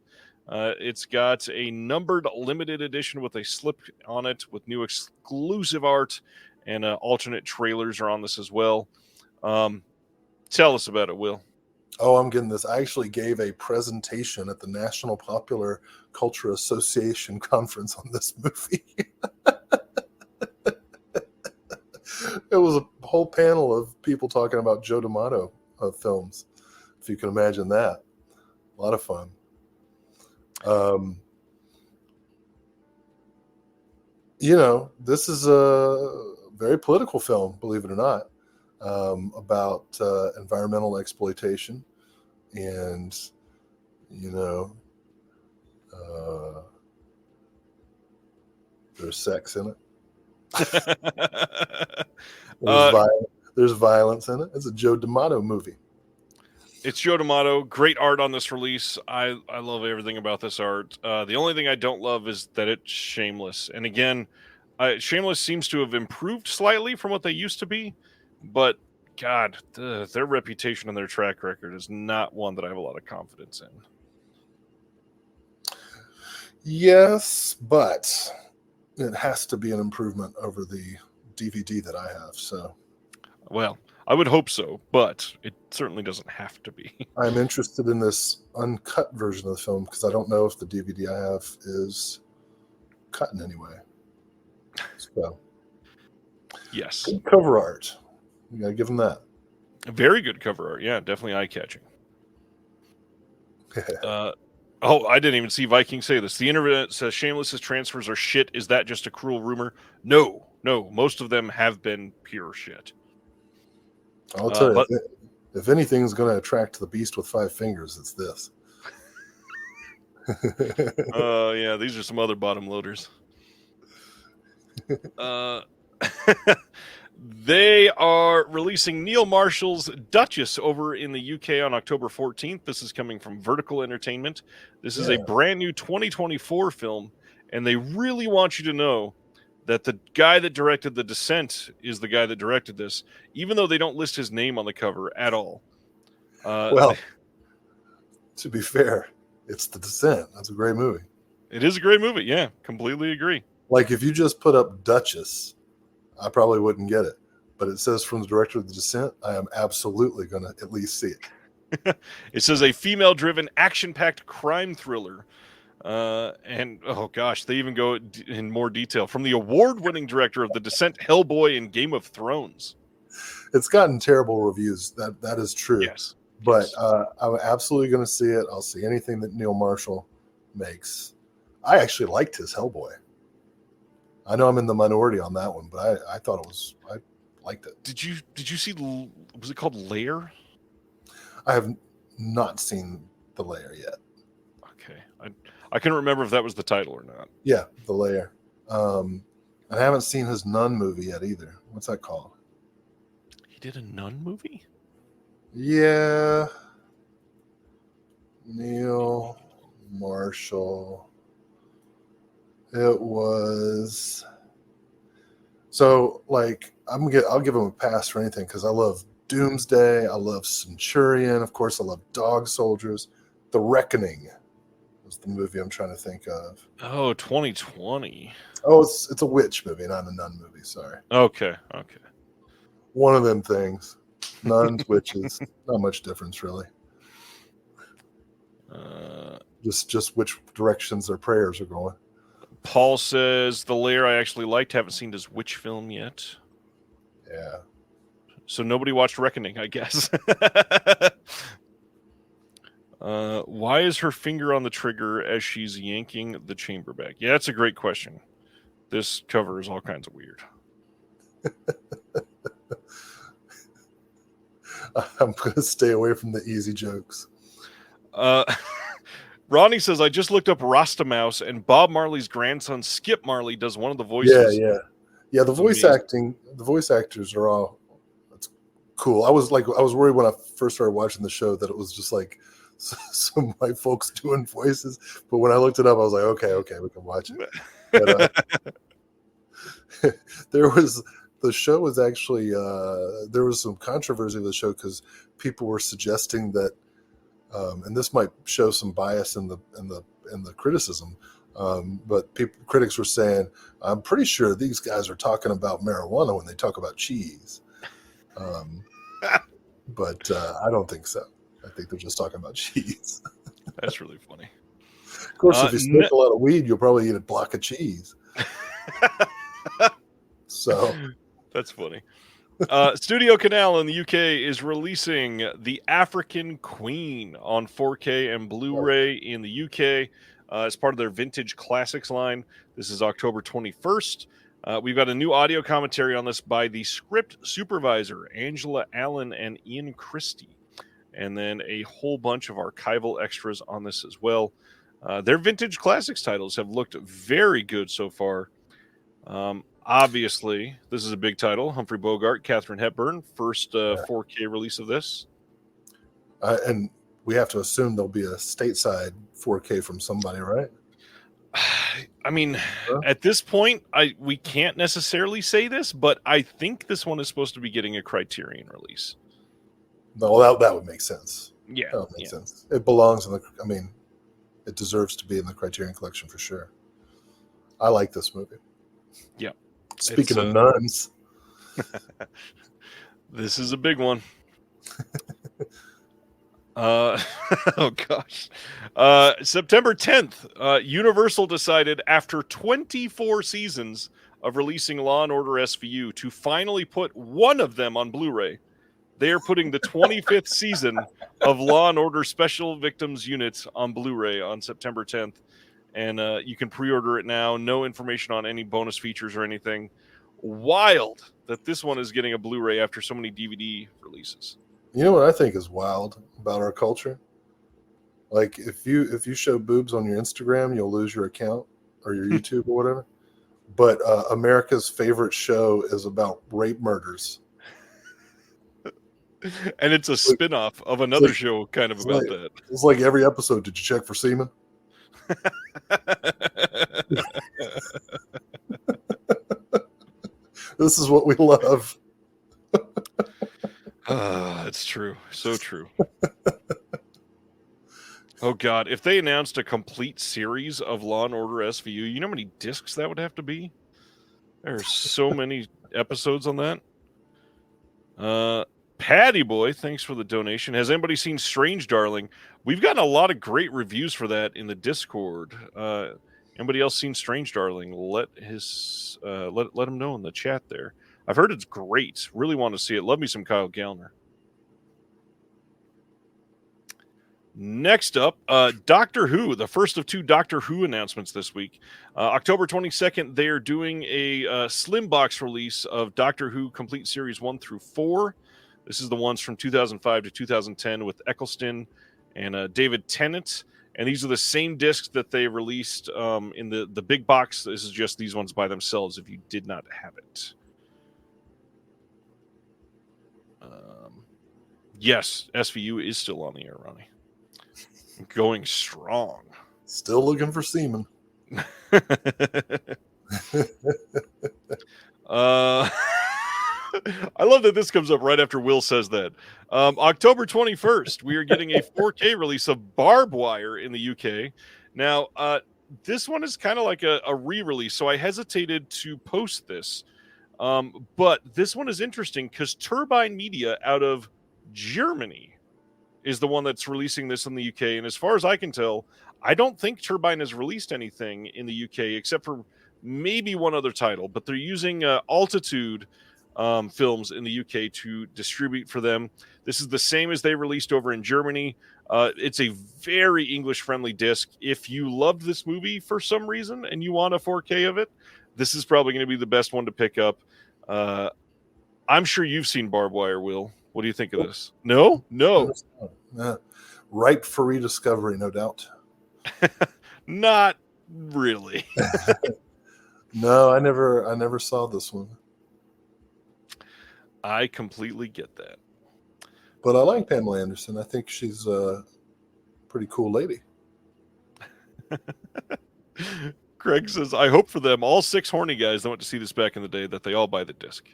It's got a numbered limited edition with a slip on it with new exclusive art, and alternate trailers are on this as well. Tell us about it, Will. Oh, I'm getting this. I actually gave a presentation at the National Popular Culture Association conference on this movie. It was a whole panel of people talking about Joe D'Amato films, if you can imagine that. A A lot of fun. This is a very political film, believe it or not, about environmental exploitation, and there's sex in it. There's violence in it. It's a Joe D'Amato movie. It's Joe D'Amato. Great art on this release. I love everything about this art. The only thing I don't love is that it's Shameless. And again, Shameless seems to have improved slightly from what they used to be. But, God, their reputation and their track record is not one that I have a lot of confidence in. Yes, but it has to be an improvement over the DVD that I have. So, well, I would hope so, but it certainly doesn't have to be. I'm interested in this uncut version of the film because I don't know if the DVD I have is cut in any way. So, yes. Good cover art. You got to give them that. Very good cover art. Yeah, definitely eye-catching. I didn't even see Viking say this. The internet says Shameless's transfers are shit. Is that just a cruel rumor? No. Most of them have been pure shit. I'll tell you, if anything's going to attract the beast with 5 fingers, it's this. Yeah, these are some other bottom loaders. They are releasing Neil Marshall's Duchess over in the UK on October 14th. This is coming from Vertical Entertainment. This is a brand new 2024 film, and they really want you to know that the guy that directed The Descent is the guy that directed this, even though they don't list his name on the cover at all. Well, to be fair, it's The Descent. That's a great movie. It is a great movie. Yeah, completely agree. Like, if you just put up Duchess, I probably wouldn't get it. But it says from the director of The Descent, I am absolutely going to at least see it. It says a female-driven, action-packed crime thriller. And, oh gosh, they even go in more detail. From the award-winning director of The Descent, Hellboy, and Game of Thrones. It's gotten terrible reviews. That is true. Yes. But I'm absolutely going to see it. I'll see anything that Neil Marshall makes. I actually liked his Hellboy. I know I'm in the minority on that one, but I thought I liked it. Did you see, was it called Lair? I have not seen The Lair yet. Okay. I couldn't remember if that was the title or not. Yeah, The Lair. I haven't seen his Nun movie yet either. What's that called? He did a Nun movie? Yeah. Neil Marshall. It was. So, like, I'll give him a pass for anything because I love Doomsday. I love Centurion. Of course, I love Dog Soldiers. The Reckoning was the movie I'm trying to think of. Oh, 2020. Oh, it's a witch movie, not a nun movie. Sorry. Okay. One of them things. Nuns, witches, not much difference really. Just which directions their prayers are going. Paul says The Lair I actually liked. Haven't seen his witch film yet. Yeah. So nobody watched Reckoning, I guess. Why is her finger on the trigger as she's yanking the chamber back? Yeah, that's a great question. This cover is all kinds of weird. I'm going to stay away from the easy jokes. Ronnie says, I just looked up Rasta Mouse, and Bob Marley's grandson, Skip Marley, does one of the voices. Yeah, the voice acting, the voice actors are all, that's cool. I was worried when I first started watching the show that it was just like some white folks doing voices. But when I looked it up, I was like, okay, we can watch it. But, the show was actually, there was some controversy with the show because people were suggesting that, and this might show some bias in the criticism, but critics were saying, I'm pretty sure these guys are talking about marijuana when they talk about cheese. But I don't think so. I think they're just talking about cheese. That's really funny. Of course, if you smoke a lot of weed, you'll probably eat a block of cheese. So that's funny. Studio Canal in the UK is releasing The African Queen on 4K and Blu-ray in the UK as part of their Vintage Classics line. This is October 21st. We've got a new audio commentary on this by the script supervisor, Angela Allen and Ian Christie, and then a whole bunch of archival extras on this as well. Their Vintage Classics titles have looked very good so far. Obviously, this is a big title. Humphrey Bogart, Katharine Hepburn, first 4K release of this. And we have to assume there'll be a stateside 4K from somebody, right? I mean, at this point, we can't necessarily say this, but I think this one is supposed to be getting a Criterion release. Well, that would make sense. Yeah, that would make sense. It belongs in the. I mean, it deserves to be in the Criterion collection for sure. I like this movie. Yeah. Speaking of nuns, this is a big one. Oh gosh. September 10th, Universal decided after 24 seasons of releasing Law & Order SVU to finally put one of them on Blu-ray. They are putting the 25th season of Law & Order Special Victims Unit on Blu-ray on September 10th. And you can pre-order it now. No information on any bonus features or anything. Wild that this one is getting a Blu-ray after so many DVD releases. You know what I think is wild about our culture? Like if you show boobs on your Instagram, you'll lose your account or your YouTube or whatever. But America's favorite show is about rape murders. And it's a spin-off of another show kind of about that. It's like every episode, did you check for semen? This is what we love. It's true. So true. Oh, God. If they announced a complete series of Law & Order SVU, you know how many discs that would have to be? There are so many episodes on that. Patty Boy, thanks for the donation. Has anybody seen Strange Darling? We've gotten a lot of great reviews for that in the Discord. Anybody else seen Strange Darling? Let him know in the chat there. I've heard it's great. Really want to see it. Love me some Kyle Gallner. Next up, Doctor Who, the first of 2 Doctor Who announcements this week. October 22nd, they are doing a slim box release of Doctor Who Complete Series 1 through 4. This is the ones from 2005 to 2010 with Eccleston and David Tennant. And these are the same discs that they released in the big box. This is just these ones by themselves if you did not have it. Yes, SVU is still on the air, Ronnie. Going strong. Still looking for semen. I love that this comes up right after Will says that. October 21st, we are getting a 4K release of Barbed Wire in the UK. Now, this one is kind of like a re-release, so I hesitated to post this. But this one is interesting because Turbine Media out of Germany is the one that's releasing this in the UK. And as far as I can tell, I don't think Turbine has released anything in the UK except for maybe one other title. But they're using Altitude films in the UK to distribute for them. This is the same as they released over in Germany. It's a very English-friendly disc. If you loved this movie for some reason and you want a 4K of it, this is probably going to be the best one to pick up. I'm sure you've seen Barbed Wire, Will. What do you think of this? No? Ripe for rediscovery, no doubt. Not really. No, I never saw this one. I completely get that. But I like Pamela Anderson. I think she's a pretty cool lady. Craig says, I hope for them, all 6 horny guys that went to see this back in the day, that they all buy the disc.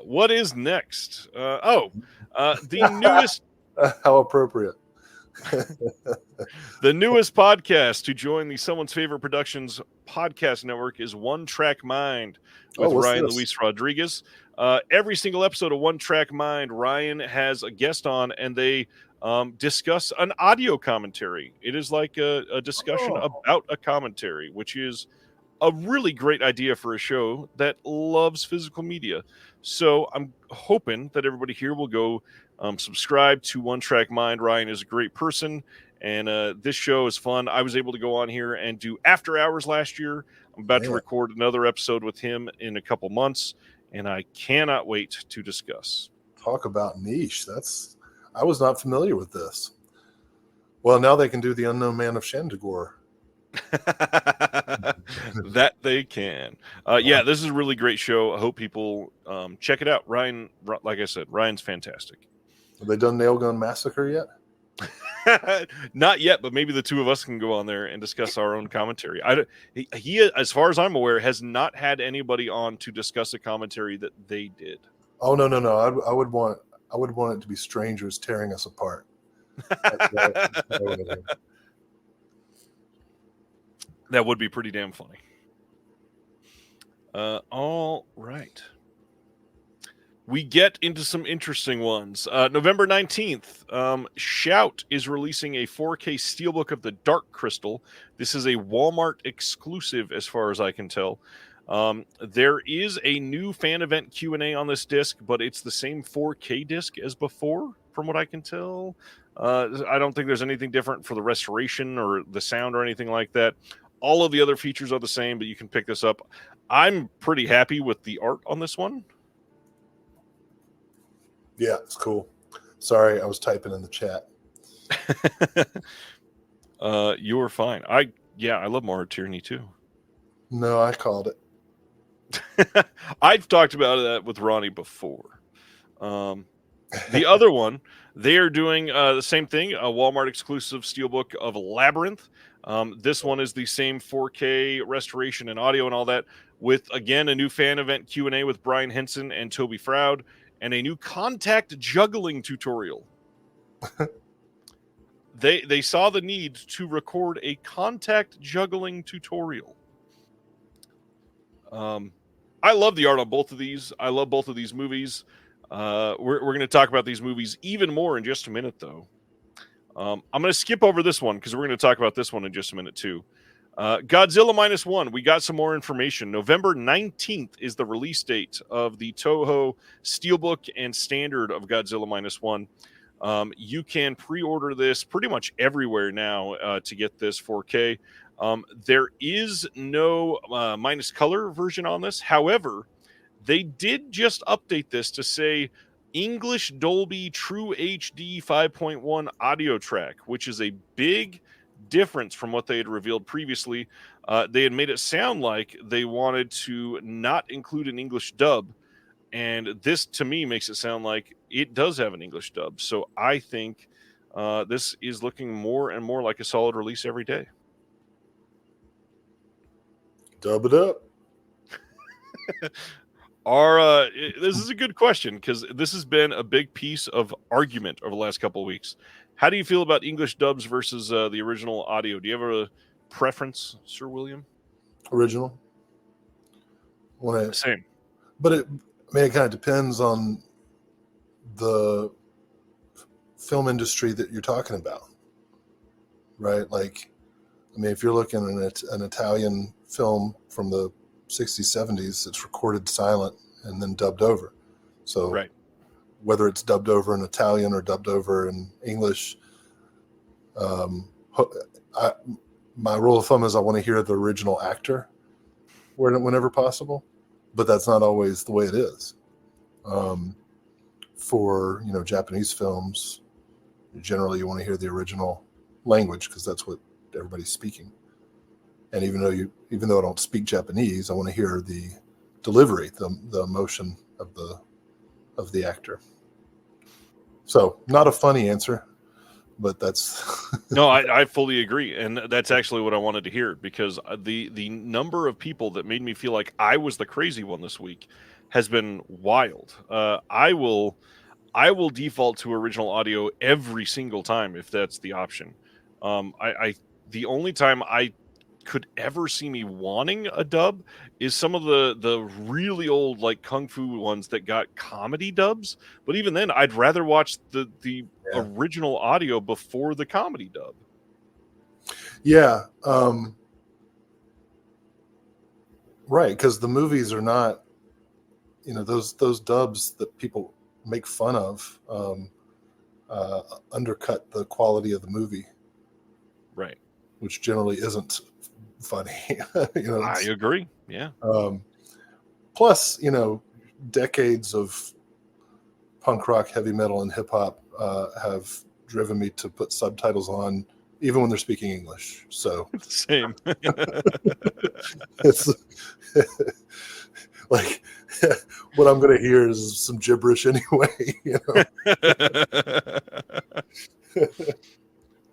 What is next? The newest... How appropriate. The newest podcast to join the Someone's Favorite Productions podcast network is One Track Mind with Ryan Luis Rodriguez. Every single episode of One Track Mind, Ryan has a guest on, and they discuss an audio commentary. It is like a discussion about a commentary, which is a really great idea for a show that loves physical media. So I'm hoping that everybody here will go subscribe to One Track Mind. Ryan is a great person, and this show is fun. I was able to go on here and do After Hours last year. I'm about to Man, record another episode with him in a couple months, and I cannot wait to discuss. talk about niche. I was not familiar with this. Well, now they can do the Unknown Man of Shandagor. That they can. Yeah, this is a really great show. I hope people check it out. Ryan, like I said, Ryan's fantastic. Have they done Nail Gun Massacre yet? Not yet, but maybe the two of us can go on there and discuss our own commentary. He, as far as I'm aware, has not had anybody on to discuss a commentary that they did. Oh no. I would want it to be strangers tearing us apart. That would be pretty damn funny. All right. We get into some interesting ones. November 19th, Shout is releasing a 4K Steelbook of the Dark Crystal. This is a Walmart exclusive as far as I can tell. There is a new fan event Q&A on this disc, but it's the same 4K disc as before, from what I can tell. I don't think there's anything different for the restoration or the sound or anything like that. All of the other features are the same, but you can pick this up. I'm pretty happy with the art on this one. Yeah, it's cool. Sorry, I was typing in the chat. You were fine. I love Moral Tyranny too. No, I called it. I've talked about that with Ronnie before. The other one, they are doing the same thing, a Walmart exclusive steelbook of Labyrinth. This one is the same 4K restoration and audio and all that, with, again, a new fan event Q&A with Brian Henson and Toby Froud, and a new contact juggling tutorial. They saw the need to record a contact juggling tutorial. I love the art on both of these. I love both of these movies. We're going to talk about these movies even more in just a minute, though. I'm going to skip over this one because we're going to talk about this one in just a minute, too. Godzilla -1. We got some more information. November 19th is the release date of the Toho Steelbook and Standard of Godzilla -1. You can pre-order this pretty much everywhere now to get this 4K. There is no minus color version on this. However, they did just update this to say English Dolby True HD 5.1 audio track, which is a big difference from what they had revealed previously. They had made it sound like they wanted to not include an English dub, and this to me makes it sound like it does have an English dub. So I think this is looking more and more like a solid release every day. Dub it up. This is a good question because this has been a big piece of argument over the last couple of weeks. How do you feel about English dubs versus the original audio? Do you have a preference, Sir William? Original. Same. But it kind of depends on the film industry that you're talking about, right? Like, I mean, if you're looking at an Italian film from the 60s, 70s, it's recorded silent and then dubbed over. So right. Whether it's dubbed over in Italian or dubbed over in English, my rule of thumb is I want to hear the original actor whenever possible, but that's not always the way it is. For Japanese films, generally you want to hear the original language because that's what everybody's speaking. And even though I don't speak Japanese, I want to hear the delivery, the emotion of the actor. So not a funny answer, but that's no, I fully agree, and that's actually what I wanted to hear because the number of people that made me feel like I was the crazy one this week has been wild. I will default to original audio every single time if that's the option. The only time I could ever see me wanting a dub is some of the really old like kung fu ones that got comedy dubs, but even then I'd rather watch the original audio before the comedy dub. Right, because the movies are not, those dubs that people make fun of undercut the quality of the movie, Right. which generally isn't funny. I agree. Yeah. Plus, decades of punk rock, heavy metal, and hip hop have driven me to put subtitles on, even when they're speaking English. So Same. it's like what I'm going to hear is some gibberish anyway.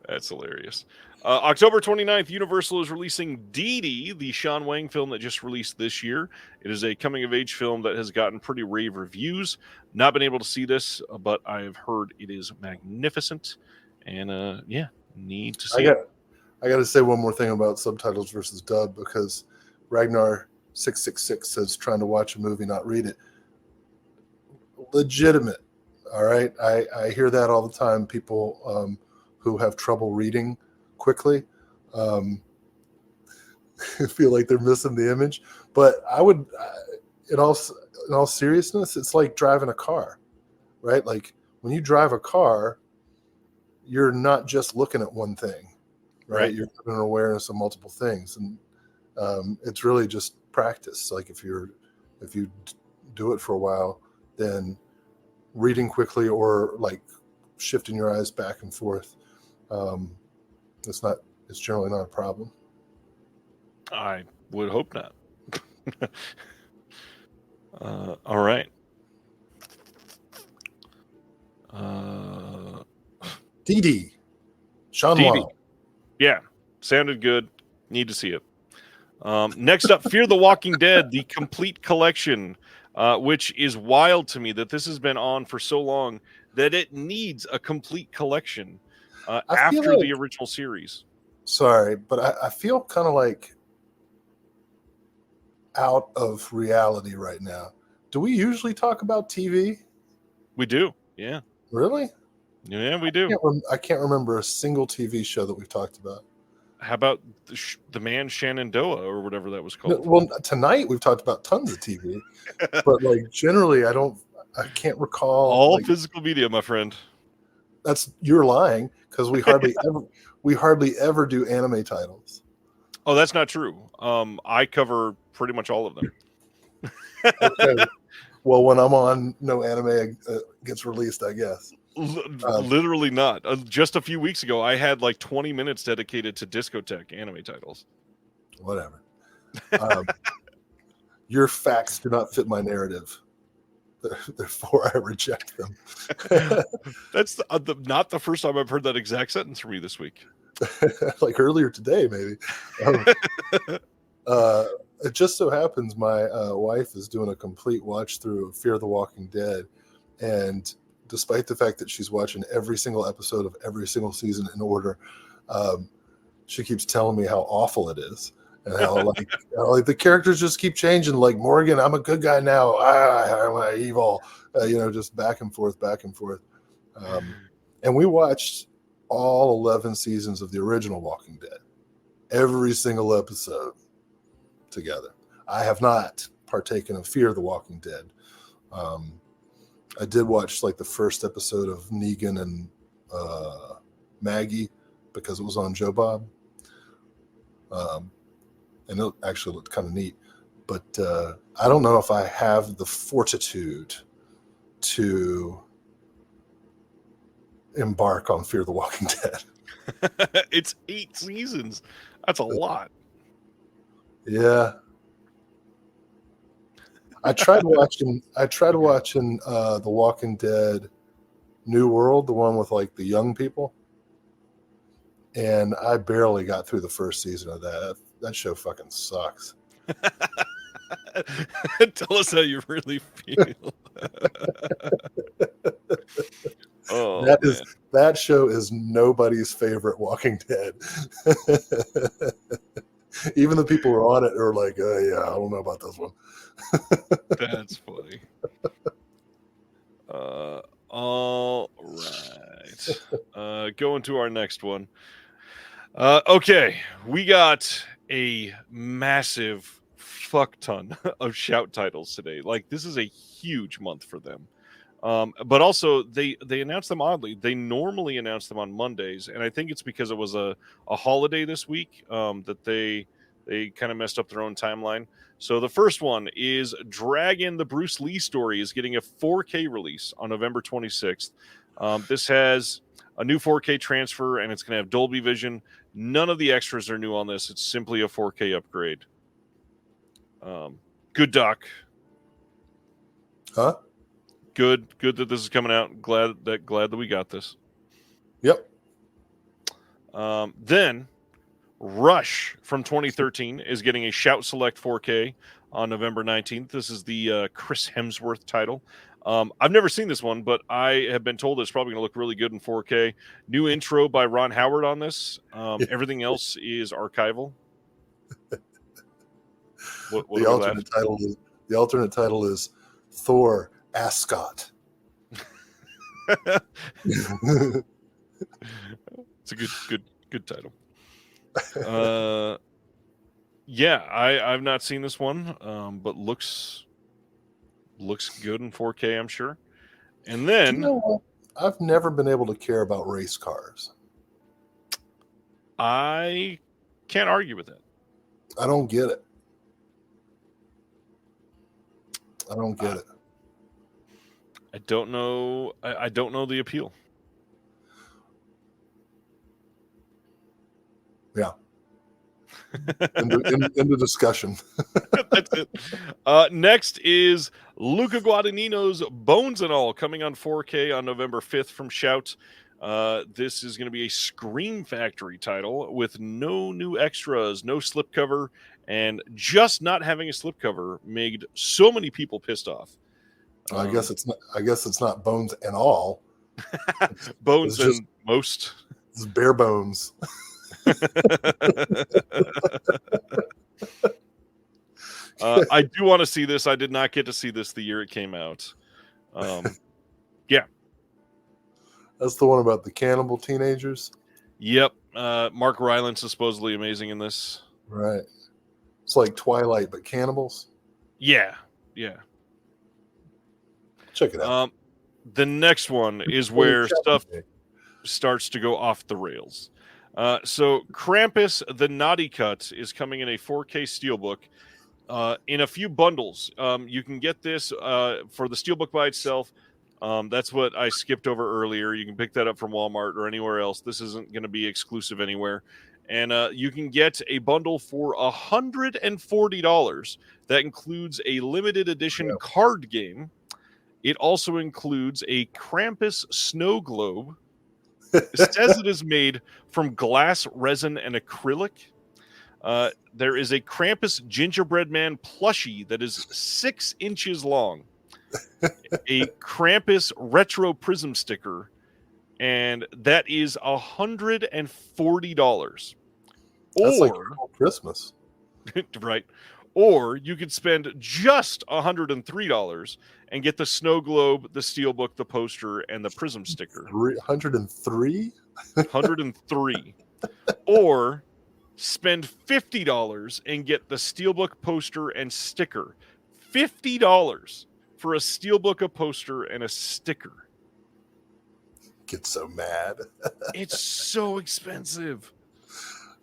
That's hilarious. October 29th, Universal is releasing Dee Dee, the Sean Wang film that just released this year. It is a coming-of-age film that has gotten pretty rave reviews. Not been able to see this, but I've heard it is magnificent. And, need to see it. I got to say one more thing about subtitles versus dub, because Ragnar666 says trying to watch a movie, not read it. Legitimate. All right. I hear that all the time. People who have trouble reading quickly feel like they're missing the image. But I would, in all seriousness, it's like driving a car, right? Like when you drive a car, you're not just looking at one thing, right? You're having an awareness of multiple things, and it's really just practice. Like if you do it for a while, then reading quickly or like shifting your eyes back and forth, it's generally not a problem. I would hope not. All right. Dee Dee. Sean Dee Wang. Dee. Yeah, sounded good. Need to see it. Next up, Fear the Walking Dead, the complete collection, which is wild to me that this has been on for so long that it needs a complete collection after the original series. Sorry, but I feel kind of like out of reality right now. Do we usually talk about TV? We do. Yeah. Really? Yeah, we do. I can't remember a single TV show that we've talked about. How about the Man Shenandoah or whatever that was called? Well, tonight we've talked about tons of TV, but like generally, I can't recall. All physical media, my friend. You're lying, because we hardly ever do anime titles. Oh, that's not true. I cover pretty much all of them. Okay. Well, when I'm on, no anime gets released, I guess. Literally not. Just a few weeks ago, I had like 20 minutes dedicated to discotheque anime titles. Whatever. Your facts do not fit my narrative. Therefore, I reject them. That's not the first time I've heard that exact sentence from you this week. Like earlier today, maybe. It just so happens my wife is doing a complete watch through of Fear the Walking Dead, and despite the fact that she's watching every single episode of every single season in order, she keeps telling me how awful it is, and how like the characters just keep changing. Like Morgan, I'm a good guy now. I'm evil. Just back and forth. And we watched all 11 seasons of the original Walking Dead, every single episode together. I have not partaken of Fear the Walking Dead. I did watch like the first episode of Negan and Maggie because it was on Joe Bob. And it actually looked kind of neat. But I don't know if I have the fortitude to embark on Fear the Walking Dead. It's 8 seasons. That's a lot. Yeah. I tried watching The Walking Dead New World, the one with like the young people, and I barely got through the first season of that. That show fucking sucks. Tell us how you really feel. Oh, that show is nobody's favorite Walking Dead. Even the people who are on it are like, yeah, I don't know about this one. That's funny. All right. Going to our next one. Okay, we got a massive fuck ton of Shout titles today. Like, this is a huge month for them. But also, they announced them oddly. They normally announce them on Mondays, and I think it's because it was a holiday this week that they kind of messed up their own timeline. So the first one is Dragon: The Bruce Lee Story is getting a 4K release on November 26th. This has a new 4K transfer, and it's going to have Dolby Vision. None of the extras are new on this. It's simply a 4K upgrade. Good doc. Huh? Good that this is coming out. Glad that we got this. Yep. Then Rush from 2013 is getting a Shout Select 4K on November 19th. This is the Chris Hemsworth title. I've never seen this one, but I have been told it's probably going to look really good in 4K. New intro by Ron Howard on this. Everything else is archival. The alternate title is Thor Ascot. It's a good title. Yeah, I've not seen this one, but looks good in 4K, I'm sure. And then, you know what? I've never been able to care about race cars. I can't argue with that. I don't get it. I don't get it. I don't know. I don't know the appeal. Yeah. In the discussion. That's it. Next is Luca Guadagnino's Bones and All coming on 4K on November 5th from Shout. This is going to be a Scream Factory title with no new extras, no slipcover, and just not having a slipcover made so many people pissed off. I guess it's not Bones and All. Bones and most. It's bare bones. I do want to see this. I did not get to see this the year it came out. Yeah. That's the one about the cannibal teenagers? Yep. Mark Rylance is supposedly amazing in this. Right. It's like Twilight, but cannibals? Yeah. Check it out. The next one is where stuff starts to go off the rails. So Krampus the Naughty Cut is coming in a 4K Steelbook in a few bundles. You can get this for the Steelbook by itself. That's what I skipped over earlier. You can pick that up from Walmart or anywhere else. This isn't going to be exclusive anywhere. And you can get a bundle for $140. That includes a limited edition card game. It also includes a Krampus snow globe. It says it is made from glass, resin, and acrylic. There is a Krampus gingerbread man plushie that is 6 inches long. A Krampus retro prism sticker, and that is $140. That's like Christmas. Right. Or you could spend just $103 and get the snow globe, the steelbook, the poster, and the prism sticker. 103? 103. Or spend $50 and get the steelbook, poster, and sticker. $50 for a steelbook, a poster, and a sticker. Get so mad. It's so expensive.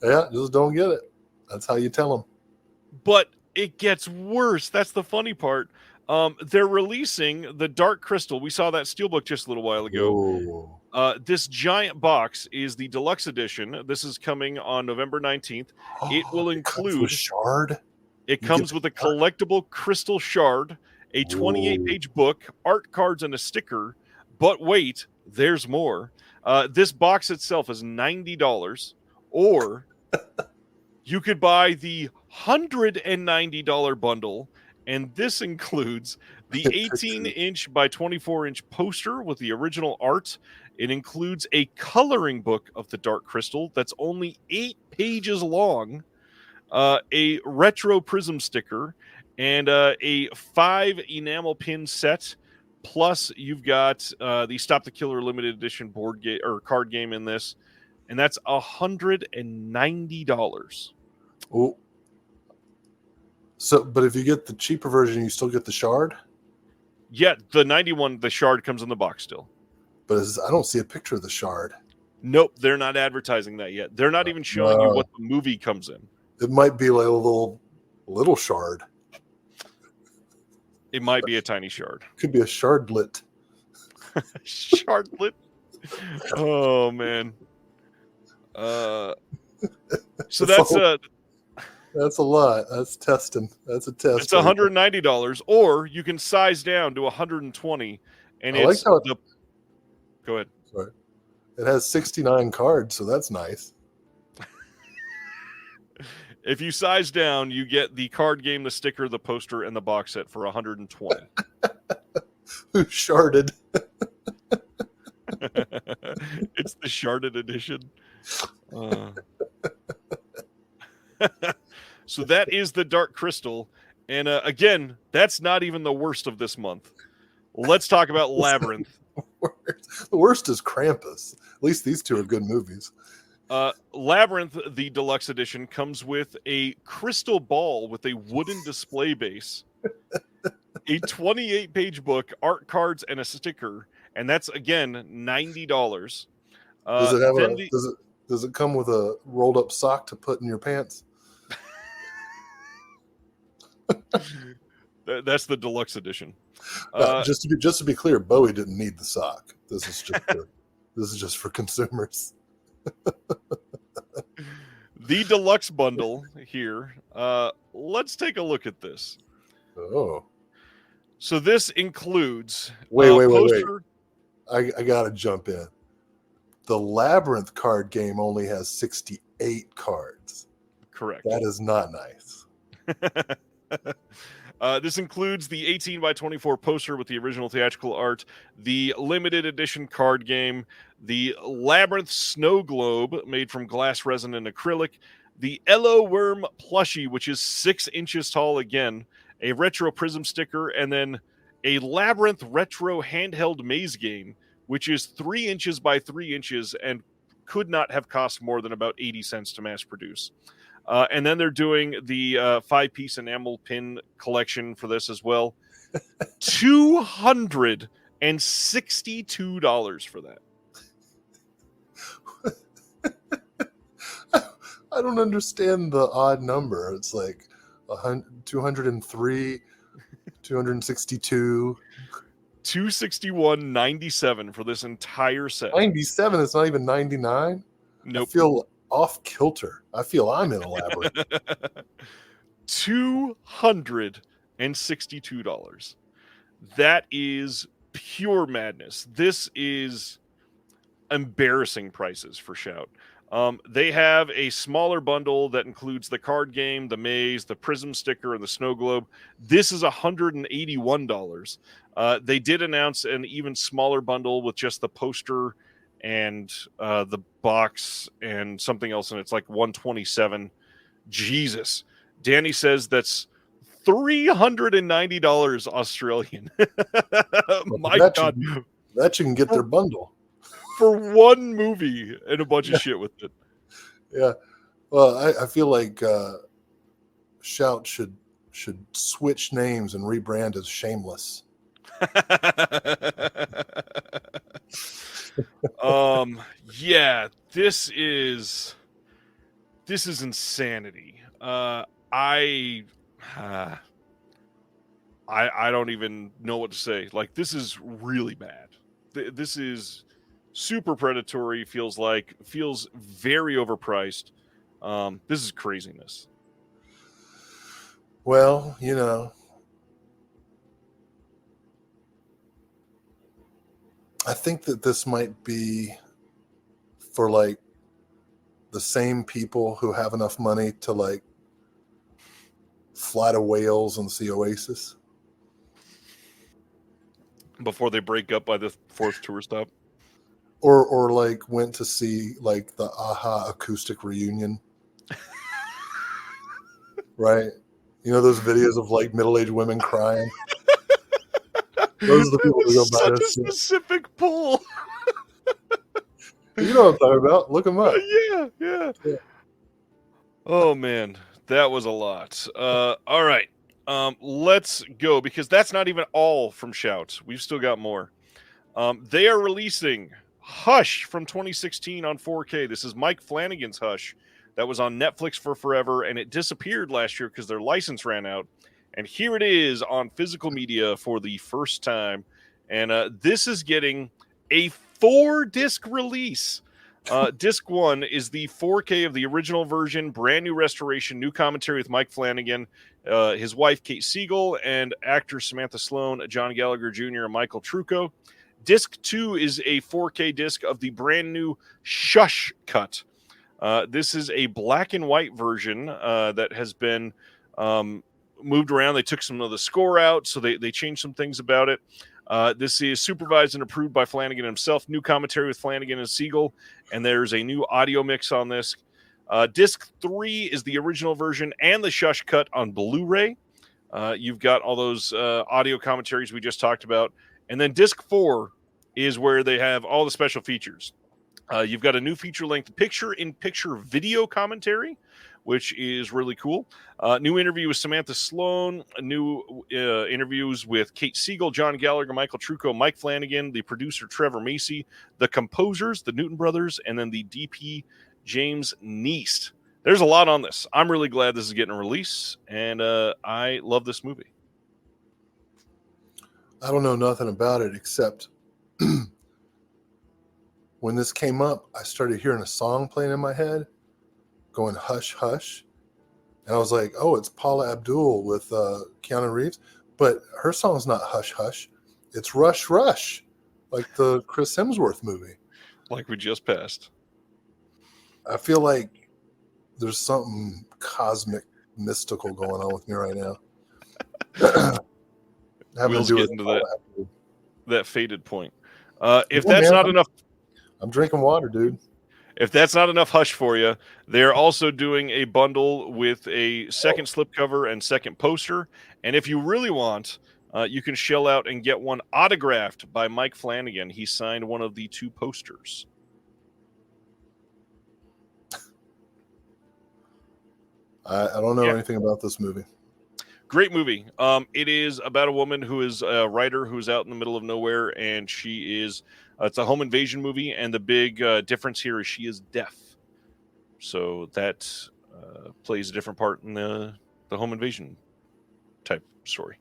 Yeah, just don't get it. That's how you tell them. But it gets worse. That's the funny part. They're releasing the Dark Crystal. We saw that steelbook just a little while ago. This giant box is the deluxe edition. This is coming on November 19th. It will include shard. It comes with a collectible crystal shard, a 28-page book, art cards, and a sticker. But wait, there's more. This box itself is $90, or you could buy the $190 bundle, and this includes the 18-inch by 24-inch poster with the original art. It includes a coloring book of the Dark Crystal that's only 8 pages long, a retro prism sticker, and a 5 enamel pin set. Plus, you've got the Stop the Killer limited edition board game or card game in this, and that's $190. Oh, So, but if you get the cheaper version, you still get the shard. Yeah, the 91, the shard comes in the box still. But I don't see a picture of the shard. Nope, they're not advertising that yet. They're not even showing you what the movie comes in. It might be like a little shard. It might be a tiny shard. Could be a shardlet. Shardlet. Oh man. So that's a lot. That's testing. That's a test. It's $190, or you can size down to 120, and I like how Go ahead. Sorry. It has 69 cards, so that's nice. If you size down, you get the card game, the sticker, the poster, and the box set for 120. Who sharded? It's the sharded edition. So that is the Dark Crystal. And again, that's not even the worst of this month. Let's talk about Labyrinth. The worst is Krampus. At least these two are good movies. Labyrinth, the deluxe edition, comes with a crystal ball with a wooden display base, a 28-page book, art cards, and a sticker. And that's, again, $90. Does it come with a rolled up sock to put in your pants? That's the deluxe edition. Just to be clear, Bowie didn't need the sock. This is just for consumers. The deluxe bundle here. Let's take a look at this. Oh, so this includes wait. I gotta jump in. The Labyrinth card game only has 68 cards. Correct. That is not nice. This includes the 18 by 24 poster with the original theatrical art, the limited edition card game, the Labyrinth snow globe made from glass resin and acrylic, the Elo Worm plushie, which is 6 inches tall again, a retro prism sticker, and then a Labyrinth retro handheld maze game, which is 3 inches by 3 inches and could not have cost more than about 80 cents to mass produce. And then they're doing the 5-piece enamel pin collection for this as well. $262 for that. I don't understand the odd number. It's like 203, 262. $261.97 for this entire set. 97? It's not even 99? Nope. I feel off kilter. I feel I'm in a labyrinth. $262. That is pure madness. This is embarrassing prices for Shout. They have a smaller bundle that includes the card game, the maze, the prism sticker, and the snow globe. This is $181. They did announce an even smaller bundle with just the poster and the box and something else, and it's like $127. Jesus. Danny says that's $390 Australian. My God. That you can get their bundle. For one movie and a bunch of shit with it. Yeah. Well, I feel like Shout should switch names and rebrand as Shameless. Yeah, this is insanity. I don't even know what to say. Like, this is really bad. This is super predatory. Feels very overpriced. This is craziness. Well, I think that this might be for like the same people who have enough money to like fly to Wales and see Oasis before they break up by the 4th tour stop, or like went to see like the Aha acoustic reunion. Right? Those videos of like middle-aged women crying. Those are the people who go by such a specific pull. You know what I'm talking about. Look them up. Yeah. Oh, man. That was a lot. All right. Let's go, because that's not even all from Shout. We've still got more. They are releasing Hush from 2016 on 4K. This is Mike Flanagan's Hush that was on Netflix for forever, and it disappeared last year because their license ran out. And here it is on physical media for the first time. And this is getting a 4-disc release. Disc 1 is the 4K of the original version, brand new restoration, new commentary with Mike Flanagan, his wife Kate Siegel, and actors Samantha Sloan, John Gallagher Jr., and Michael Trucco. Disc 2 is a 4K disc of the brand new Shush cut. This is a black and white version that has been moved around. They took some of the score out, so they changed some things about it. This is supervised and approved by Flanagan himself. New commentary with Flanagan and Siegel, and there's a new audio mix on this. Disc 3 is the original version and the Shush cut on Blu-ray. You've got all those audio commentaries we just talked about. And then Disc 4 is where they have all the special features. You've got a new feature-length picture-in-picture video commentary, which is really cool. New interview with Samantha Sloan, new interviews with Kate Siegel, John Gallagher, Michael Trucco, Mike Flanagan, the producer Trevor Macy, the composers, the Newton Brothers, and then the DP James Neist. There's a lot on this. I'm really glad this is getting a release, and I love this movie. I don't know nothing about it except when this came up, I started hearing a song playing in my head going hush, hush. And I was like, oh, it's Paula Abdul with Keanu Reeves. But her song's not hush, hush. It's Rush, Rush, like the Chris Hemsworth movie. Like we just passed. I feel like there's something cosmic, mystical going on with me right now. Will's getting to that faded point. If Yeah, that's man, not enough, I'm drinking water, dude. if that's not enough hush for you, they're also doing a bundle with a second slipcover and second poster. And if you really want, you can shell out and get one autographed by Mike Flanagan. He signed one of the 2 posters. I don't know anything about this movie. Great movie. It is about a woman who is a writer who's out in the middle of nowhere, and she is, it's a home invasion movie, and the big difference here is she is deaf. So that plays a different part in the home invasion type story.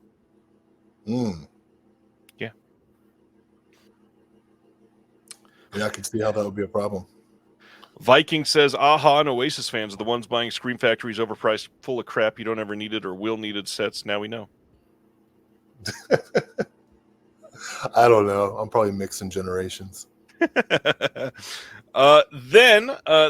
Yeah. Yeah, I can see how that would be a problem. Viking says, Aha and Oasis fans are the ones buying Scream Factory's overpriced, full of crap you don't ever needed or will needed sets. Now we know. I don't know. I'm probably mixing generations. Then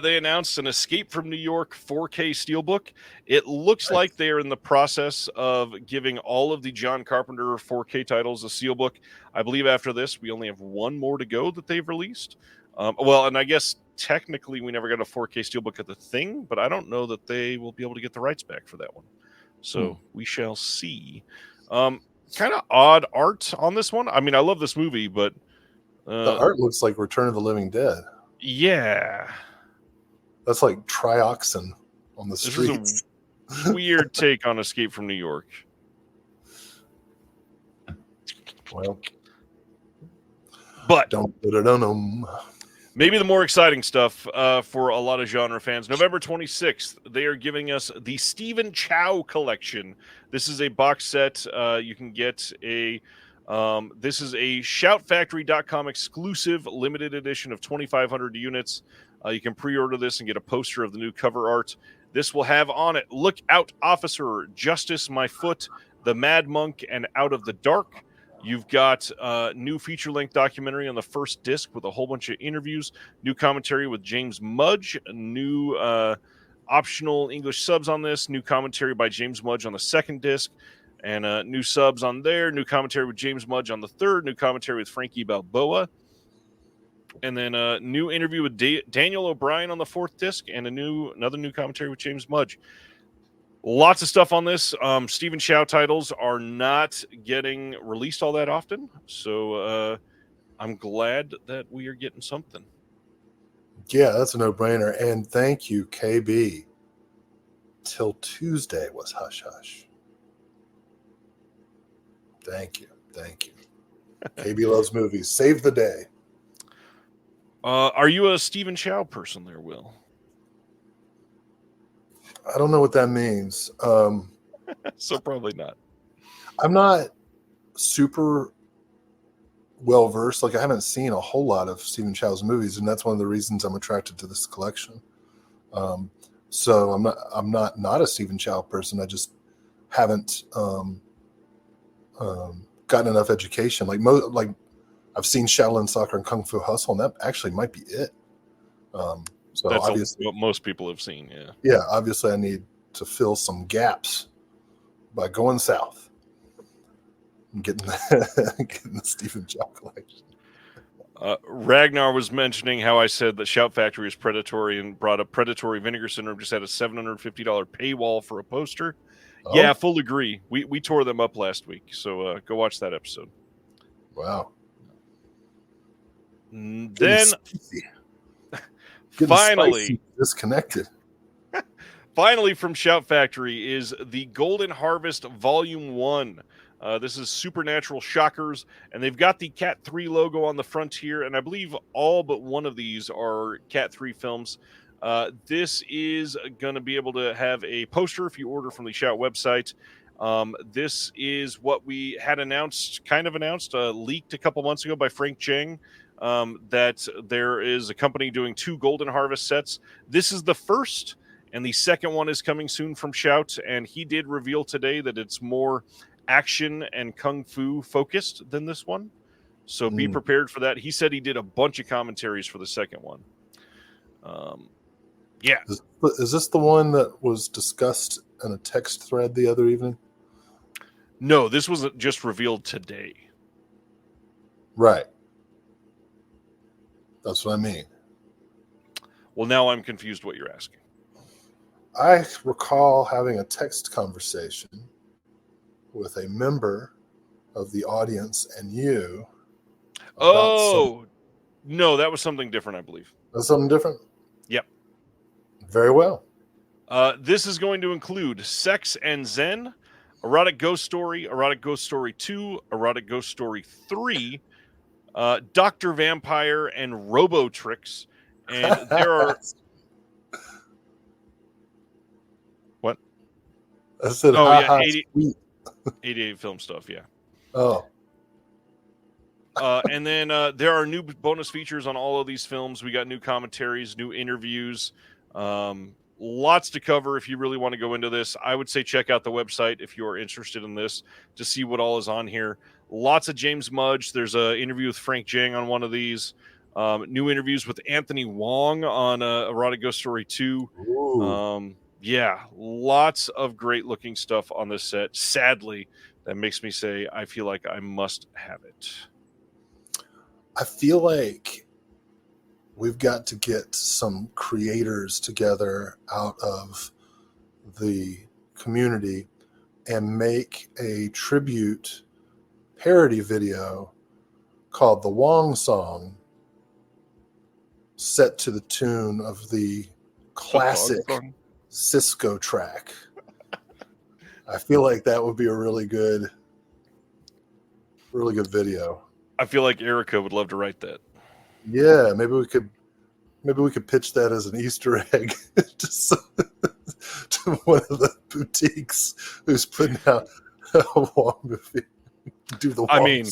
they announced an Escape from New York 4K Steelbook. It looks like they are in the process of giving all of the John Carpenter 4K titles a Steelbook. I believe after this, we only have one more to go that they've released. And I guess technically we never got a 4K Steelbook at the Thing, but I don't know that they will be able to get the rights back for that one. So we shall see. Kind of odd art on this one. I mean, I love this movie, but the art looks like Return of the Living Dead. Yeah. That's like trioxin on the streets. This is a weird take on Escape from New York. Well, but don't. Maybe the more exciting stuff for a lot of genre fans. November 26th, they are giving us the Stephen Chow collection. This is a box set. You can get a... this is a shoutfactory.com exclusive limited edition of 2,500 units. You can pre-order this and get a poster of the new cover art. This will have on it, Look Out Officer, Justice My Foot, The Mad Monk, and Out of the Dark. You've got a new feature-length documentary on the first disc with a whole bunch of interviews, new commentary with James Mudge, new optional English subs on this, new commentary by James Mudge on the second disc, and new subs on there, new commentary with James Mudge on the third, new commentary with Frankie Balboa, and then a new interview with Daniel O'Brien on the fourth disc, and another new commentary with James Mudge. Lots of stuff on this. Stephen Chow titles are not getting released all that often, so I'm glad that we are getting something. Yeah, that's a no-brainer. And thank you, KB. until Tuesday was hush hush. Thank you. KB loves movies. Save the day. Are you a Stephen Chow person there, Will? I don't know what that means. So probably not. I'm not super well versed. Like, I haven't seen a whole lot of Stephen Chow's movies, and that's one of the reasons I'm attracted to this collection. So I'm not a Stephen Chow person. I just haven't gotten enough education. Like I've seen Shaolin Soccer and Kung Fu Hustle, and that actually might be it. So That's obviously, what most people have seen. Yeah. Yeah. Obviously, I need to fill some gaps by going south and getting the Stephen Chow collection. Ragnar was mentioning how I said that Shout Factory is predatory and brought up predatory vinegar syndrome. Just had a $750 paywall for a poster. Oh. Yeah, full agree. We tore them up last week, so go watch that episode. Wow. Then finally disconnected. Finally, from Shout Factory is the Golden Harvest Volume 1. This is Supernatural Shockers, and they've got the Cat 3 logo on the front here, and I believe all but one of these are Cat 3 films. This is going to be able to have a poster if you order from the Shout website. This is what we had leaked a couple months ago by Frank Chang, that there is a company doing 2 Golden Harvest sets. This is the first, and the second one is coming soon from Shout, and he did reveal today that it's more action and kung fu focused than this one. So be prepared for that. He said he did a bunch of commentaries for the second one. Yeah. Is this the one that was discussed in a text thread the other evening? No, this was just revealed today. Right. That's what I mean. Well, now I'm confused what you're asking. I recall having a text conversation with a member of the audience and you. No, that was something different, I believe. That's something different? Yep. Very well. This is going to include Sex and Zen, Erotic Ghost Story 2, Erotic Ghost Story 3, Dr. Vampire, and Robotrix. And there are... What? I said, 88 film stuff, yeah. Oh. And then there are new bonus features on all of these films. We got new commentaries, new interviews, lots to cover if you really want to go into this. I would say check out the website if you're interested in this to see what all is on here. Lots of James Mudge. There's an interview with Frank Jang on one of these. New interviews with Anthony Wong on Erotic Ghost Story 2. Yeah, lots of great looking stuff on this set. Sadly, that makes me say I feel like I must have it. I feel like we've got to get some creators together out of the community and make a tribute parody video called The Wong Song, set to the tune of the classic Cisco track. I feel like that would be a really good video. I feel like Erica would love to write that. Yeah, maybe we could pitch that as an Easter egg to one of the boutiques who's putting out a Wong movie. Do the Wong. I mean,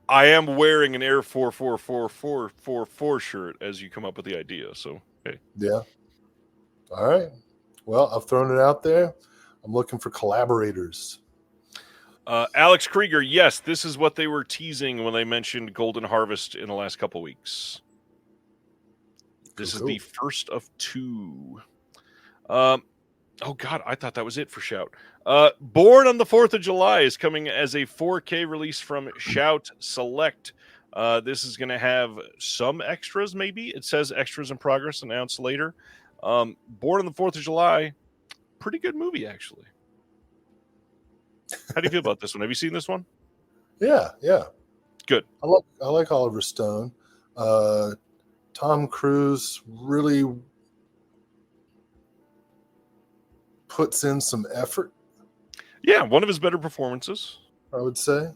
I am wearing an Air 44444 shirt as you come up with the idea. So hey. Yeah. All right. Well, I've thrown it out there. I'm looking for collaborators. Alex Krieger, yes, this is what they were teasing when they mentioned Golden Harvest in the last couple weeks. This is the first of 2. Oh, God, I thought that was it for Shout. Born on the 4th of July is coming as a 4K release from Shout Select. This is going to have some extras, maybe. It says extras in progress, announced later. Born on the 4th of July, pretty good movie, actually. How do you feel about this one? Have you seen this one? Yeah. Good. I like Oliver Stone. Tom Cruise really puts in some effort. Yeah, one of his better performances. I would say.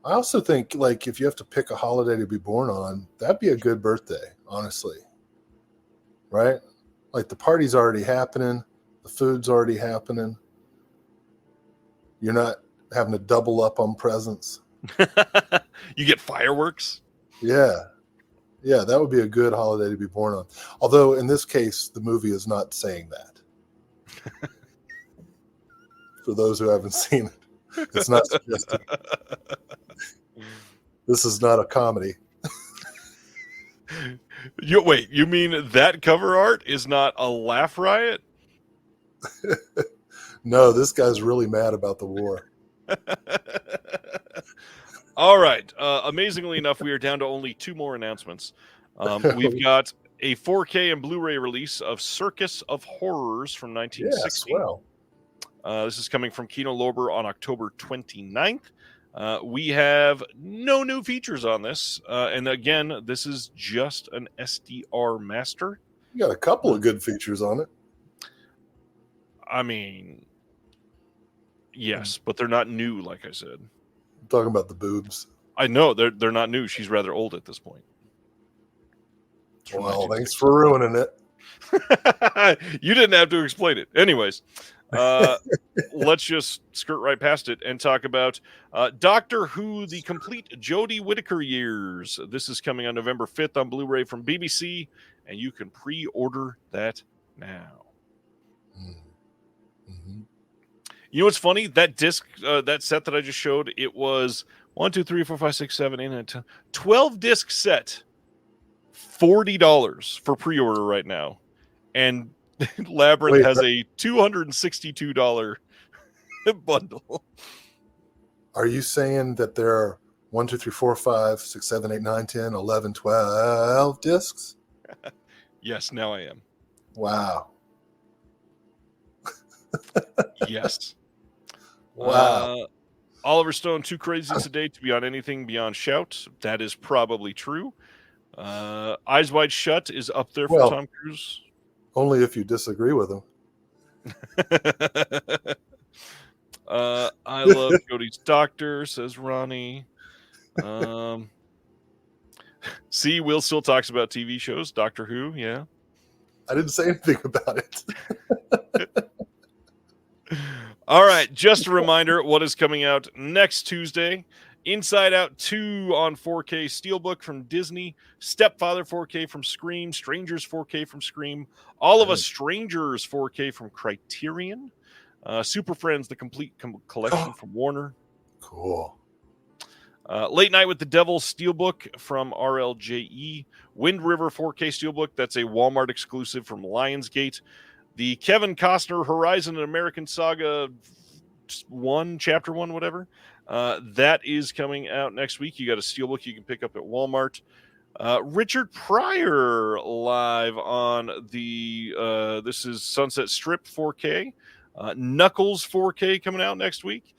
I also think, like, if you have to pick a holiday to be born on, that'd be a good birthday, honestly. Right? Like, the party's already happening, the food's already happening. You're not having to double up on presents. You get fireworks. Yeah. Yeah, that would be a good holiday to be born on. Although, in this case, the movie is not saying that. For those who haven't seen it, it's not suggesting. This is not a comedy. Wait, you mean that cover art is not a laugh riot? No, this guy's really mad about the war. All right. Amazingly enough, we are down to only 2 more announcements. We've got a 4K and Blu-ray release of Circus of Horrors from 1960. Yes, well. This is coming from Kino Lorber on October 29th. We have no new features on this. And again, this is just an SDR master. You got a couple of good features on it. I mean, yes, but they're not new, like I said. I'm talking about the boobs. I know, they're not new. She's rather old at this point. Well, thanks for ruining it. You didn't have to explain it. Anyways, let's just skirt right past it and talk about Doctor Who, the complete Jodie Whittaker years. This is coming on November 5th on Blu-ray from BBC, and you can pre-order that now. Mm-hmm. You know what's funny? That disc, that set that I just showed, it was 1, 2, 3, 4, 5, 6, 7, 8, 9, 10, 12 disc set. $40 for pre-order right now, and Labyrinth has a $262 bundle. Are you saying that there are 1, 2, 3, 4, 5, 6, 7, 8, 9, 10, 11, 12 discs? Yes, now I am. Wow. Yes. Wow. Oliver Stone, too crazy today to be on anything beyond Shout. That is probably true. Eyes Wide Shut is up there for Tom Cruise. Only if you disagree with him. I love Jodie's Doctor, says Ronnie. See, Will still talks about TV shows. Doctor Who, yeah. I didn't say anything about it. All right, just a reminder what is coming out next Tuesday. Inside Out 2 on 4K Steelbook from Disney, Stepfather 4K from Scream, Strangers 4K from Scream, All of Us Strangers 4K from Criterion, Super Friends, the complete collection from Warner. Cool. Late Night with the Devil Steelbook from RLJE, Wind River 4K Steelbook, that's a Walmart exclusive from Lionsgate, the Kevin Costner Horizon and American Saga 1, Chapter 1, whatever. That is coming out next week. You got a steelbook you can pick up at Walmart. Richard Pryor live on the this is Sunset Strip 4K. Knuckles 4K coming out next week.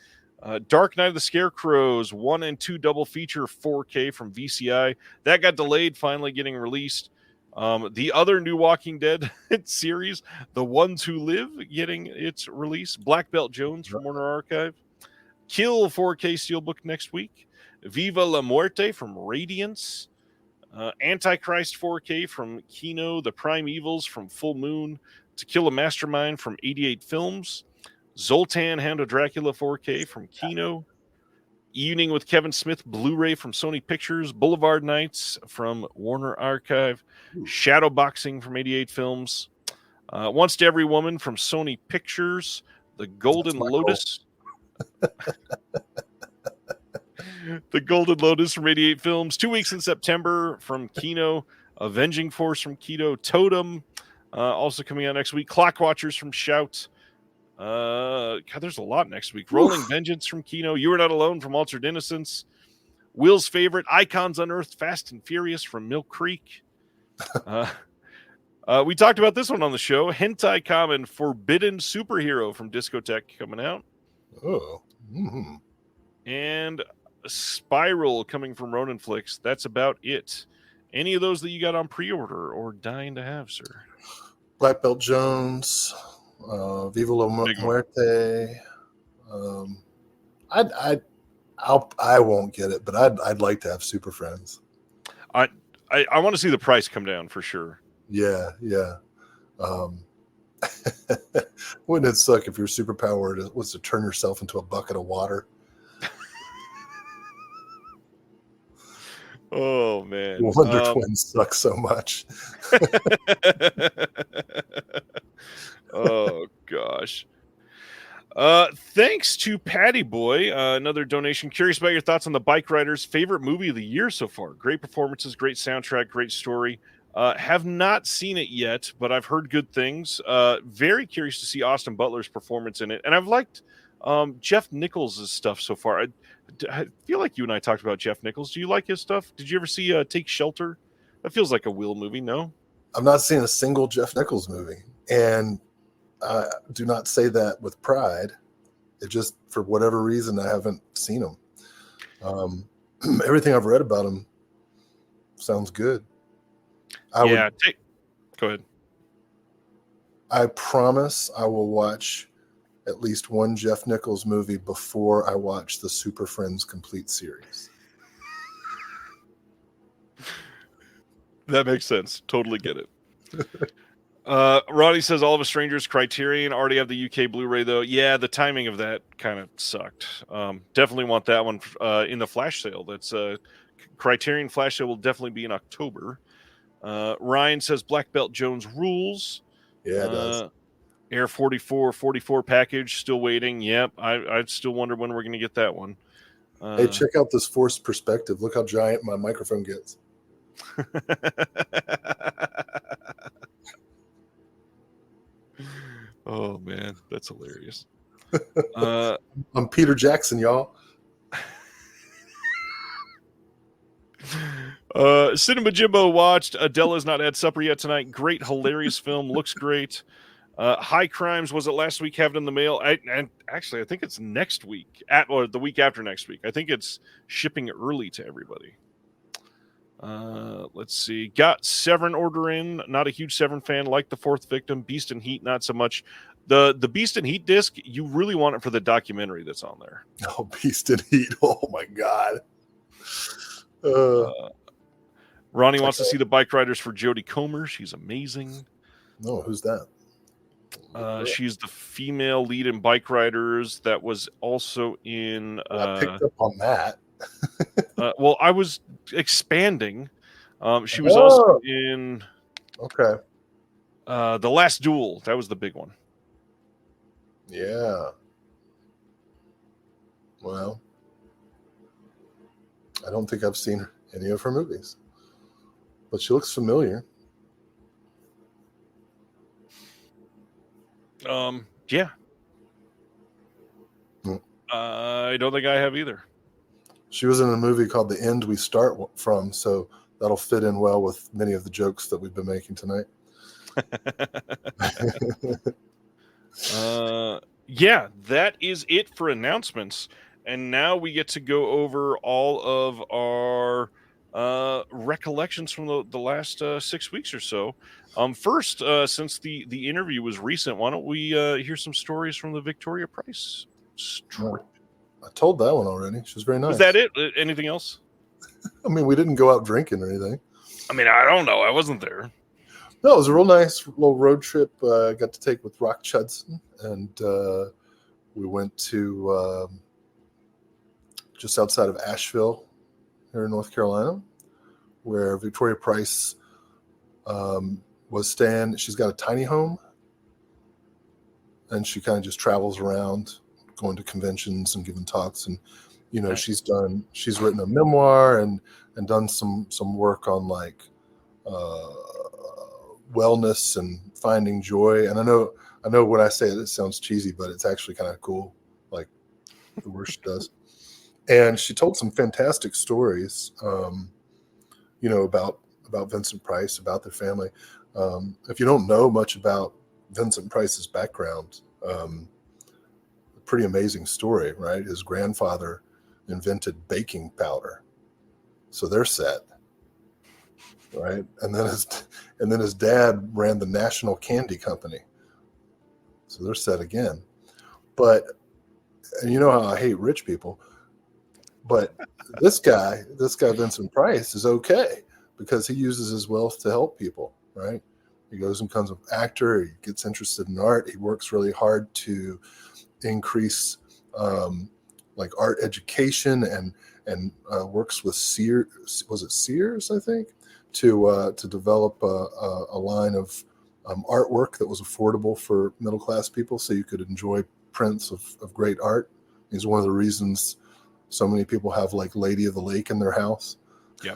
Dark Knight of the Scarecrows 1 and 2 double feature 4K from VCI. That got delayed, finally getting released. The other new Walking Dead series, The Ones Who Live, getting its release. Black Belt Jones from Warner Archive. Kill 4K Steelbook next week. Viva la Muerte from Radiance. Antichrist 4K from Kino. The Prime Evils from Full Moon. To Kill a Mastermind from 88 Films. Zoltan Hound of Dracula 4K from Kino. Evening with Kevin Smith Blu-ray from Sony Pictures. Boulevard Nights from Warner Archive. Shadowboxing from 88 Films. Once to Every Woman from Sony Pictures. The Golden Lotus. The Golden Lotus from 88 Films. 2 weeks in September from Kino. Avenging Force from Kino. Totem also coming out next week. Clock Watchers from Shout. God, there's a lot next week. Rolling Vengeance from Kino. You Are Not Alone from Altered Innocence. Will's favorite, Icons Unearthed Fast and Furious from Mill Creek. We talked about this one on the show. Hentai Common Forbidden Superhero from Discotheque coming out. Oh. Mm-hmm. And Spiral coming from Ronin Flix. That's about it. Any of those that you got on pre-order or dying to have, sir? Black Belt Jones. Viva La Big one. Muerte. I won't get it, but I'd like to have Super Friends. I want to see the price come down for sure. Yeah. Wouldn't it suck if your superpower was to turn yourself into a bucket of water? Oh man, Wonder Twins suck so much. Oh gosh. Thanks to Patty Boy, another donation. Curious about your thoughts on the Bike Riders' favorite movie of the year so far. Great performances, great soundtrack, great story. Have not seen it yet, but I've heard good things. Very curious to see Austin Butler's performance in it, and I've liked Jeff Nichols' stuff so far. I feel like you and I talked about Jeff Nichols. Do you like his stuff? Did you ever see Take Shelter? That feels like a Will movie, no? I've not seen a single Jeff Nichols movie, and I do not say that with pride. It just, for whatever reason, I haven't seen him. Everything I've read about him sounds good. Go ahead. I promise I will watch at least one Jeff Nichols movie before I watch the Super Friends complete series. That makes sense. Totally get it. Ronnie says All of Us Strangers Criterion already have the UK Blu-ray though. Yeah, the timing of that kind of sucked. Definitely want that one in the flash sale. That's Criterion flash sale will definitely be in October. Ryan says Black Belt Jones rules. Yeah, it does. Air 44 package still waiting. Yep, I still wonder when we're going to get that one. Hey, check out this forced perspective. Look how giant my microphone gets. Oh man, that's hilarious. I'm Peter Jackson, y'all. Cinema Jimbo watched Adela's Not Had Supper Yet tonight. Great, hilarious film. Looks great. High Crimes, was it last week? Have it in the mail. And actually, I think it's next week, or the week after next week. I think it's shipping early to everybody. Let's see. Got Severin order in. Not a huge Severin fan. Like The Fourth Victim. Beast and Heat, not so much. The Beast and Heat disc, you really want it for the documentary that's on there. Oh, Beast and Heat. Oh my God. Ronnie wants to see the Bike Riders for Jodie Comer. She's amazing. No, who's that? She's the female lead in Bike Riders that was also in... I picked up on that. Well, I was expanding. She was also in... Okay. The Last Duel. That was the big one. Yeah. Well, I don't think I've seen any of her movies, but she looks familiar. Yeah. I don't think I have either. She was in a movie called The End We Start From, so that'll fit in well with many of the jokes that we've been making tonight. Yeah, that is it for announcements. And now we get to go over all of our recollections from the last 6 weeks or so. First, since the interview was recent, why don't we hear some stories from the Victoria Price strip? I told that one already. She was very nice. Was that it? Anything else? I mean, we didn't go out drinking or anything. I mean, I don't know. I wasn't there. No, it was a real nice little road trip I got to take with Rock Chudson, and we went to just outside of Asheville here in North Carolina, where Victoria Price was staying. She's got a tiny home, and she kind of just travels around, going to conventions and giving talks. And nice. she's written a memoir and done some work on like wellness and finding joy. And I know when I say it sounds cheesy, but it's actually kind of cool, like the work she does. And she told some fantastic stories, about Vincent Price, about their family. If you don't know much about Vincent Price's background, pretty amazing story, right? His grandfather invented baking powder, so they're set, right? And then his dad ran the National Candy Company, So they're set again. But, and you know how I hate rich people, but this guy, Vincent Price, is okay because he uses his wealth to help people, right? He goes and becomes an actor. He gets interested in art. He works really hard to increase like art education and works with Sears. Was it Sears? I think to develop a line of artwork that was affordable for middle class people, so you could enjoy prints of great art. He's one of the reasons so many people have like Lady of the Lake in their house. Yeah.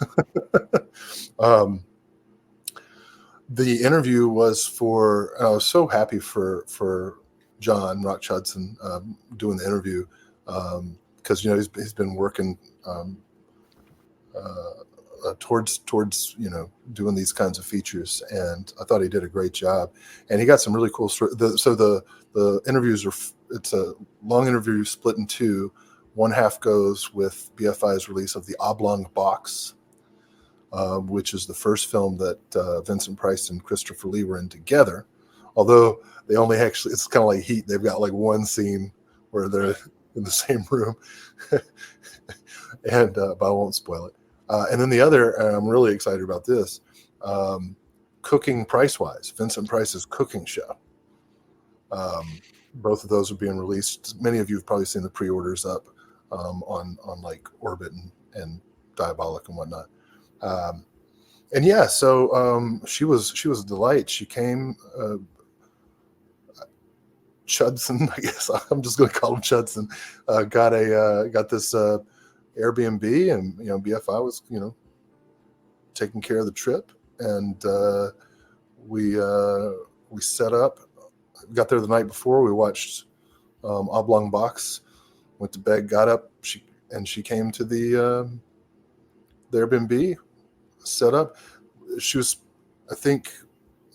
The interview was for, and I was so happy for John Rock Hudson doing the interview because he's been working towards doing these kinds of features, and I thought he did a great job, and he got some really cool stories. So the interviews it's a long interview split in two. One half goes with BFI's release of The Oblong Box, which is the first film that Vincent Price and Christopher Lee were in together. Although they only actually, it's kind of like Heat. They've got like one scene where they're in the same room, and but I won't spoil it. And then the other, and I'm really excited about this, Cooking Price-Wise, Vincent Price's cooking show. Both of those are being released. Many of you have probably seen the pre-orders up on like Orbit and Diabolic and whatnot. And yeah, so she was a delight. She came, Chudson, I guess I'm just going to call him Chudson. Got this Airbnb, and BFI was taking care of the trip, and we set up. Got there the night before. We watched Oblong Box. Went to bed, got up. She came to the Airbnb, set up. She was, I think,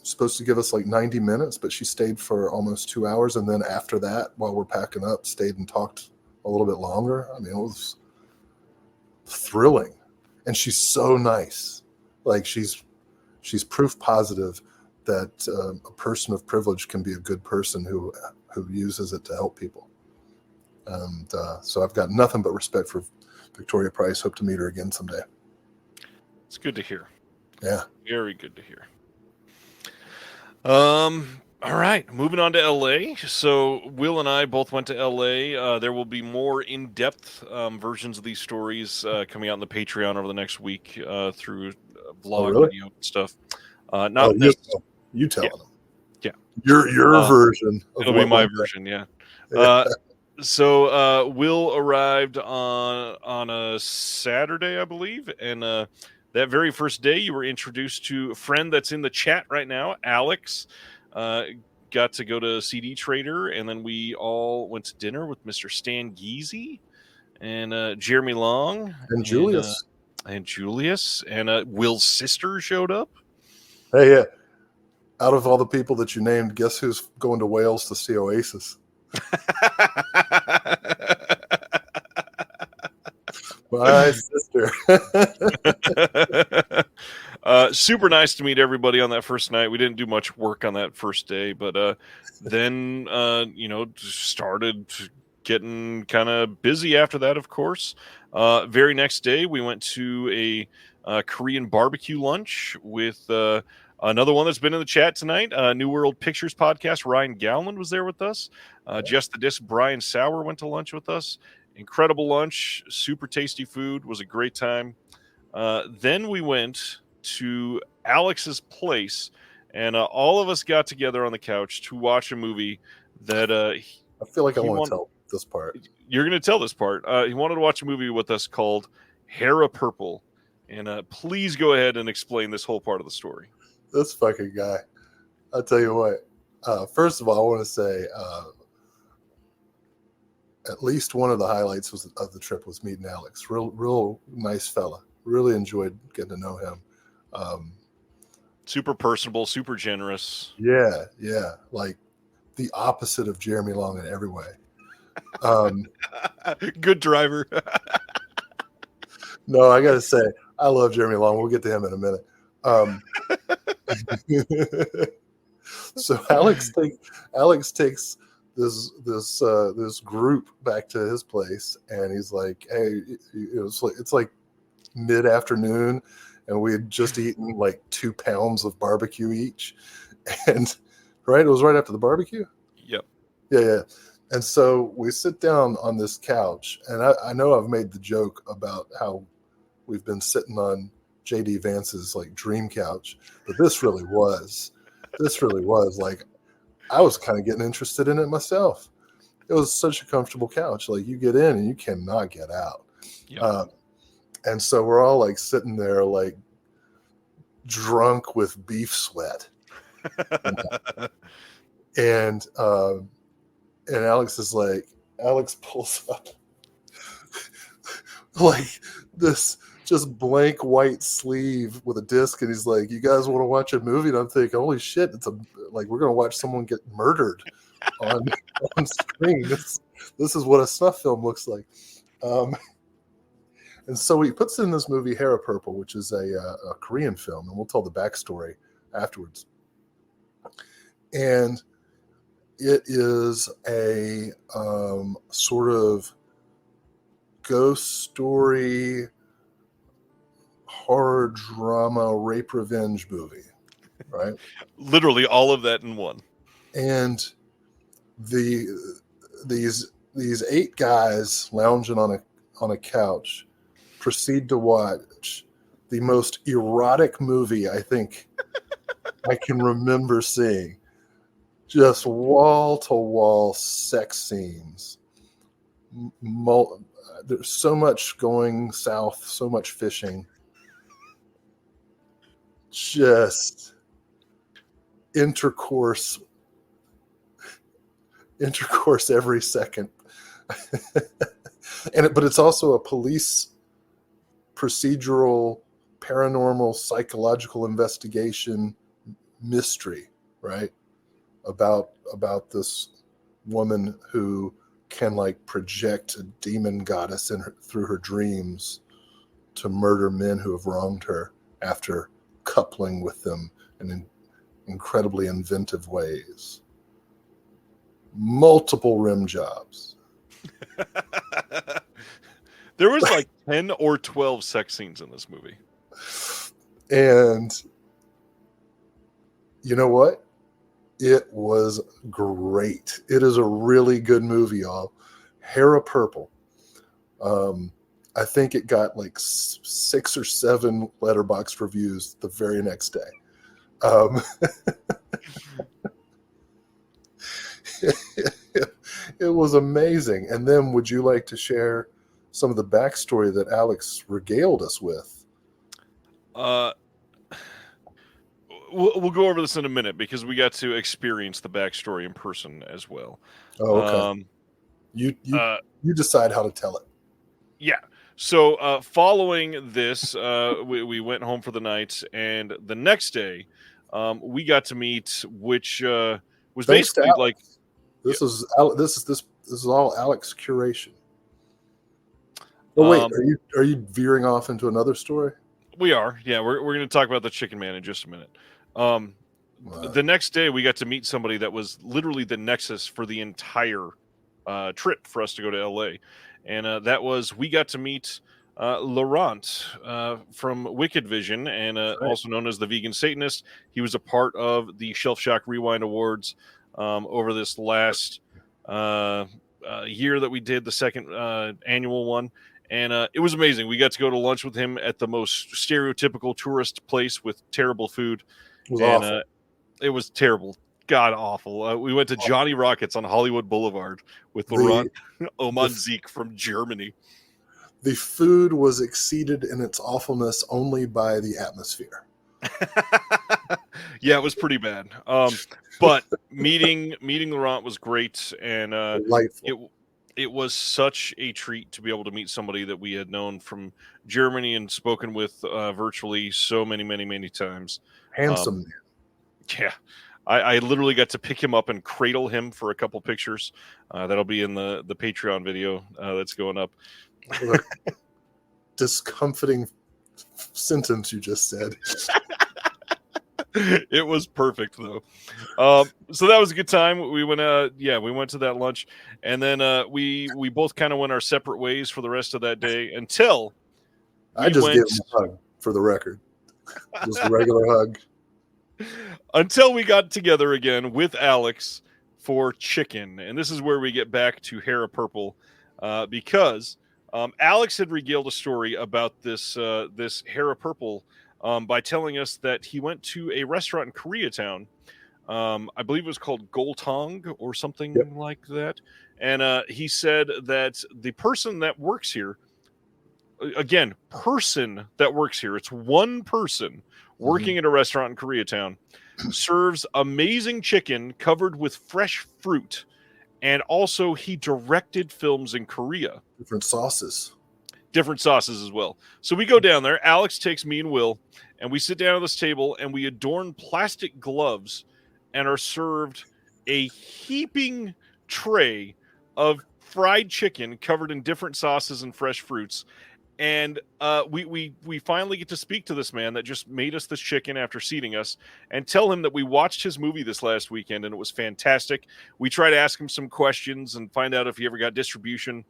supposed to give us like 90 minutes, but she stayed for almost 2 hours. And then after that, while we're packing up, stayed and talked a little bit longer. I mean, it was thrilling. And she's so nice. Like she's proof positive that a person of privilege can be a good person who uses it to help people. And so I've got nothing but respect for Victoria Price. Hope to meet her again someday. It's good to hear. Yeah. Very good to hear. All right, moving on to LA. So Will and I both went to LA. There will be more in-depth versions of these stories coming out on the Patreon over the next week through vlog video and stuff. You tell them. Yeah. Your version. It'll be my version, yeah. So Will arrived on a Saturday, I believe, and that very first day you were introduced to a friend that's in the chat right now, Alex. Got to go to CD Trader, and then we all went to dinner with Mr. Stan Geezy and Jeremy Long and Julius. And Will's sister showed up. Hey, yeah. Out of all the people that you named, guess who's going to Wales to see Oasis? My sister. Super nice to meet everybody on that first night. We didn't do much work on that first day, but then started getting kind of busy after that, of course. Very next day, we went to a Korean barbecue lunch with another one that's been in the chat tonight, New World Pictures podcast. Ryan Gowland was there with us. Just the Disc, Brian Sauer went to lunch with us. Incredible lunch, super tasty food, was a great time. Then we went to Alex's place, and all of us got together on the couch to watch a movie that I feel like I want to tell this part. You're going to tell this part. He wanted to watch a movie with us called Hera Purple, and please go ahead and explain this whole part of the story. This fucking guy. I'll tell you what. First of all, I want to say at least one of the highlights of the trip was meeting Alex. Real nice fella. Really enjoyed getting to know him. Super personable, super generous. Yeah. Like the opposite of Jeremy Long in every way. Good driver. No, I got to say, I love Jeremy Long. We'll get to him in a minute. So Alex takes this group back to his place, and he's like, "Hey, it's like mid afternoon, and we had just eaten like 2 pounds of barbecue each, and right, it was right after the barbecue. Yep. Yeah. And so we sit down on this couch, and I know I've made the joke about how we've been sitting on JD Vance's like dream couch, but this really was like, I was kind of getting interested in it myself. It was such a comfortable couch. Like, you get in and you cannot get out. Yep. And so we're all like sitting there, like drunk with beef sweat. And Alex pulls up like this just blank white sleeve with a disc, and he's like, "You guys want to watch a movie?" And I'm thinking, "Holy shit! We're gonna watch someone get murdered on screen. This is what a snuff film looks like." And so he puts in this movie, Hair of Purple, which is a Korean film, and we'll tell the backstory afterwards. And it is a sort of ghost story, horror drama, rape revenge movie, right? Literally all of that in one. And these 8 guys lounging on a couch proceed to watch the most erotic movie I think I can remember seeing. Just wall to wall sex scenes. There's so much going south, so much fishing. Just intercourse every second. But it's also a police procedural, paranormal, psychological investigation mystery, right? About this woman who can like project a demon goddess through her dreams to murder men who have wronged her after coupling with them in incredibly inventive ways. Multiple rim jobs. There was like 10 or 12 sex scenes in this movie. And you know what? It was great. It is a really good movie, y'all. Hair of Purple. I think it got like 6 or 7 Letterboxd reviews the very next day. It was amazing. And then would you like to share some of the backstory that Alex regaled us with? We'll go over this in a minute because we got to experience the backstory in person as well. Oh, okay. You decide how to tell it. Yeah. So following this, we went home for the night, and the next day, we got to meet, which was Thanks basically like this is all Alex curation. Oh wait, are you veering off into another story? We are. Yeah, we're going to talk about the Chicken Man in just a minute. The next day, we got to meet somebody that was literally the nexus for the entire trip for us to go to LA. And that was, we got to meet Laurent from Wicked Vision, and also known as the Vegan Satanist. He was a part of the Shelf Shock Rewind Awards over this last year that we did the second annual one. And it was amazing. We got to go to lunch with him at the most stereotypical tourist place with terrible food. It was awful. It was terrible. God awful. We went to Johnny Rockets on Hollywood Boulevard with Laurent Omanzik from Germany. The food was exceeded in its awfulness only by the atmosphere. Yeah, it was pretty bad. But meeting Laurent was great, and it was such a treat to be able to meet somebody that we had known from Germany and spoken with virtually so many times. Handsome man. Yeah. I literally got to pick him up and cradle him for a couple pictures. That'll be in the Patreon video that's going up. Look, discomforting sentence you just said. It was perfect though. So that was a good time. We went we went to that lunch, and then we both kind of went our separate ways for the rest of that day until I we just gave went him a hug for the record. Just a regular hug. until we got together again with Alex for chicken. And this is where we get back to Hera Purple, because Alex had regaled a story about this Hera Purple by telling us that he went to a restaurant in Koreatown. I believe it was called Goltong or something Yep. like that. And he said that the person that works here, again, person that works here, it's one person working at a restaurant in Koreatown, serves amazing chicken covered with fresh fruit. And also, he directed films in Korea. Different sauces. Different sauces as well. So we go down there. Alex takes me and Will, and we sit down at this table, and we adorn plastic gloves and are served a heaping tray of fried chicken covered in different sauces and fresh fruits. And we finally get to speak to this man that just made us this chicken after seating us, and tell him that we watched his movie this last weekend and it was fantastic. We try to ask him some questions and find out if he ever got distribution.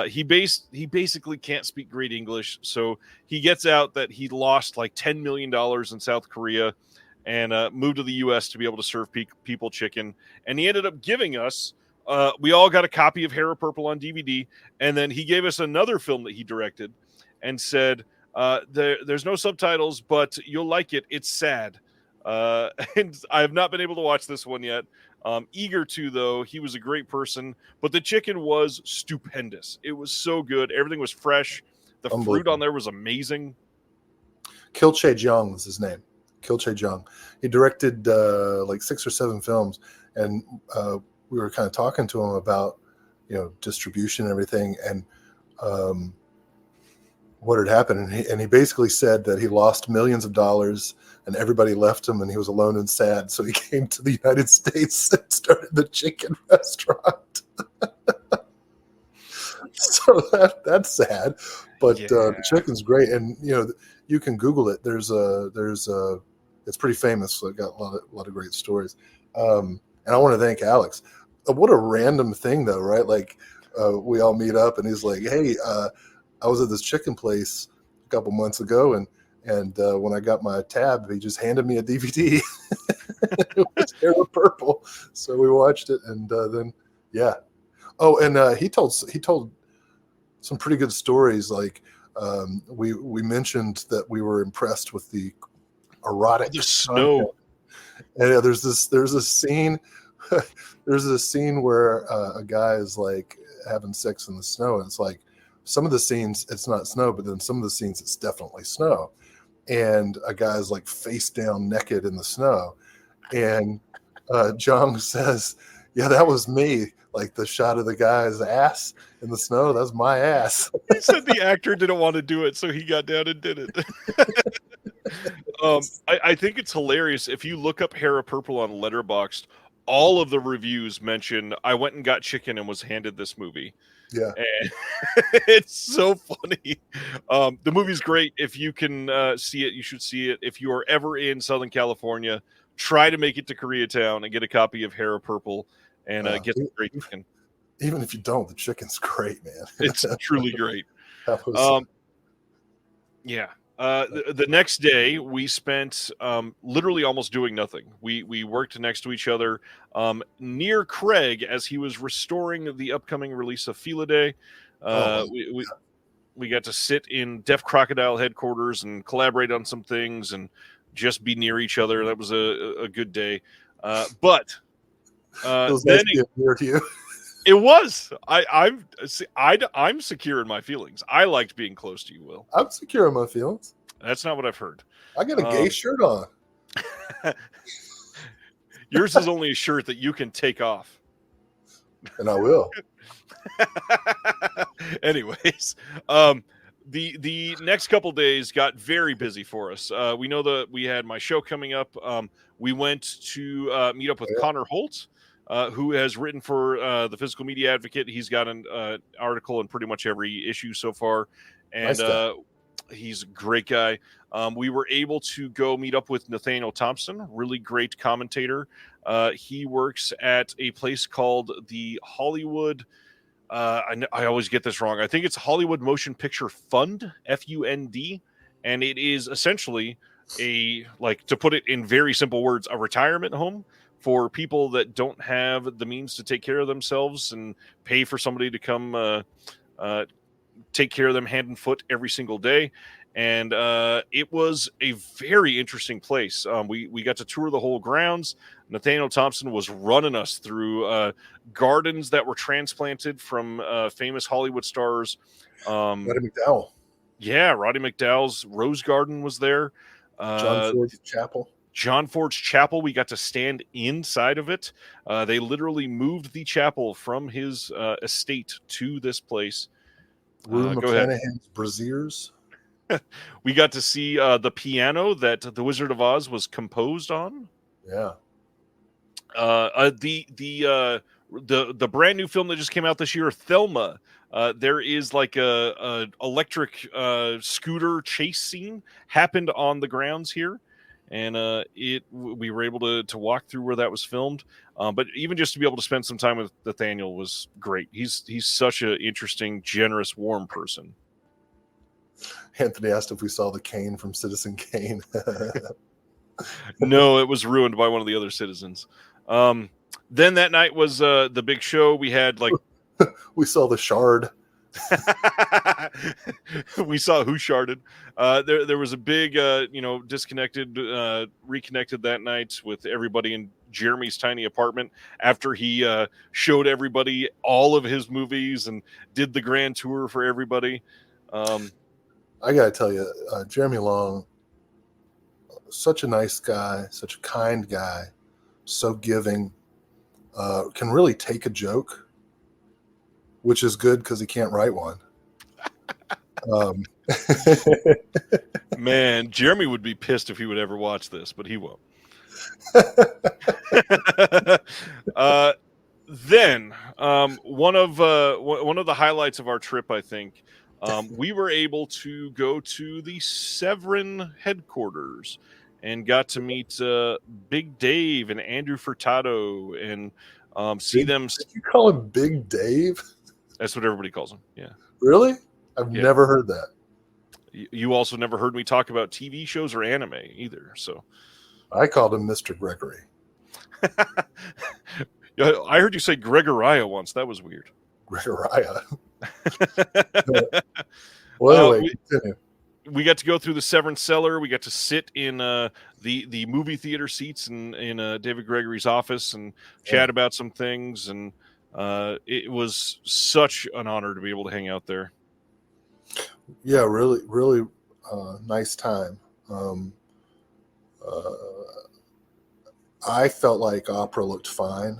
He basically can't speak great English, so he gets out that he lost like $10 million in South Korea and moved to the U.S. to be able to serve people chicken. And he ended up giving us, we all got a copy of Hera Purple on DVD, and then he gave us another film that he directed and said, there's no subtitles, but you'll like it. It's sad. And I have not been able to watch this one yet. Eager to, though. He was a great person, but the chicken was stupendous. It was so good. Everything was fresh. The fruit on there was amazing. Kil Chae-jung was his name. Kil Chae-jung. He directed like 6 or 7 films, and we were kind of talking to him about, distribution and everything, and what had happened. And he basically said that he lost millions of dollars and everybody left him and he was alone and sad. So he came to the United States and started the chicken restaurant. So that's sad, but the chicken's great. And, you can Google it. It's pretty famous. So it got a lot of great stories. And I want to thank Alex. What a random thing though, right? Like we all meet up and he's like, hey, I was at this chicken place a couple months ago, and when I got my tab, he just handed me a DVD. It was Hera Purple, so we watched it, and then yeah. Oh, and he told some pretty good stories. Like we mentioned that we were impressed with the erotic snow. And there's a scene. There's a scene where a guy is like having sex in the snow, and it's like, some of the scenes it's not snow, but then some of the scenes it's definitely snow, and a guy's like face down naked in the snow, and Jung says, yeah, that was me. Like the shot of the guy's ass in the snow, that's my ass. He said the actor didn't want to do it, so he got down and did it. I think it's hilarious. If you look up Hera Purple on Letterboxd, all of the reviews mention, I went and got chicken and was handed this movie. Yeah. And it's so funny. The movie's great. If you can see it, you should see it. If you are ever in Southern California, try to make it to Koreatown and get a copy of Hera Purple and get some great chicken. Even if you don't, the chicken's great, man. It's truly great. Yeah. The next day, we spent literally almost doing nothing. We worked next to each other near Craig as he was restoring the upcoming release of Felidae. We got to sit in Deaf Crocodile headquarters and collaborate on some things and just be near each other. That was a good day. But then near to you. It was. I'm secure in my feelings. I liked being close to you, Will. I'm secure in my feelings. That's not what I've heard. I got a gay shirt on. Yours is only a shirt that you can take off. And I will. Anyways, the next couple days got very busy for us. We know that we had my show coming up. We went to meet up with Connor Holt, who has written for the Physical Media Advocate. He's got an article in pretty much every issue so far, and nice, he's a great guy. We were able to go meet up with Nathaniel Thompson, really great commentator. He works at a place called the Hollywood. I always get this wrong. I think it's Hollywood Motion Picture Fund, FUND, and it is essentially to put it in very simple words, a retirement home for people that don't have the means to take care of themselves and pay for somebody to come take care of them hand and foot every single day. And it was a very interesting place. We got to tour the whole grounds. Nathaniel Thompson was running us through gardens that were transplanted from famous Hollywood stars. Roddy McDowell. Yeah, Roddy McDowell's Rose Garden was there. John Ford's Chapel. John Ford's Chapel, we got to stand inside of it. They literally moved the chapel from his estate to this place. Rue Go ahead. McClanahan's Braziers. We got to see the piano that The Wizard of Oz was composed on. Yeah. The brand new film that just came out this year, Thelma. There is like a electric scooter chase scene happened on the grounds here, and we were able to walk through where that was filmed. But even just to be able to spend some time with Nathaniel was great. He's such an interesting, generous, warm person. Anthony asked if we saw the cane from Citizen Kane. No, it was ruined by one of the other citizens. Then that night was the big show. We had like we saw the Shard. We saw who sharded. There was a big disconnected, reconnected that night with everybody in Jeremy's tiny apartment after he showed everybody all of his movies and did the grand tour for everybody. I gotta tell you, Jeremy Long, such a nice guy, such a kind guy, so giving, can really take a joke, which is good because he can't write one. Man, Jeremy would be pissed if he would ever watch this, but he won't. Then one of the highlights of our trip, I think, we were able to go to the Severin headquarters and got to meet Big Dave and Andrew Furtado and see them. Did you call him Big Dave? That's what everybody calls him. Yeah. Really? I've never heard that. You also never heard me talk about TV shows or anime either. So I called him Mr. Gregory. I heard you say Gregoria once. That was weird. Gregoria. Well, anyway, continue. We got to go through the Severin Cellar. We got to sit in the movie theater seats in David Gregory's office and chat about some things. And it was such an honor to be able to hang out there. Yeah, really, really nice time. I felt like opera looked fine.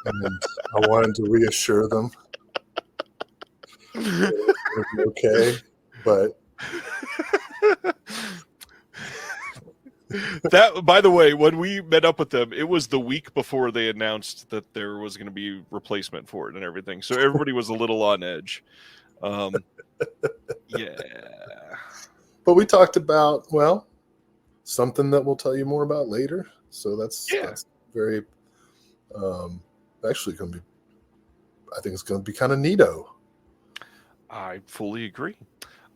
And I wanted to reassure them it was okay, but that, by the way, when we met up with them, it was the week before they announced that there was going to be replacement for it and everything. So everybody was a little on edge. Yeah. But we talked about, well, something that we'll tell you more about later. So that's very actually going to be, I think it's going to be kind of neato. I fully agree.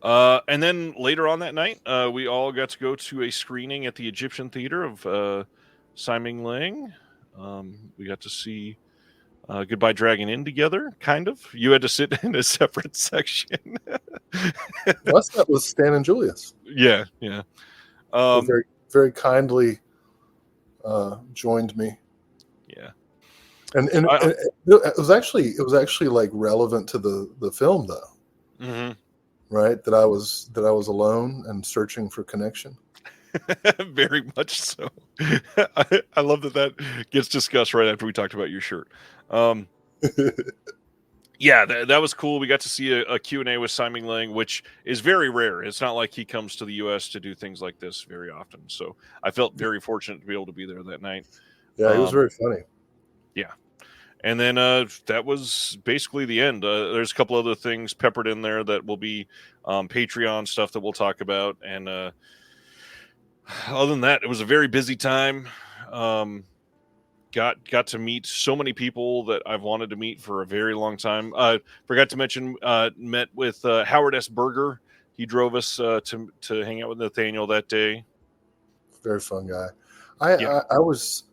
And then later on that night, we all got to go to a screening at the Egyptian Theater of Simon Lang. We got to see Goodbye Dragon Inn together, kind of. You had to sit in a separate section. That was Stan and Julius. Yeah. Very, very kindly joined me. Yeah. And it was actually like relevant to the film though. Mm-hmm. Right? That I was alone and searching for connection. Very much so. I love that gets discussed right after we talked about your shirt. Yeah, that was cool. We got to see a Q&A with Simon Lang, which is very rare. It's not like he comes to the U.S. to do things like this very often. So I felt very fortunate to be able to be there that night. Yeah, he was very funny. Yeah. And then that was basically the end. There's a couple other things peppered in there that will be Patreon stuff that we'll talk about. And other than that, it was a very busy time. Got to meet so many people that I've wanted to meet for a very long time. Forgot to mention, met with Howard S. Berger. He drove us to hang out with Nathaniel that day. Very fun guy. Yeah. I was,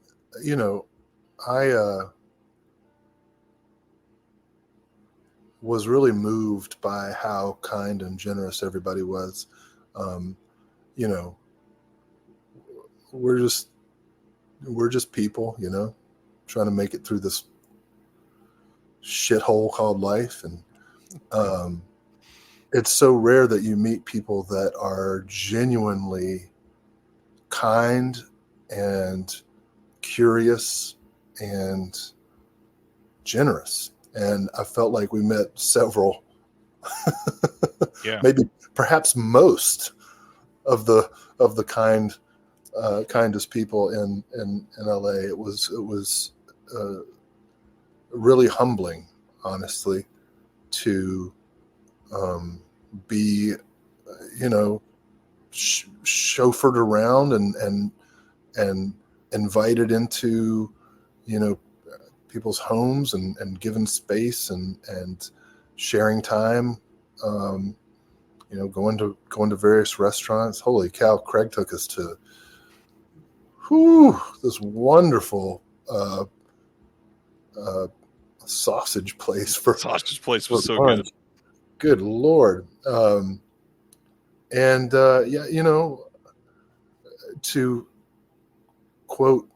you know, I was really moved by how kind and generous everybody was. You know, we're just people, trying to make it through this shithole called life, and it's so rare that you meet people that are genuinely kind and curious and generous. And I felt like we met several, Yeah. maybe perhaps most of the kindest people in LA. It was really humbling, honestly, to be, chauffeured around and invited into, people's homes and given space and sharing time. Going to various restaurants. Holy cow! Craig took us to this wonderful sausage place Sausage place was so lunch. good. Good Lord. To quote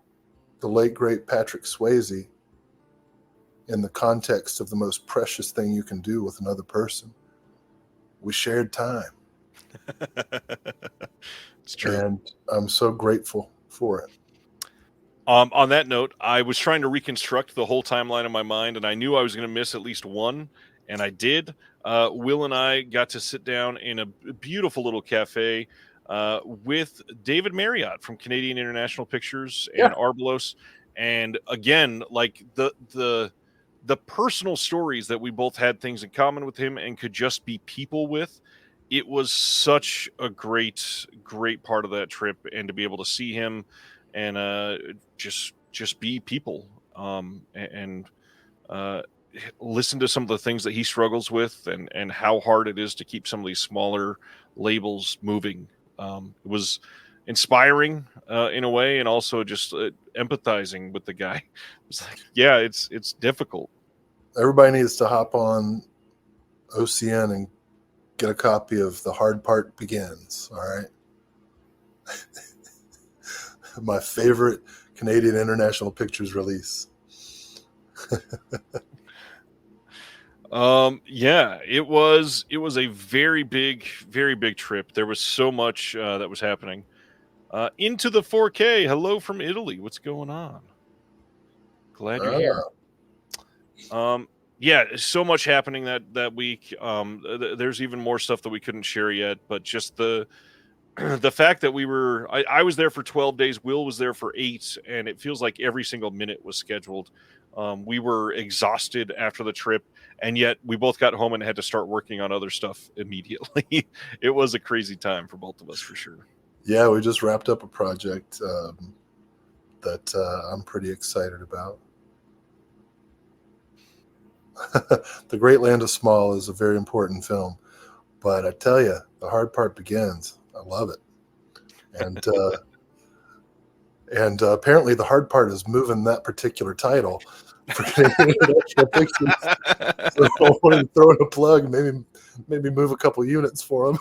the late great Patrick Swayze, in the context of the most precious thing you can do with another person, we shared time. It's true. And I'm so grateful for it. On that note, I was trying to reconstruct the whole timeline in my mind, and I knew I was going to miss at least one, and I did. Will and I got to sit down in a beautiful little cafe with David Marriott from Canadian International Pictures and Arbalos, and again, like the personal stories that we both had things in common with him and could just be people with. It was such a great part of that trip, and to be able to see him and just be people, and listen to some of the things that he struggles with, and how hard it is to keep some of these smaller labels moving. It was inspiring in a way, and also just empathizing with the guy. It's like, yeah, it's difficult. Everybody needs to hop on OCN and get a copy of The Hard Part Begins. All right. My favorite Canadian International Pictures release. Yeah, it was a very big trip. There was so much that was happening. Into the 4K. Hello from Italy. What's going on? Glad you're here. Yeah, so much happening that week. There's even more stuff that we couldn't share yet, but just the fact that I was there for 12 days, Will was there for 8, and it feels like every single minute was scheduled. We were exhausted after the trip, and yet we both got home and had to start working on other stuff immediately. It was a crazy time for both of us, for sure. Yeah, we just wrapped up a project that I'm pretty excited about. The Great Land of Small is a very important film, but I tell you, The Hard Part Begins. I love it. And apparently the hard part is moving that particular title for International Pictures. So I wanted to throw in a plug, maybe move a couple units for them.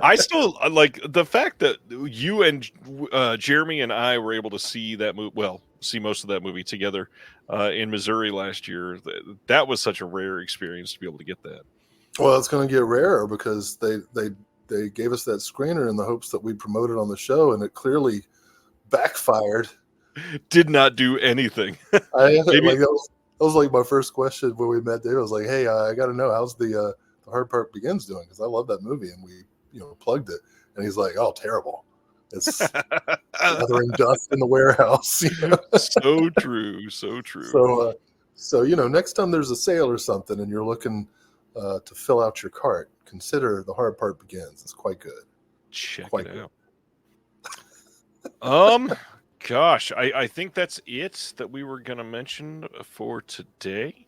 I still like the fact that you and Jeremy and I were able to see that movie. Well, see most of that movie together in Missouri last year. That was such a rare experience to be able to get that. Well, it's going to get rarer because they gave us that screener in the hopes that we'd promote it on the show, and it clearly backfired. Did not do anything. That was like my first question when we met David. I was like, "Hey, I got to know, how's the Hard Part Begins doing?" Because I love that movie, and we plugged it, and he's like, "Oh, terrible." It's gathering dust in the warehouse. So true. So true. So next time there's a sale or something, and you're looking to fill out your cart, consider The Hard Part Begins. It's quite good. Check Quite it good. out. Gosh, I think that's it that we were going to mention for today.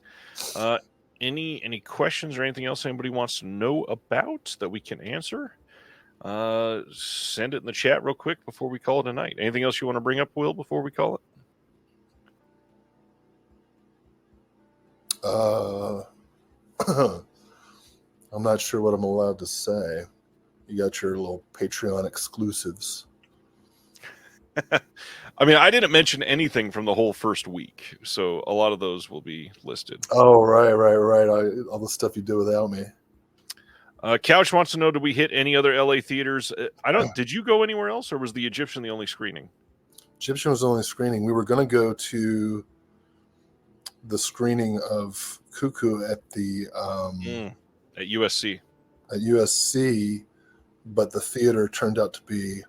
Any questions or anything else anybody wants to know about that we can answer? Send it in the chat real quick before we call it a night. Anything else you want to bring up, Will, before we call it? I'm not sure what I'm allowed to say. You got your little Patreon exclusives. I mean, I didn't mention anything from the whole first week, so a lot of those will be listed. Oh, right. All the stuff you did without me. Couch wants to know: did we hit any other LA theaters? Did you go anywhere else, or was the Egyptian the only screening? Egyptian was the only screening. We were going to go to the screening of Cuckoo at the at USC. At USC, but the theater turned out to be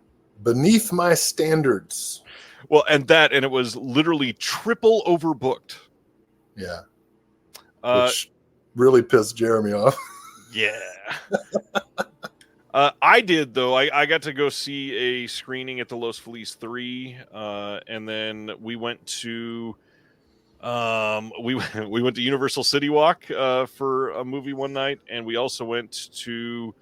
beneath my standards. Well, and it was literally triple overbooked. Yeah. Which really pissed Jeremy off. Yeah. I did, though. I got to go see a screening at the Los Feliz 3, and then we went to we went to Universal City Walk for a movie one night, and we also went to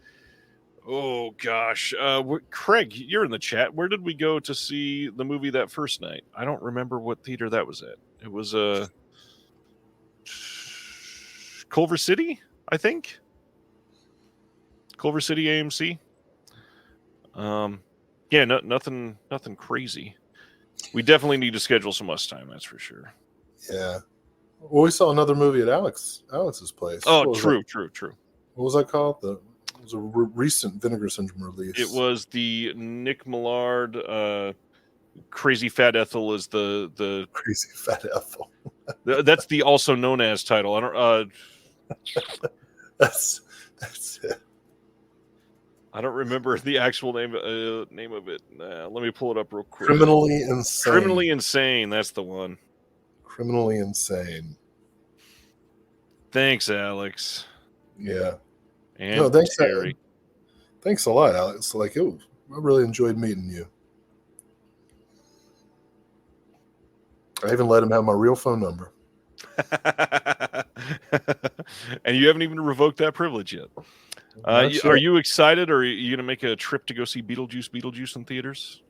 Craig, you're in the chat. Where did we go to see the movie that first night? I don't remember what theater that was at. It was Culver City, I think. Culver City AMC. Yeah, nothing crazy. We definitely need to schedule some us time, that's for sure. Yeah. Well, we saw another movie at Alex's place. Oh, true. What was that called? It was a recent Vinegar Syndrome release. It was the Nick Millard Crazy Fat Ethel is the Crazy Fat Ethel. That's the also known as title. I don't that's it. I don't remember the actual name of it. Let me pull it up real quick. Criminally Insane. Criminally Insane. That's the one. Criminally Insane. Thanks, Alex. Yeah. And no, thanks, Terry. Thanks a lot, Alex. I really enjoyed meeting you. I even let him have my real phone number. And you haven't even revoked that privilege yet. Are you excited, or are you going to make a trip to go see Beetlejuice in theaters?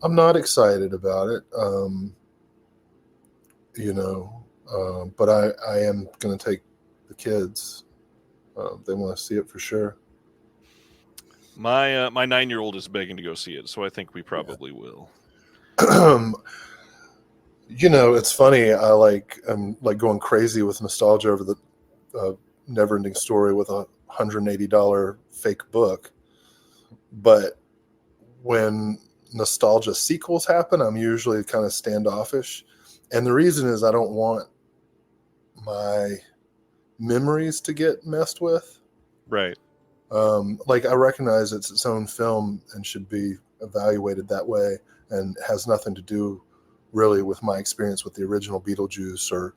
I'm not excited about it, but I am going to take the kids. They want to see it for sure. My 9-year-old is begging to go see it, so I think we probably will. It's funny. I'm going crazy with nostalgia over the Neverending Story with a $180 fake book. But when nostalgia sequels happen, I'm usually kind of standoffish. And the reason is I don't want my memories to get messed with. Right. I recognize it's its own film and should be evaluated that way, and has nothing to do really with my experience with the original Beetlejuice or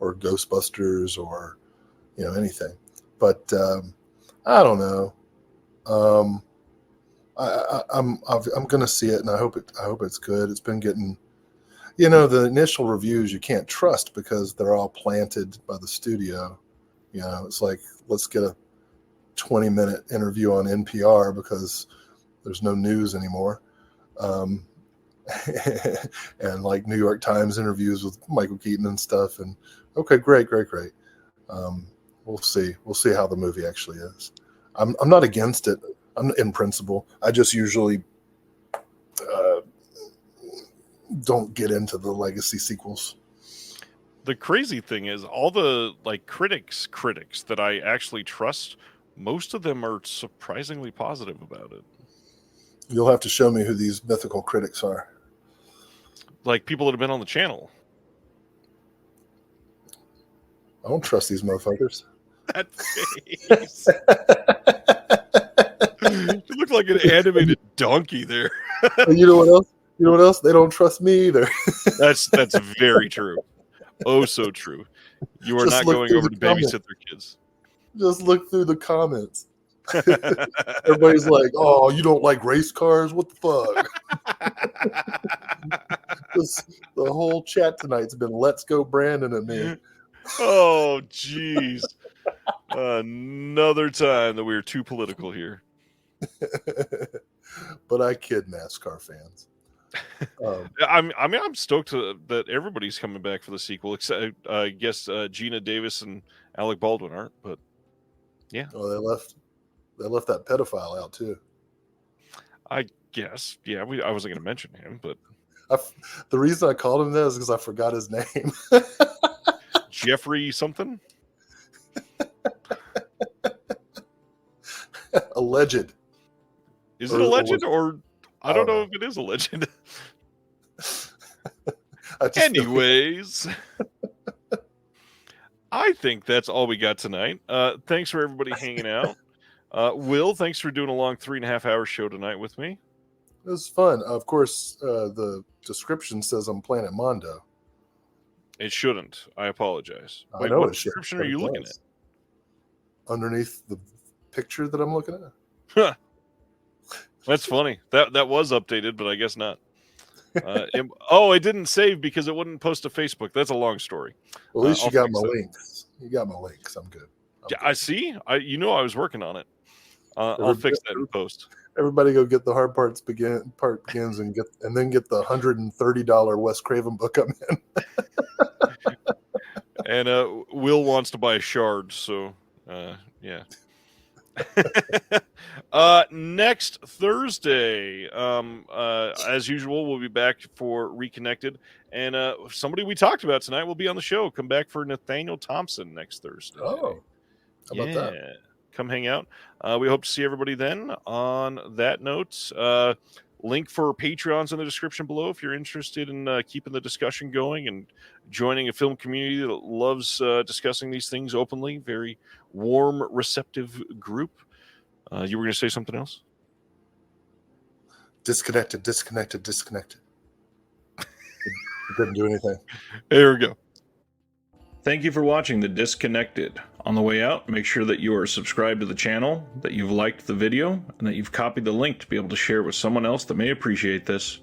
Ghostbusters or anything. But I don't know. I'm going to see it, and I hope it's good. It's been getting, the initial reviews you can't trust because they're all planted by the studio. It's like, let's get a 20-minute interview on NPR because there's no news anymore. And like New York Times interviews with Michael Keaton and stuff. And okay, great. We'll see how the movie actually is. I'm not against it. I'm in principle. I just usually don't get into the legacy sequels. The crazy thing is, all the critics that I actually trust, most of them are surprisingly positive about it. You'll have to show me who these mythical critics are. Like people that have been on the channel. I don't trust these motherfuckers. That face. Look looked like an animated donkey there. And you know what else? You know what else? They don't trust me either. That's very true. Oh, so true. You are Just not look going through over the to babysit their kids. Just look through the comments. Everybody's like, "Oh, you don't like race cars? What the fuck?" The whole chat tonight's been "Let's go, Brandon" and me. Oh, jeez. Another time that we are too political here. But I kid NASCAR fans. I'm stoked that everybody's coming back for the sequel, except I guess Gina Davis and Alec Baldwin aren't. But yeah, they left that pedophile out too. I guess. Yeah, I wasn't going to mention him, but the reason I called him that is because I forgot his name. Jeffrey something. Alleged. Is it a legend or I don't know if it is a legend. Anyways, I think that's all we got tonight. Thanks for everybody hanging out. Will, thanks for doing a long 3.5-hour show tonight with me. It was fun. Of course, the description says I'm Planet Mondo. It shouldn't. I apologize. Wait, what description are you looking at? Underneath the picture that I'm looking at. Huh. That's funny. That was updated, but I guess not. It didn't save because it wouldn't post to Facebook. That's a long story. Well, at least you got my links. You got my links. I'm good. I see. I was working on it. I'll fix that in post. Everybody go get the hard begins and then get the $130 Wes Craven book I'm in. And Will wants to buy a shard, so yeah. Next Thursday, as usual, we'll be back for Reconnected, and somebody we talked about tonight will be on the show. Come back for Nathaniel Thompson next Thursday. Oh, how about that? Come hang out. We hope to see everybody then. On that note, link for Patreons in the description below if you're interested in keeping the discussion going and joining a film community that loves discussing these things openly. Very warm, receptive group. You were going to say something else? Disconnected. It didn't do anything. There we go. Thank you for watching The Disconnected. On the way out, make sure that you are subscribed to the channel, that you've liked the video, and that you've copied the link to be able to share with someone else that may appreciate this.